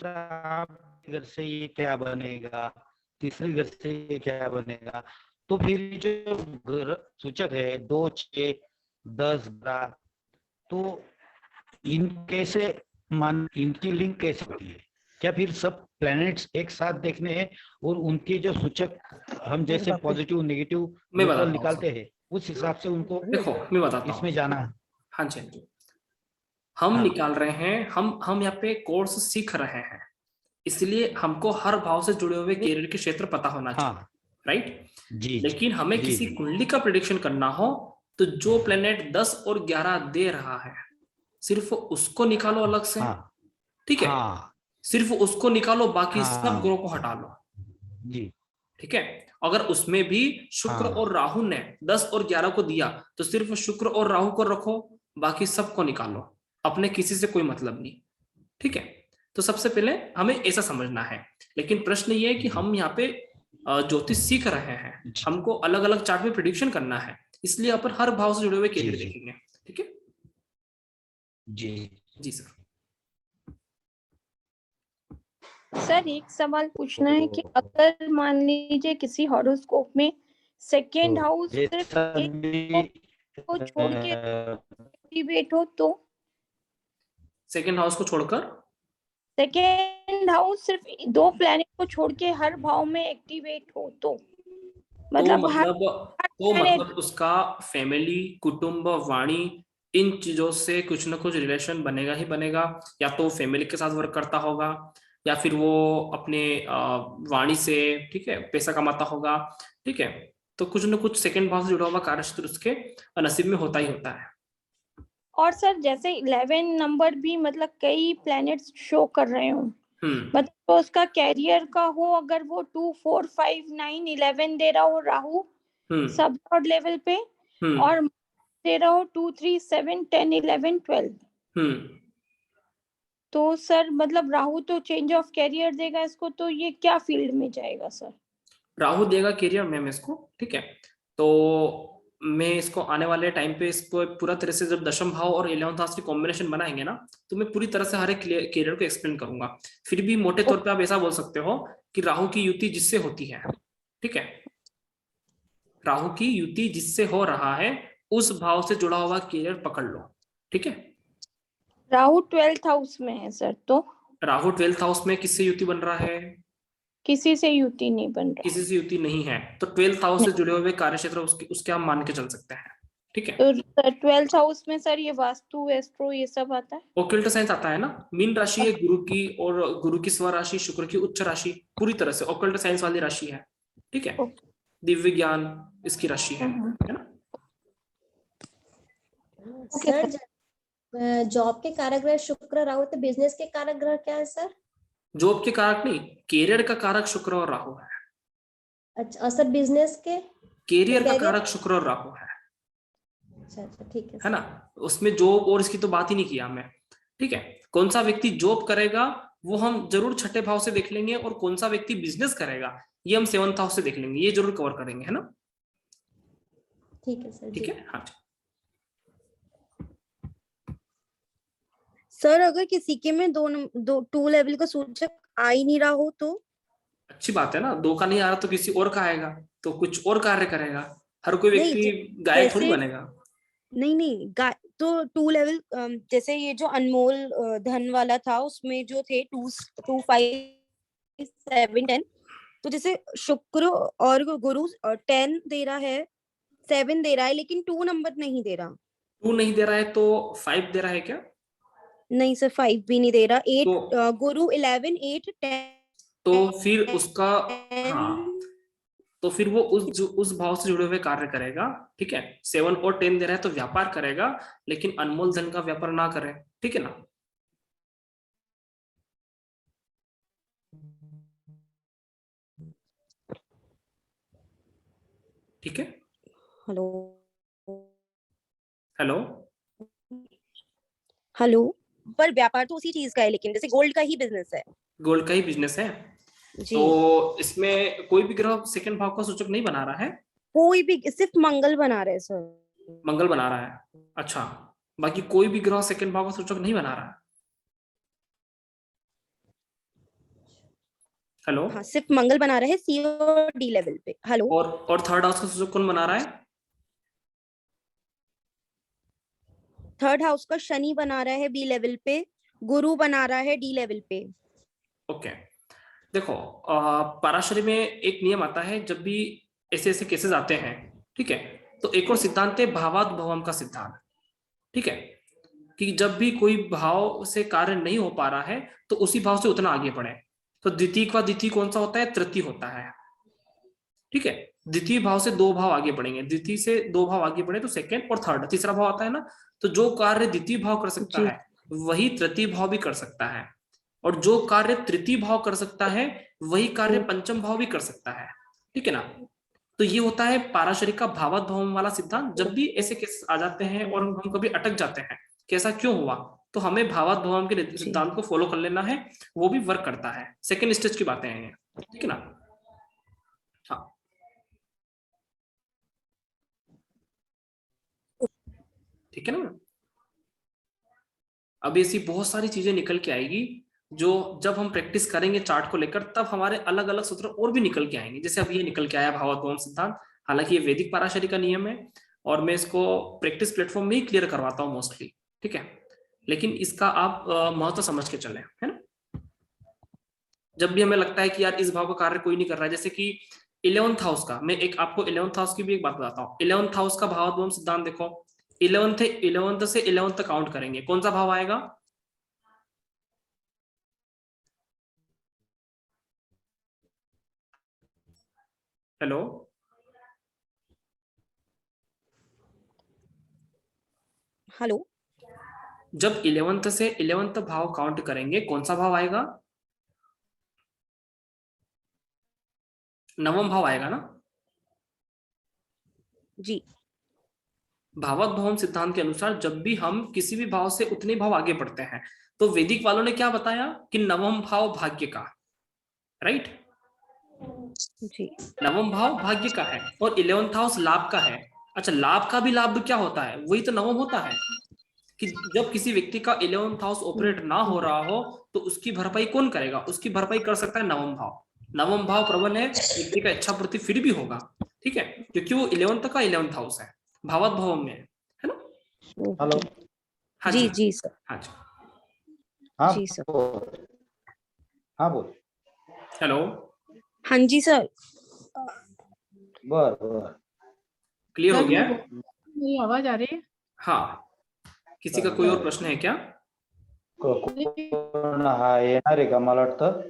आप घर से ये क्या बनेगा, तीसरे घर से ये क्या बनेगा, तो फिर जो घर सूचक है 2, 6, 10, 12, तो इन कैसे इनकी लिंक कैसे होती है? क्या फिर सब प्लैनेट्स एक साथ देखने हैं और उनके जो सूचक हम जैसे पॉजिटिव नेगेटिव निकालते हैं उस हिसाब से उनको देखो मैं बताता हूँ इसमें जाना है? हाँ जी, हम निकाल रहे हैं, हम यहाँ पे कोर्स सीख रहे हैं, इसलिए हमको हर भाव से जुड़े हुए कैरियर के क्षेत्र पता होना चाहिए। राइट जी, लेकिन हमें किसी कुंडली का प्रेडिक्शन करना हो तो जो प्लेनेट 10 और 11 दे रहा है सिर्फ उसको निकालो अलग से। ठीक है, सिर्फ उसको निकालो, बाकी सब ग्रहों को हटा लो जी। ठीक है, अगर उसमें भी शुक्र और राहु ने 10 और 11 को दिया तो सिर्फ शुक्र और राहु को रखो, बाकी सबको निकालो, अपने किसी से कोई मतलब नहीं। ठीक है, तो सबसे पहले हमें ऐसा समझना है, लेकिन प्रश्न ये है कि हम यहाँ पे ज्योतिष सीख रहे हैं, हमको अलग अलग चार्ट में प्रेडिक्शन करना है, इसलिए अपन हर भाव से जुड़े हुए कैरियर देखेंगे। ठीक है जी सर। सर एक सवाल पूछना है कि अगर मान लीजिए किसी हॉरोस्कोप में सेकेंड हाउस सिर्फ को छोड़ के एक्टिवेट हो, तो सेकेंड हाउस को छोड़कर सेकेंड हाउस सिर्फ 2 प्लैनेट को छोड़ के हर भाव में एक्टिवेट हो तो मतलब उसका फैमिली, कुटुंब, वाणी, इन चीजों से कुछ ना कुछ रिलेशन बनेगा ही बनेगा, या तो फैमिली के साथ वर्क करता होगा या फिर वो अपने वाणी से, ठीक है, पैसा कमाता होगा। ठीक है, तो कुछ ना कुछ सेकंड भाव से जुड़ा हुआ कार्यक्षेत्र उसके नसीब में होता ही होता है। और सर जैसे 11 नंबर भी मतलब कई प्लैनेट्स शो कर रहे हो, मतलब तो उसका कैरियर का हो, अगर वो 2, 4, 5, 9, 11 दे रहा हो राहु सब लॉर्ड लेवल पे, और दे रहा हो 2, 3, 7, 10, 11, 12, तो सर मतलब राहु तो चेंज ऑफ कैरियर देगा इसको, तो ये क्या फील्ड में जाएगा सर? राहु देगा कैरियर मैम इसको। ठीक है, तो मैं इसको आने वाले टाइम पे इसको पूरा तरह से जब दशम भाव और 11th हाउस की कॉम्बिनेशन बनाएंगे ना, तो मैं पूरी तरह से हर एक कैरियर को एक्सप्लेन करूंगा। फिर भी मोटे तौर पे आप ऐसा बोल सकते हो कि राहु की युति जिससे होती है, ठीक है, राहु की युति जिससे हो रहा है उस भाव से जुड़ा हुआ कैरियर पकड़ लो। ठीक है, राहु 12th हाउस में है सर, तो राहु 12th हाउस में किससे युति बन रहा है? किसी से युति नहीं बन रहा, किसी से युति नहीं है, तो 12th हाउस से जुड़े हुए कार्यक्षेत्र उसके हम मान के चल सकते हैं। ठीक है। तो 12th हाउस में सर ये वास्तु एस्ट्रो ये सब आता है, ओकल्ट साइंस आता है ना। मीन राशि है गुरु की, और गुरु की स्व राशि, शुक्र की उच्च राशि, पूरी तरह से ओकल्ट साइंस वाली राशि है। ठीक है, दिव्य ज्ञान इसकी राशि है ना। सर जॉब के कारक ग्रह शुक्र राहु, तो बिजनेस के कारक ग्रह क्या है सर? जॉब के कारक नहीं, कैरियर का कारक शुक्र और राहु है। अच्छा, और सर बिजनेस के? कैरियर का कारक शुक्र और राहु है। अच्छा ठीक है ना। उसमें जॉब और इसकी तो बात ही नहीं किया मैं। ठीक है, कौन सा व्यक्ति जॉब करेगा वो हम जरूर छठे भाव से देख लेंगे, और कौन सा व्यक्ति बिजनेस करेगा ये हम 7th हाउस से देख लेंगे, ये जरूर कवर करेंगे, है ना। ठीक है सर। ठीक है, हाँ। सर अगर किसी के में 2 लेवल का सूचक आ ही नहीं रहा हो तो? अच्छी बात है ना, 2 का नहीं आ रहा तो किसी और का आएगा, तो कुछ और कार्य करेगा। हर कोई व्यक्ति गायक थोड़ी बनेगा। नहीं तो 2 लेवल, जैसे ये जो अनमोल धन वाला था उसमें जो थे 2, 5, 7, 10, तो जैसे शुक्र और गुरु 10 दे रहा है, 7 दे रहा है, लेकिन 2 नंबर नहीं दे रहा। 2 नहीं दे रहा है तो 5 दे रहा है क्या? नहीं सर, 5 भी नहीं दे रहा। 8 गुरु 11, 8, 10 तो फिर उसका, हाँ, तो फिर वो उस भाव से जुड़े हुए कार्य करेगा। ठीक है, 7 और 10 दे रहा है तो व्यापार करेगा, लेकिन अनमोल धन का व्यापार ना करे। ठीक है ना। ठीक है। हेलो, पर व्यापार तो उसी चीज का है, लेकिन जैसे गोल्ड का ही बिजनेस है। गोल्ड का ही बिजनेस है जी। तो इसमें कोई भी ग्रह सेकंड भाव का सूचक नहीं बना रहा है। कोई भी, सिर्फ मंगल बना रहे सर। मंगल बना रहा है। अच्छा, बाकी कोई भी ग्रह सेकंड भाव का सूचक नहीं बना रहा है। हेलो। हाँ, सिर्फ मंगल बना रहे हैं सी और डी लेवल पे। हेलो। और थर्ड हाउस का सूचक कौन बना रहा है? थर्ड हाउस का शनि बना रहा है बी लेवल पे, गुरु बना रहा है डी लेवल पे। ओके, देखो पराशरी में एक नियम आता है, जब भी ऐसे ऐसे केसेस आते हैं, ठीक है, तो एक और सिद्धांत है भावाद्भवम का सिद्धांत। ठीक है, कि जब भी कोई भाव से कार्य नहीं हो पा रहा है तो उसी भाव से उतना आगे बढ़े। तो द्वितीय का द्वितीय कौन सा होता है? तृतीय होता है। ठीक है, द्वितीय भाव से 2 भाव आगे बढ़ेंगे, द्वितीय से 2 भाव आगे बढ़े तो सेकंड और थर्ड, तीसरा भाव आता है ना। तो जो कार्य द्वितीय भाव कर सकता है वही तृतीय भाव भी कर सकता है, और जो कार्य तृतीय भाव कर सकता है वही कार्य पंचम भाव भी कर सकता है। ठीक है ना। तो ये होता है पाराशरी का भावाद्भवम वाला सिद्धांत। जब भी ऐसे केस आ जाते हैं और हम कभी अटक जाते हैं कि ऐसा क्यों हुआ, तो हमें भावाद्भवम के सिद्धांत को फॉलो कर लेना है, वो भी वर्क करता है। सेकेंड स्टेज की बातें हैं। ठीक है ना। हाँ, ठीक है ना। अब ऐसी बहुत सारी चीजें निकल के आएगी जो जब हम प्रैक्टिस करेंगे चार्ट को लेकर, तब हमारे अलग अलग सूत्र और भी निकल के आएंगे। जैसे अब ये निकल के आया भावाद्भवम सिद्धांत, हालांकि ये वैदिक पाराशरी का नियम है और मैं इसको प्रैक्टिस प्लेटफॉर्म में ही क्लियर करवाता हूँ मोस्टली। ठीक है, लेकिन इसका आप महत्व समझ के चले, है ना। जब भी हमें लगता है कि यार इस भाव का कार्य कोई नहीं कर रहा है, जैसे कि 11th हाउस का, मैं एक आपको 11th हाउस की भी एक बात बताता हूँ। 11th हाउस का भावाद्भवम सिद्धांत देखो, 11th से 11th तक काउंट करेंगे, कौन सा भाव आएगा? Hello, hello. जब 11th से 11th भाव काउंट करेंगे कौन सा भाव आएगा? 9वां भाव आएगा ना जी। भावाद्भवम सिद्धांत के अनुसार जब भी हम किसी भी भाव से उतने भाव आगे बढ़ते हैं, तो वैदिक वालों ने क्या बताया कि 9वां भाव भाग्य का, राइट जी, 9वां भाव भाग्य का है और 11th हाउस लाभ का है। अच्छा, लाभ का भी लाभ क्या होता है? वही तो 9वां होता है कि जब किसी व्यक्ति का 11th हाउस ऑपरेट ना हो रहा हो तो उसकी भरपाई कौन करेगा? उसकी भरपाई कर सकता है 9वां भाव। 9वां भाव प्रबल है, व्यक्ति का इच्छा पूर्ति फिर भी होगा। ठीक है, क्योंकि वो 11th का 11th हाउस है, भावाद्भवम में है ना। हेलो। हाँ जी जी सर। हाँ जी। हाँ जी सर। हाँ बोल। हेलो। हाँ जी सर। बर क्लियर हो गया? मेरी आवाज आ रही है? हाँ, किसी का कोई और प्रश्न है क्या? येणार आहे का? मला वाटतं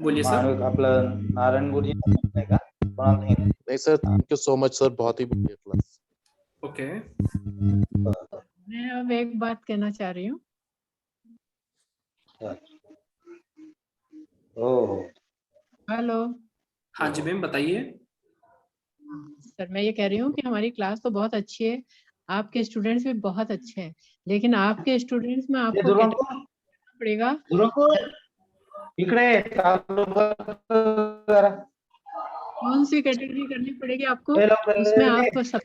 बोलिए सर। आपलं नारायण गुरुजी नाही का? नहीं sir, thank you so much sir, बहुत ही बढ़िया क्लास। ओके, मैं अब एक बात कहना चाह रही हूँ। हेलो। हाँ जी मैम, बताइए। सर मैं ये कह रही हूँ कि हमारी क्लास तो बहुत अच्छी है, आपके स्टूडेंट्स भी बहुत अच्छे हैं, लेकिन आपके स्टूडेंट्स में आपको कैटेगरी पड़ेगा। कौन सी कैटेगरी करनी पड़ेगी आपको? उसमें आपको सब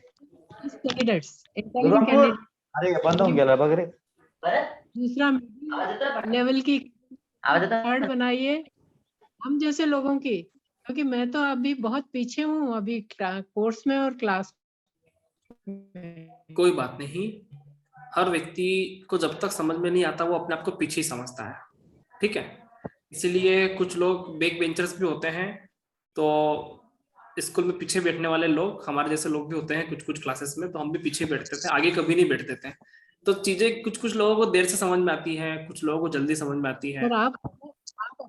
कैंडिडेट्स, इंटेलिजेंट कैंडिडेट, अरे बंद होऊन गेला बघ रे। दूसरा लेवल की कार्ड बनाइए हम जैसे लोगों की, क्योंकि मैं तो अभी बहुत पीछे हूँ अभी कोर्स में और क्लास में। कोई बात नहीं, हर व्यक्ति को जब तक समझ में नहीं आता वो अपने आप को पीछे ही समझता है, ठीक है। इसीलिए कुछ लोग बैक बेंचर्स भी होते हैं, तो स्कूल में पीछे बैठने वाले लोग हमारे जैसे लोग भी होते हैं कुछ कुछ क्लासेस में, तो हम भी पीछे बैठते थे, आगे कभी नहीं बैठते थे। तो चीजें कुछ कुछ लोगों को देर से समझ में आती है, कुछ लोगों को जल्दी समझ में आती है। आप अपने आप को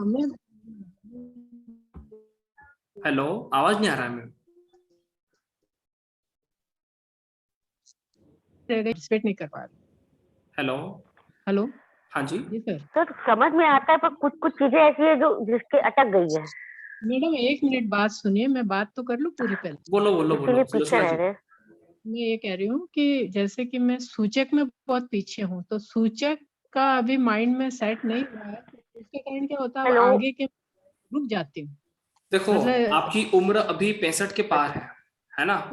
हमें हेलो, आवाज नहीं आ रहा है मैम। पार्टिसिपेट नहीं कर पा रहे। हेलो हेलो, हाँ जी। जी सर। सर समझ में आता है, पर कुछ कुछ चीजें ऐसी है जो जिसके अटक गई है। मैडम एक मिनट बात सुनिए, मैं बात तो कर लूं पूरी पहले। बोलो बोलो बोलो। पीछे रह रहे। मैं ये कह रही हूँ कि जैसे कि मैं सूचक में बहुत पीछे हूँ, तो सूचक का अभी माइंड में सेट नहीं हुआ है, तो इसके कारण क्या होता है आगे के रुक जाती हूँ। देखो मतलब आपकी उम्र अभी 65 के पार है ना?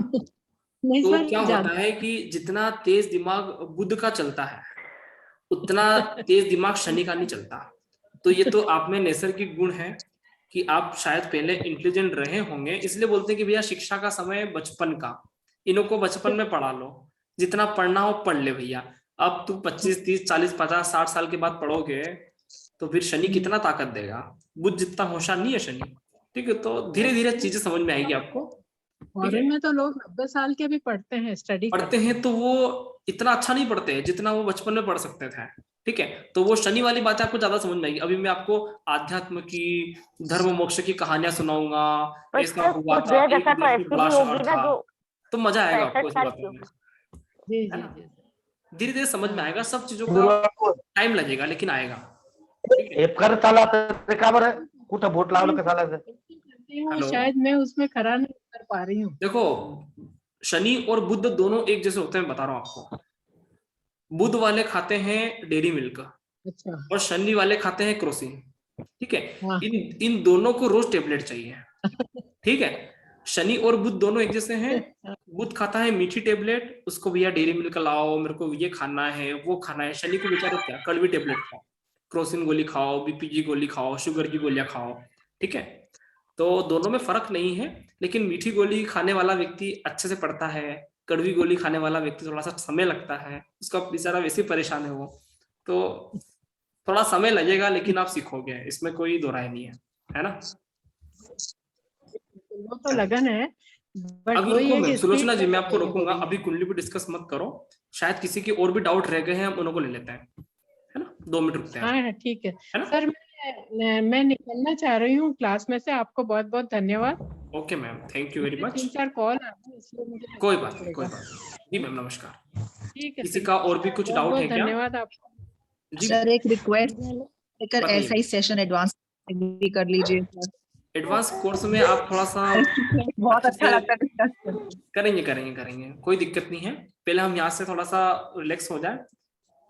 नहीं तो सर, क्या होता है कि जितना तेज दिमाग बुध का चलता है उतना तेज दिमाग शनि का नहीं चलता। तो ये तो आप में नैसर्गिक गुण है कि आप शायद पहले इंटेलिजेंट रहे होंगे, इसलिए बोलते हैं कि भैया शिक्षा का समय बचपन का, इनको बचपन में पढ़ा लो, जितना पढ़ना हो पढ़ ले भैया। अब तू 25 30 40 50 60 साल के बाद पढ़ोगे तो फिर शनि कितना ताकत देगा? बुध जितना होशियार नहीं है शनि, ठीक है। तो धीरे धीरे चीजें समझ में आएगी आपको। फॉरेन में तो लोग 90 साल के भी पढ़ते हैं, स्टडी पढ़ते हैं, तो वो इतना अच्छा नहीं पढ़ते हैं जितना वो बचपन में पढ़ सकते थे, ठीक है। तो वो शनि वाली बातें आपको ज्यादा समझ में आएगी। अभी मैं आपको आध्यात्म की, धर्म मोक्ष की कहानियां सुनाऊंगा, ऐसा हुआ था, एक बड़ा शहर था, तो मजा आएगा आपको इस बात में। धीरे धीरे समझ में आएगा, सब चीजों का टाइम लगेगा लेकिन आएगा। शायद मैं उसमें खरा नहीं कर पा रही हूँ। देखो शनि और बुध दोनों एक जैसे होते हैं, बता रहा हूँ आपको। बुध वाले खाते हैं डेयरी मिल्क, अच्छा, और शनि वाले खाते हैं क्रोसिन, ठीक है। इन दोनों को रोज टेबलेट चाहिए, ठीक है। शनि और बुध दोनों एक जैसे हैं। बुध खाता है मीठी टेबलेट, उसको भैया डेयरी मिल्क लाओ, मेरे को ये खाना है वो खाना है। शनि को बेचारे क्या कड़वी टेबलेट खाओ, क्रोसिन गोली खाओ, बीपी की गोली खाओ, शुगर की गोलियां खाओ, ठीक है। तो दोनों में फर्क नहीं है, लेकिन मीठी गोली खाने वाला व्यक्ति अच्छे से पढ़ता है, कड़वी गोली खाने वाला व्यक्ति थोड़ा सा समय लगता है, उसका बेचारा वैसे परेशान है वो, तो थोड़ा समय लगेगा लेकिन आप सीखोगे, इसमें कोई दो राय नहीं है ना? वो तो लगन है, बट अभी वही है कि सुलोचना जी मैं आपको रोकूंगा, अभी कुंडली पे डिस्कस मत करो, शायद किसी के और भी डाउट रह गए हैं, हम उनको ले लेते हैं, है ना? 2 मिनट रुकते हैं। हाँ ठीक है सर, मैं निकलना चाह रही हूँ क्लास में से। आपको बहुत बहुत धन्यवाद। Okay ma'am, thank you very much. 3-4 call आ रहे हैं, इसलिए मुझे कोई बात नहीं, कोई बात नहीं जी मैम, नमस्कार। ठीक है, किसी का और भी कुछ डाउट है क्या? धन्यवाद आपको जी सर, एक रिक्वेस्ट, लेकर ऐसा ही सेशन एडवांस भी कर लीजिए। एडवांस कोर्स में आप थोड़ा सा बहुत अच्छा लगता है डिस्कस करेंगे, कोई दिक्कत नहीं है। पहले हम यहाँ से थोड़ा सा रिलैक्स हो जाए,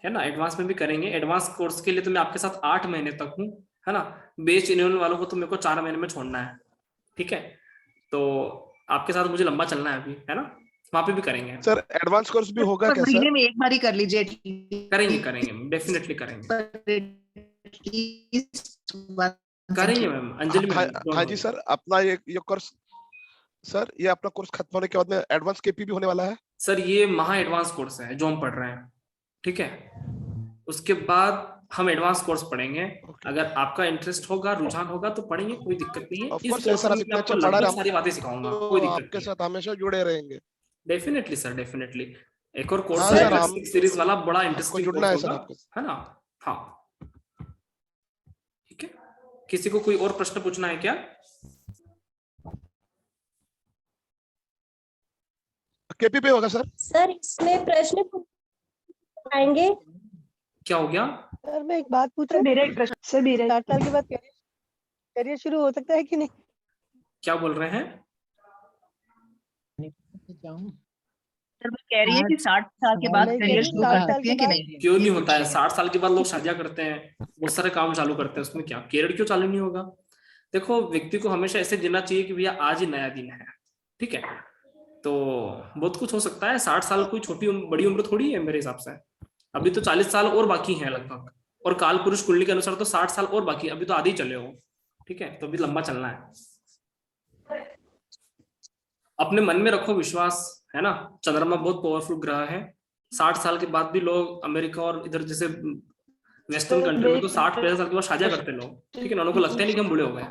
है ना? एडवांस में भी करेंगे। एडवांस कोर्स के लिए तो मैं आपके साथ 8 महीने तक हूँ, है ना? बेस 11 वालों को तो मेरे को 4 महीने में छोड़ना है, ठीक है। तो आपके साथ मुझे लंबा चलना है अभी, है ना? वहाँ पे भी करेंगे सर। एडवांस कोर्स भी होगा क्या सर? महीने में एक बार ही कर लीजिए। करेंगे डेफिनेटली करेंगे मैम। अंजलि मैम। हाँ जी सर, अपना ये कोर्स, सर ये अपना कोर्स खत्म होने के बाद में एडवांस केपी भी होने वाला है? सर ये महा एडवांस कोर्स है जो हम पढ़ रहे हैं, ठीक है। उसके बाद हम एडवांस कोर्स पढ़ेंगे। अगर आपका इंटरेस्ट होगा, रुझान होगा तो पढ़ेंगे, कोई दिक्कत नहीं है। इस कोर्स में मैं आपको लगभग सारी बातें सिखाऊंगा, कोई दिक्कत नहीं। आपके साथ हमेशा जुड़े रहेंगे। डेफिनेटली सर, डेफिनेटली एक और कोर्स है सीरीज वाला, बड़ा इंटरेस्टिंग कोर्स होगा, है ना? हाँ ठीक है, किसी को कोई और प्रश्न पूछना है क्या? केपी पे होगा सर? सर इसमें प्रश्न आएंगे। क्या हो गया सर? मैं एक बात पूछूं? मेरा एक प्रश्न सर, मेरा 60 साल के बाद करियर शुरू हो सकता है कि नहीं? क्या बोल रहे हैं? सर वो कह रही है कि 60 साल के बाद करियर शुरू कर सकती है कि नहीं? क्यों नहीं होता है? 60 साल के बाद लोग शादियां करते हैं, बहुत सारे काम चालू करते हैं, उसमें क्या करियर क्यों चालू नहीं होगा? देखो, व्यक्ति को हमेशा ऐसे जीना चाहिए कि भैया आज ही नया दिन है, ठीक है? तो बहुत कुछ हो सकता है। 60 साल कोई छोटी बड़ी उम्र थोड़ी है मेरे हिसाब से। अभी तो 40 साल और बाकी हैं लगभग, और काल पुरुष कुंडली के अनुसार तो 60 साल और बाकी, अभी तो आधे ही चले हो, ठीक है? तो अभी लंबा चलना है। अपने मन में रखो विश्वास, है ना? चंद्रमा बहुत पावरफुल ग्रह है। 60 साल के बाद भी लोग अमेरिका और इधर जैसे वेस्टर्न कंट्री में तो 60-65 साल के बाद शादियां करते लोग, ठीक है? उनको लगता है नहीं कि हम बूढ़े हो गए,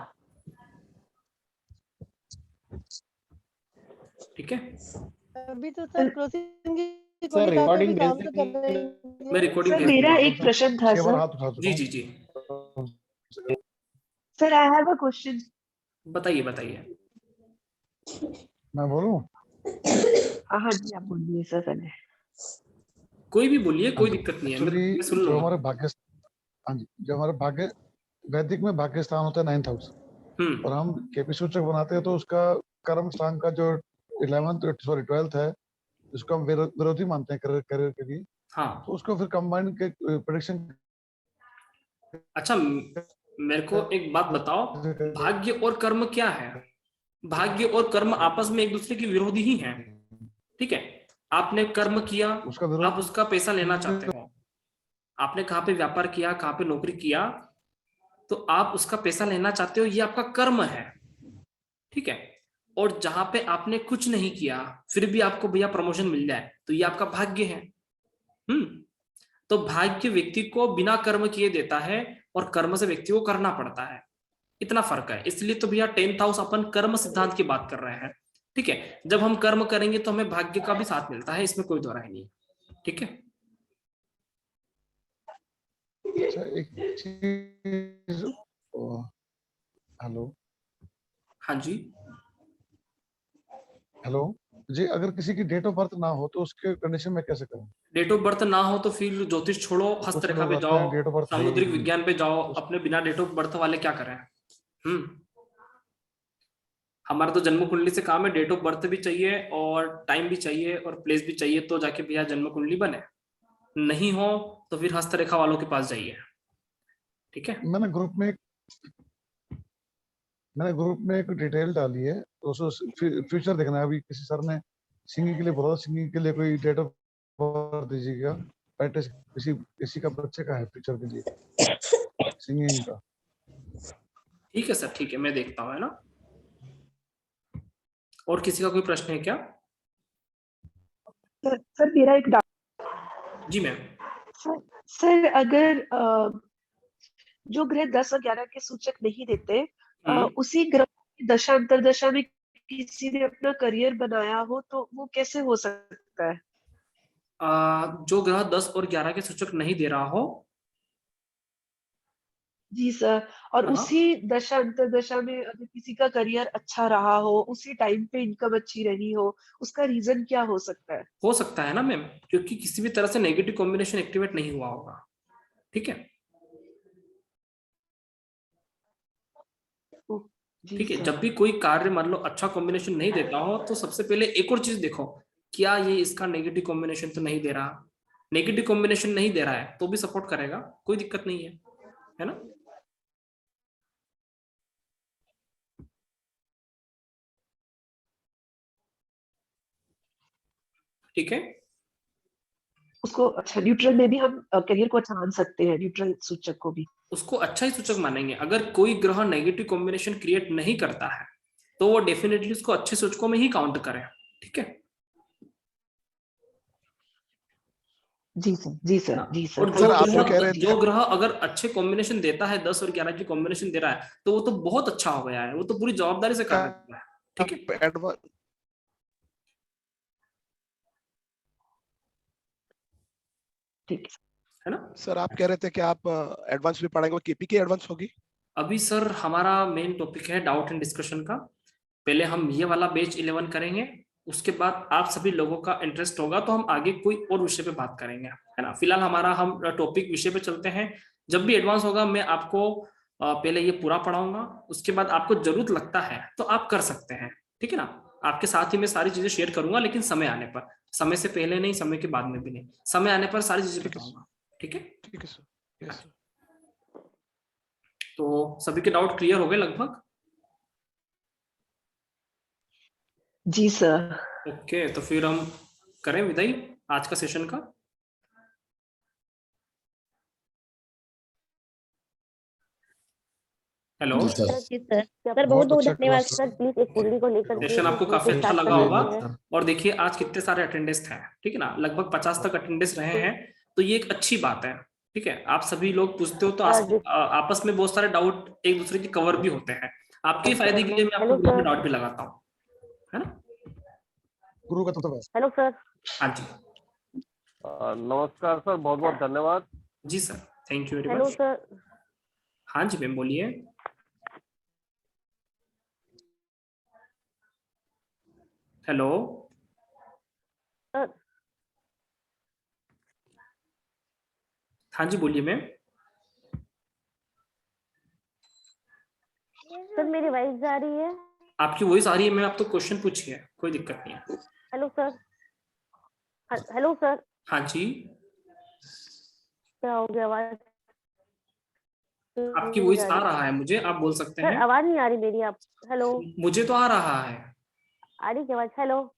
ठीक है? अभी तो सर क्रॉसिंग की सर रिकॉर्डिंग मैं रिकॉर्डिंग सर मेरा एक प्रश्न था सर। जी जी जी sir, I have a question. बताइए बताइए। मैं बोलूं? हाँ जी, आप बोलिए सर पहले। कोई भी बोलिए, कोई दिक्कत नहीं है, मैं सुन लूंगा। जो हमारे भाग्य, हाँ जी, जो हमारे भाग्य वैदिक में भाग्य स्थान होता है 9th हाउस, और हम केपी सूचक बनाते हैं तो उसका कर्म स्थान का जो 12th है, उसको हम विरोधी मानते हैं करियर के लिए। हाँ, तो उसको फिर कंबाइन के प्रेडिक्शन। अच्छा, मेरे को एक बात बताओ, भाग्य और कर्म क्या है? भाग्य और कर्म आपस में एक दूसरे के विरोधी ही हैं, ठीक है? आपने कर्म किया, आप उसका पैसा लेना चाहते हो। आपने कहाँ पे व्यापार किया, कहाँ पे नौकरी किया, तो आप उसका पैसा लेना चाहते हो, ये आपका कर्म है, ठीक है? और जहां पे आपने कुछ नहीं किया फिर भी आपको भैया प्रमोशन मिल जाए, तो ये आपका भाग्य है। तो भाग्य व्यक्ति को बिना कर्म किए देता है, और कर्म से व्यक्ति को करना पड़ता है, इतना फर्क है। इसलिए तो भैया 10th हाउस अपन कर्म सिद्धांत की बात कर रहे हैं, ठीक है? जब हम कर्म करेंगे तो हमें भाग्य का भी साथ मिलता है, इसमें कोई दो राय नहीं, ठीक है? एक चीज, हेलो, हाँ जी, हेलो जी, अगर किसी की डेट ऑफ बर्थ ना हो तो उसके कंडीशन में कैसे करें? डेट ऑफ बर्थ ना हो तो फिर ज्योतिष छोड़ो, हस्तरेखा पे जाओ, सामुद्रिक विज्ञान पे जाओ। अपने बिना डेट ऑफ बर्थ वाले क्या करें? हमारा तो जन्म कुंडली से काम है, डेट ऑफ बर्थ भी चाहिए और टाइम भी चाहिए और प्लेस भी चाहिए, तो जाके भैया जन्म कुंडली बने। नहीं हो तो फिर हस्तरेखा वालों के पास जाइए, ठीक है? मैंने ग्रुप में एक डिटेल डाली है, तो फ्यूचर देखना है। अभी किसी सर ने सिंगिंग के लिए बोला, सिंगिंग के लिए कोई डेट ऑफ बर्थ दीजिएगा, किसी का बच्चे का है फ्यूचर के लिए सिंगिंग का। ठीक है सर, ठीक है, मैं देखता हूँ, है ना? और किसी का कोई प्रश्न है क्या? सर मेरा एक डाउट। जी मैम। सर अगर जो ग्रह 10 और 11 के सूचक नहीं देते, उसी ग्रह की दशा अंतरदशा में किसी ने अपना करियर बनाया हो, तो वो कैसे हो सकता है? जो ग्रह 10 और 11 के सूचक नहीं दे रहा हो? जी सर, और उसी दशा अंतरदशा में अगर किसी का करियर अच्छा रहा हो, उसी टाइम पे इनकम अच्छी रही हो, उसका रीजन क्या हो सकता है? हो सकता है ना मैम, क्योंकि किसी भी तरह से नेगेटिव कॉम्बिनेशन एक्टिवेट नहीं हुआ होगा, ठीक है? ठीक है, जब भी कोई कार्य मान लो अच्छा कॉम्बिनेशन नहीं देता हो, तो सबसे पहले एक और चीज देखो, क्या ये इसका नेगेटिव कॉम्बिनेशन तो नहीं दे रहा? नेगेटिव कॉम्बिनेशन नहीं दे रहा है तो भी सपोर्ट करेगा, कोई दिक्कत नहीं है ना? ठीक है, उसको अच्छा न्यूट्रल में भी हम करियर को अच्छा मान सकते हैं, न्यूट्रल सूचक को भी उसको अच्छा ही सूचक मानेंगे। अगर कोई ग्रह नेगेटिव कॉम्बिनेशन क्रिएट नहीं करता है तो वो डेफिनेटली उसको अच्छे सूचकों में ही काउंट करें, ठीक है? जी सर, जी सर, जी सर। और जो ग्रह अगर अच्छे कॉम्बिनेशन देता है, 10 और 11 की कॉम्बिनेशन दे रहा है, तो वो तो बहुत अच्छा हो गया है, वो तो पूरी जवाबदारी से कर रहा है, ठीक है? ठीक है ना सर? आप कह रहे थे कि आप एडवांस भी पढ़ाएंगे, केपी की एडवांस होगी? अभी सर हमारा मेन टॉपिक है डाउट एंड डिस्कशन का। पहले हम ये वाला बैच 11 करेंगे, उसके बाद आप सभी लोगों का इंटरेस्ट होगा तो हम आगे कोई और विषय पे बात करेंगे, है ना। फिलहाल हमारा हम टॉपिक विषय पे चलते हैं। जब भी एडवांस होगा मैं आपको पहले ये पूरा पढ़ाऊंगा, उसके बाद आपको जरूरत लगता है तो आप कर सकते हैं, ठीक है ना। आपके साथ ही मैं सारी चीजें शेयर करूंगा, लेकिन समय आने पर, समय से पहले नहीं, समय के बाद में भी नहीं, समय आने पर सारी चीजें बताऊंगा, ठीक है? ठीक है सर। Yes sir. तो सभी के डाउट क्लियर हो गए लगभग? जी सर। ओके, तो फिर हम करें विदाई आज का सेशन का। हेलो सर, बहुत बहुत धन्यवाद सर। प्लीज एक कुंडली को लेकर सेशन आपको काफी अच्छा लगा होगा। और देखिए आज कितने सारे अटेंडेंस हैं, ठीक है ना, लगभग 50 तक अटेंडेंस रहे हैं, तो ये एक अच्छी बात है, ठीक है। आप सभी लोग पूछते हो तो आपस में बहुत सारे डाउट एक दूसरे के कवर भी होते हैं। आपके फायदे के लिए मैं आपको ग्रुप में डाउट भी लगाता हूँ, है ना। गुरु का तो हेलो सर। हाँ जी नमस्कार सर, बहुत बहुत धन्यवाद। जी sir, thank you very hello much. Sir. हाँ जी मैम बोलिए। Hello sir. हाँ जी बोलिए मैम। सर मेरी वॉइस जा रही है? आपकी वॉइस आ रही है मैम, आप तो क्वेश्चन पूछिए, कोई दिक्कत नहीं है। Hello sir. Hello sir. हाँ जी क्या हो गया, आवाज आपकी वॉइस आ रहा है मुझे, आप बोल सकते हैं। सर आवाज नहीं आ रही मेरी? आप हेलो? मुझे तो आ रहा है। आ रही आवाज? हेलो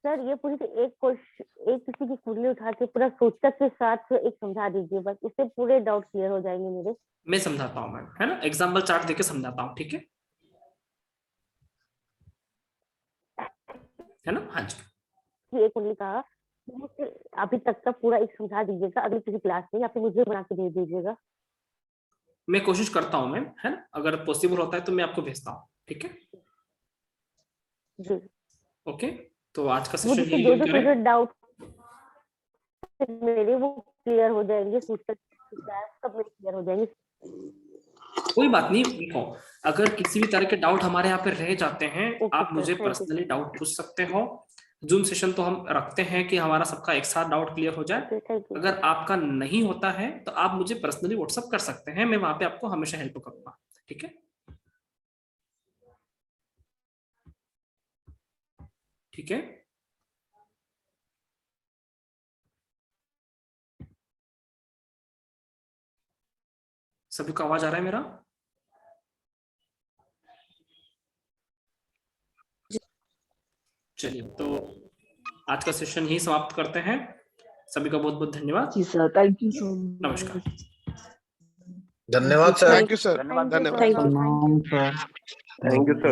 सर, ये पूरी एक किसी की कुंडली उठा के पूरा सूचक के साथ एक समझा दीजिए, बस इससे पूरे डाउट क्लियर हो जाएंगे मेरे। मैं समझाता हूँ मैम, है ना, एग्जाम्पल चार्ट देके समझाता हूँ, ठीक है ना। हाँ जी ये कुंडली का अभी तक का पूरा एक समझा दीजिएगा अगली किसी क्लास में, या फिर मुझे बना के दे दीजिएगा। मैं कोशिश करता हूँ मैम, है ना, अगर पॉसिबल होता है तो मैं आपको भेजता हूँ, ठीक है जी। ओके, तो आज का सेशन जो जो डाउट मेरे वो क्लियर हो जाएंगे, सूचक कब मेरे क्लियर हो जाएंगे। कोई बात नहीं, देखो अगर किसी भी तरह के डाउट हमारे यहाँ पे रह जाते हैं आप मुझे पर्सनली डाउट पूछ सकते हो। जूम सेशन तो हम रखते हैं कि हमारा सबका एक साथ डाउट क्लियर हो जाए। अगर आपका नहीं होता है तो आप मुझे पर्सनली व्हाट्सएप कर सकते हैं, मैं वहां पे आपको हमेशा हेल्प करूंगा, ठीक है। ठीक है, सभी को आवाज आ रहा है मेरा? चलिए, तो आज का सेशन ही समाप्त करते हैं। सभी का बहुत बहुत धन्यवाद। जी sir, thank you so much. नमस्कार। धन्यवाद सर। Thank you sir. धन्यवाद। Thank you sir.